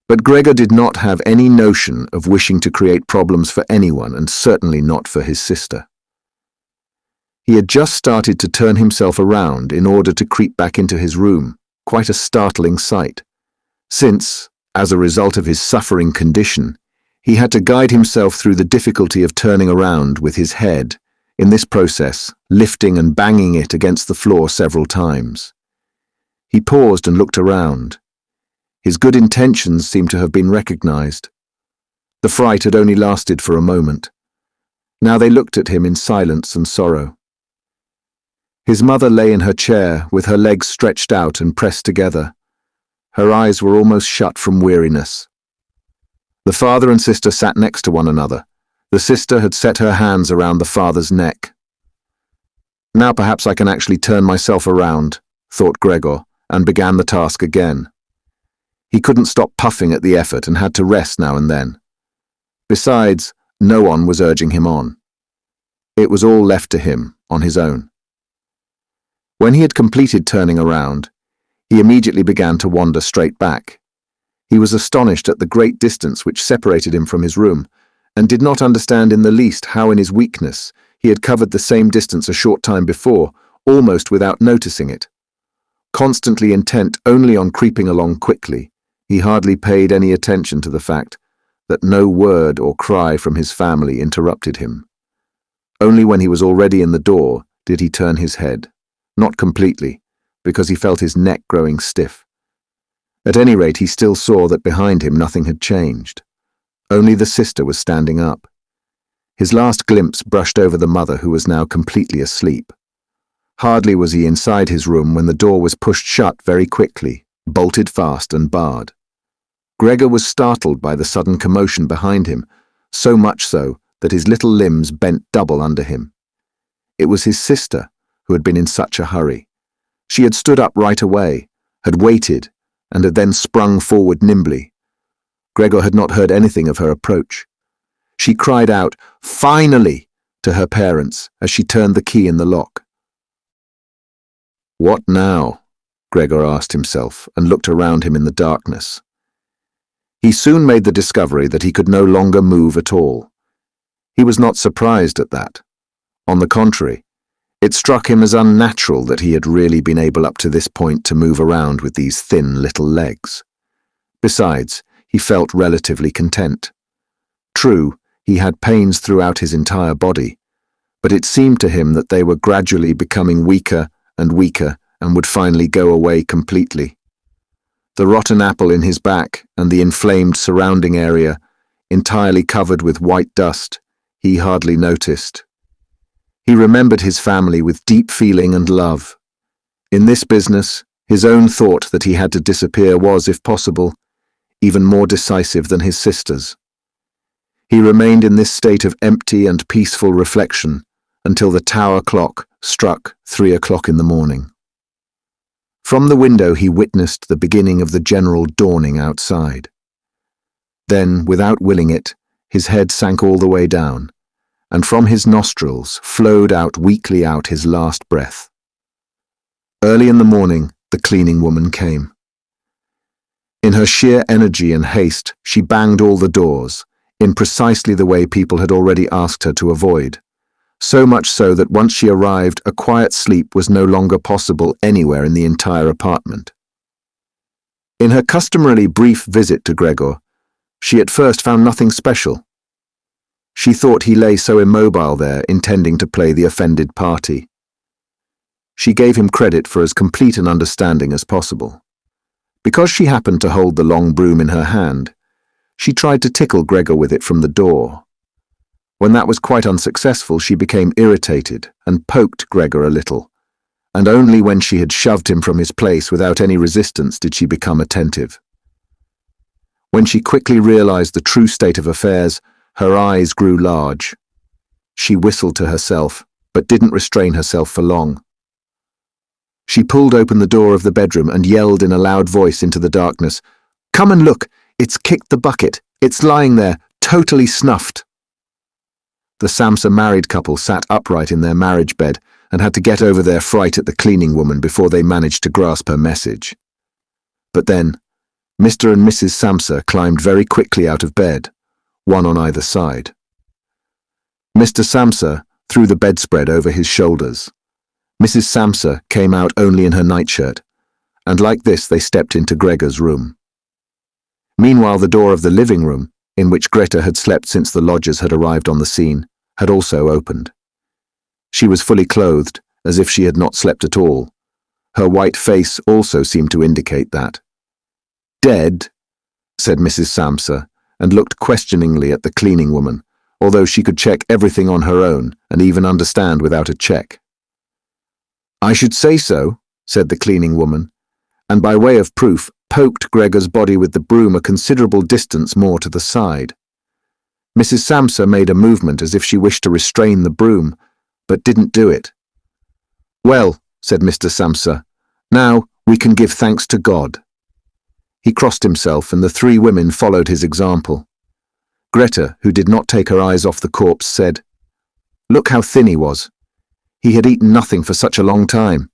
But Gregor did not have any notion of wishing to create problems for anyone, and certainly not for his sister. He had just started to turn himself around in order to creep back into his room, quite a startling sight, since, as a result of his suffering condition, he had to guide himself through the difficulty of turning around with his head, in this process, lifting and banging it against the floor several times. He paused and looked around. His good intentions seemed to have been recognized. The fright had only lasted for a moment. Now they looked at him in silence and sorrow. His mother lay in her chair with her legs stretched out and pressed together. Her eyes were almost shut from weariness. The father and sister sat next to one another. The sister had set her hands around the father's neck. Now perhaps I can actually turn myself around, thought Gregor, and began the task again. He couldn't stop puffing at the effort and had to rest now and then. Besides, no one was urging him on. It was all left to him, on his own. When he had completed turning around, he immediately began to wander straight back. He was astonished at the great distance which separated him from his room, and did not understand in the least how in his weakness he had covered the same distance a short time before, almost without noticing it. Constantly intent only on creeping along quickly, he hardly paid any attention to the fact that no word or cry from his family interrupted him. Only when he was already in the door did he turn his head, not completely, because he felt his neck growing stiff. At any rate, he still saw that behind him nothing had changed. Only the sister was standing up. His last glimpse brushed over the mother, who was now completely asleep. Hardly was he inside his room when the door was pushed shut very quickly, bolted fast and barred. Gregor was startled by the sudden commotion behind him, so much so that his little limbs bent double under him. It was his sister, who had been in such a hurry. She had stood up right away, had waited, and had then sprung forward nimbly. Gregor had not heard anything of her approach. She cried out, "Finally!" to her parents as she turned the key in the lock. What now? Gregor asked himself and looked around him in the darkness. He soon made the discovery that he could no longer move at all. He was not surprised at that. On the contrary, it struck him as unnatural that he had really been able up to this point to move around with these thin little legs. Besides, he felt relatively content. True, he had pains throughout his entire body, but it seemed to him that they were gradually becoming weaker and would finally go away completely. The rotten apple in his back and the inflamed surrounding area, entirely covered with white dust, he hardly noticed. He remembered his family with deep feeling and love. In this business, his own thought that he had to disappear was, if possible, even more decisive than his sister's. He remained in this state of empty and peaceful reflection until the tower clock struck 3 o'clock in the morning. From the window he witnessed the beginning of the general dawning outside. Then, without willing it, his head sank all the way down, and from his nostrils flowed out weakly out his last breath. Early in the morning, the cleaning woman came. In her sheer energy and haste, she banged all the doors, in precisely the way people had already asked her to avoid. So much so that once she arrived, a quiet sleep was no longer possible anywhere in the entire apartment. In her customarily brief visit to Gregor, she at first found nothing special. She thought he lay so immobile there, intending to play the offended party. She gave him credit for as complete an understanding as possible. Because she happened to hold the long broom in her hand, she tried to tickle Gregor with it from the door. When that was quite unsuccessful, she became irritated and poked Gregor a little, and only when she had shoved him from his place without any resistance did she become attentive. When she quickly realized the true state of affairs, her eyes grew large. She whistled to herself, but didn't restrain herself for long. She pulled open the door of the bedroom and yelled in a loud voice into the darkness, "Come and look! It's kicked the bucket. It's lying there, totally snuffed." The Samsa married couple sat upright in their marriage bed and had to get over their fright at the cleaning woman before they managed to grasp her message. But then, Mr. and Mrs. Samsa climbed very quickly out of bed, one on either side. Mr. Samsa threw the bedspread over his shoulders. Mrs. Samsa came out only in her nightshirt, and like this they stepped into Gregor's room. Meanwhile, the door of the living room, in which Greta had slept since the lodgers had arrived on the scene, had also opened. She was fully clothed, as if she had not slept at all. Her white face also seemed to indicate that. "Dead?" said Mrs. Samsa, and looked questioningly at the cleaning woman, although she could check everything on her own and even understand without a check. "I should say so," said the cleaning woman, and by way of proof poked Gregor's body with the broom a considerable distance more to the side. Mrs. Samsa made a movement as if she wished to restrain the broom, but didn't do it. "Well," said Mr. Samsa, "now we can give thanks to God." He crossed himself, and the three women followed his example. Greta, who did not take her eyes off the corpse, said, "Look how thin he was. He had eaten nothing for such a long time.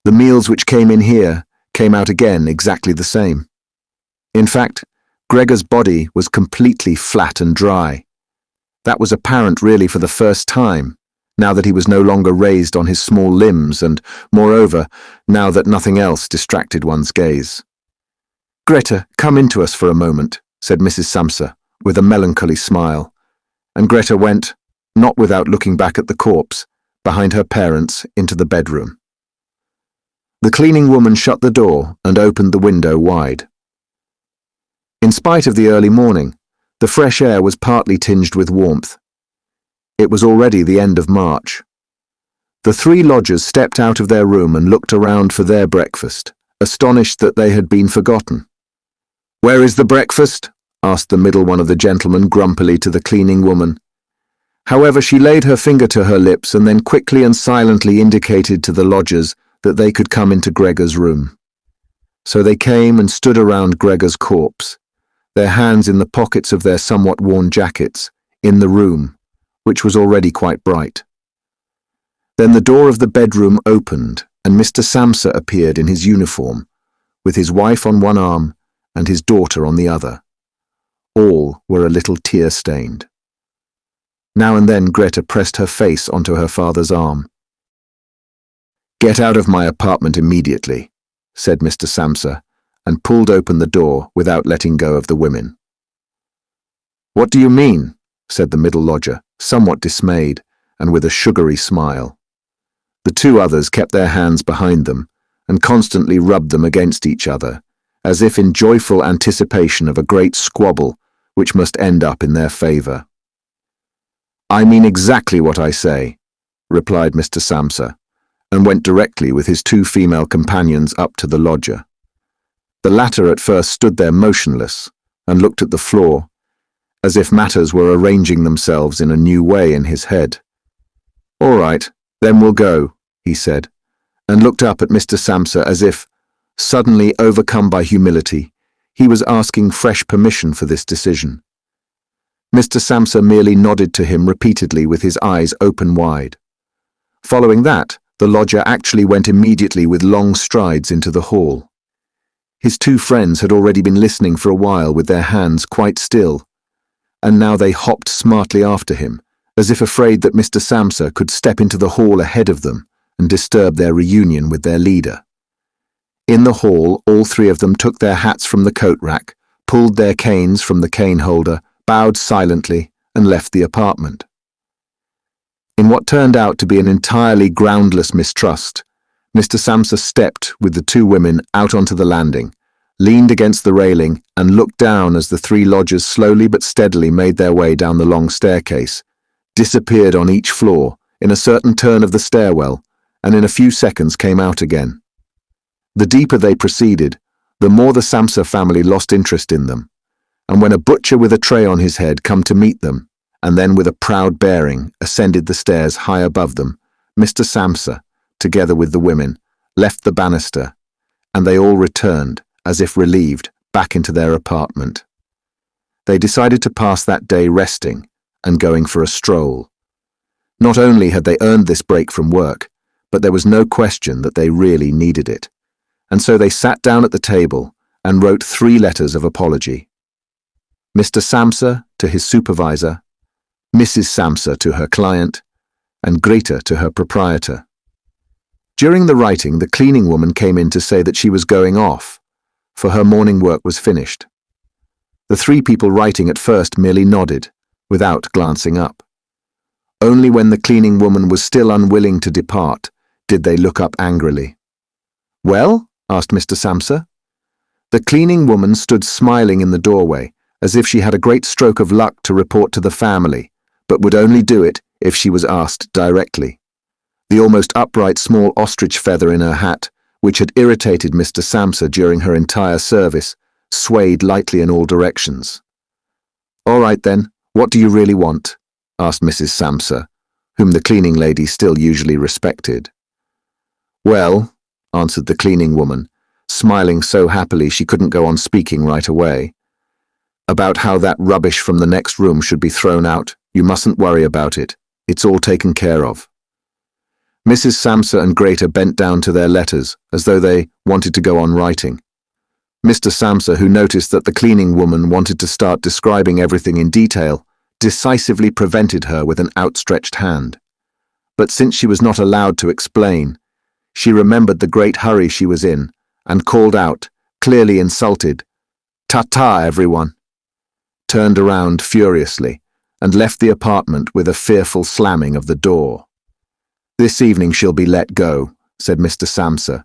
The meals which came in here came out again exactly the same. In fact, Gregor's body was completely flat and dry. That was apparent really for the first time, now that he was no longer raised on his small limbs and, moreover, now that nothing else distracted one's gaze. "Greta, come into us for a moment," said Mrs. Samsa, with a melancholy smile, and Greta went, not without looking back at the corpse, behind her parents into the bedroom. The cleaning woman shut the door and opened the window wide. In spite of the early morning, the fresh air was partly tinged with warmth. It was already the end of March. The three lodgers stepped out of their room and looked around for their breakfast, astonished that they had been forgotten. "Where is the breakfast?" asked the middle one of the gentlemen grumpily to the cleaning woman. However, she laid her finger to her lips and then quickly and silently indicated to the lodgers that they could come into Gregor's room. So they came and stood around Gregor's corpse, their hands in the pockets of their somewhat worn jackets, in the room, which was already quite bright. Then the door of the bedroom opened, and Mr. Samsa appeared in his uniform, with his wife on one arm and his daughter on the other. All were a little tear-stained. Now and then Greta pressed her face onto her father's arm. "Get out of my apartment immediately," said Mr. Samsa, and pulled open the door without letting go of the women. "What do you mean?" said the middle lodger, somewhat dismayed, and with a sugary smile. The two others kept their hands behind them, and constantly rubbed them against each other, as if in joyful anticipation of a great squabble which must end up in their favour. "I mean exactly what I say," replied Mr. Samsa, and went directly with his two female companions up to the lodger. The latter at first stood there motionless and looked at the floor, as if matters were arranging themselves in a new way in his head. "All right, then we'll go," he said, and looked up at Mr. Samsa as if, suddenly overcome by humility, he was asking fresh permission for this decision. Mr. Samsa merely nodded to him repeatedly with his eyes open wide. Following that, the lodger actually went immediately with long strides into the hall. His two friends had already been listening for a while with their hands quite still, and now they hopped smartly after him, as if afraid that Mr. Samsa could step into the hall ahead of them and disturb their reunion with their leader. In the hall, all three of them took their hats from the coat rack, pulled their canes from the cane holder, bowed silently, and left the apartment. In what turned out to be an entirely groundless mistrust, Mr. Samsa stepped with the two women out onto the landing, leaned against the railing, and looked down as the three lodgers slowly but steadily made their way down the long staircase, disappeared on each floor, in a certain turn of the stairwell, and in a few seconds came out again. The deeper they proceeded, the more the Samsa family lost interest in them, and when a butcher with a tray on his head come to meet them, and then with a proud bearing ascended the stairs high above them, Mr. Samsa, together with the women, left the banister, and they all returned, as if relieved, back into their apartment. They decided to pass that day resting and going for a stroll. Not only had they earned this break from work, but there was no question that they really needed it. And so they sat down at the table and wrote 3 letters of apology. Mr. Samsa to his supervisor, Mrs. Samsa to her client, and Greta to her proprietor. During the writing, the cleaning woman came in to say that she was going off, for her morning work was finished. The 3 people writing at first merely nodded, without glancing up. Only when the cleaning woman was still unwilling to depart did they look up angrily. "Well?" asked Mr. Samsa. The cleaning woman stood smiling in the doorway, as if she had a great stroke of luck to report to the family, but would only do it if she was asked directly. The almost upright small ostrich feather in her hat, which had irritated Mr. Samsa during her entire service, swayed lightly in all directions. "All right then, what do you really want?" asked Mrs. Samsa, whom the cleaning lady still usually respected. "Well," answered the cleaning woman, smiling so happily she couldn't go on speaking right away, "about how that rubbish from the next room should be thrown out. You mustn't worry about it. It's all taken care of." Mrs. Samsa and Greta bent down to their letters, as though they wanted to go on writing. Mr. Samsa, who noticed that the cleaning woman wanted to start describing everything in detail, decisively prevented her with an outstretched hand. But since she was not allowed to explain, she remembered the great hurry she was in, and called out, clearly insulted, "Ta-ta, everyone!" turned around furiously, and left the apartment with a fearful slamming of the door. "This evening she'll be let go," said Mr. Samsa,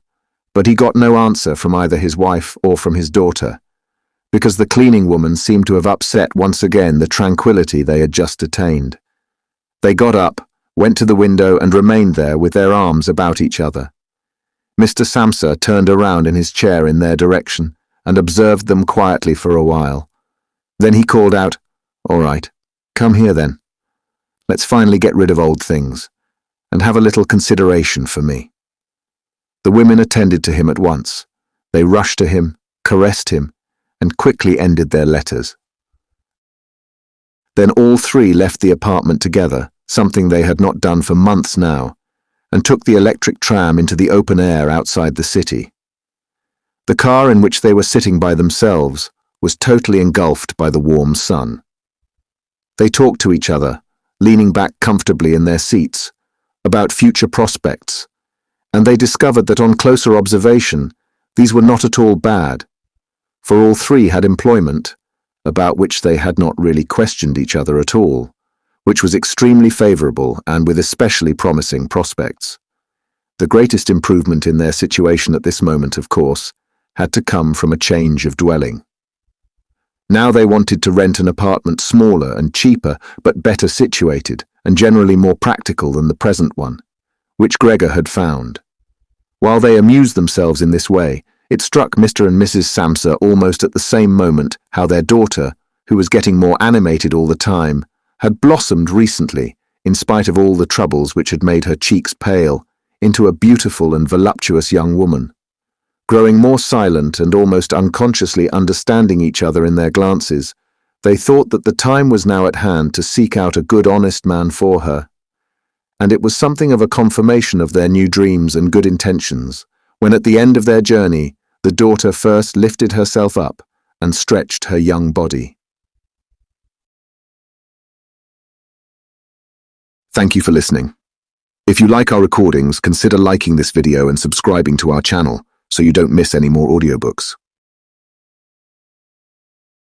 but he got no answer from either his wife or from his daughter, because the cleaning woman seemed to have upset once again the tranquility they had just attained. They got up, went to the window and remained there with their arms about each other. Mr. Samsa turned around in his chair in their direction and observed them quietly for a while. Then he called out, "All right, come here then. Let's finally get rid of old things, and have a little consideration for me." The women attended to him at once. They rushed to him, caressed him, and quickly ended their letters. Then all 3 left the apartment together, something they had not done for months now, and took the electric tram into the open air outside the city. The car in which they were sitting by themselves was totally engulfed by the warm sun. They talked to each other, leaning back comfortably in their seats, about future prospects, and they discovered that on closer observation, these were not at all bad, for all 3 had employment, about which they had not really questioned each other at all, which was extremely favorable and with especially promising prospects. The greatest improvement in their situation at this moment, of course, had to come from a change of dwelling. Now they wanted to rent an apartment smaller and cheaper, but better situated, and generally more practical than the present one, which Gregor had found. While they amused themselves in this way, it struck Mr. and Mrs. Samsa almost at the same moment how their daughter, who was getting more animated all the time, had blossomed recently, in spite of all the troubles which had made her cheeks pale, into a beautiful and voluptuous young woman. Growing more silent and almost unconsciously understanding each other in their glances, they thought that the time was now at hand to seek out a good honest man for her. And it was something of a confirmation of their new dreams and good intentions, when at the end of their journey, the daughter first lifted herself up and stretched her young body. Thank you for listening. If you like our recordings, consider liking this video and subscribing to our channel so you don't miss any more audiobooks.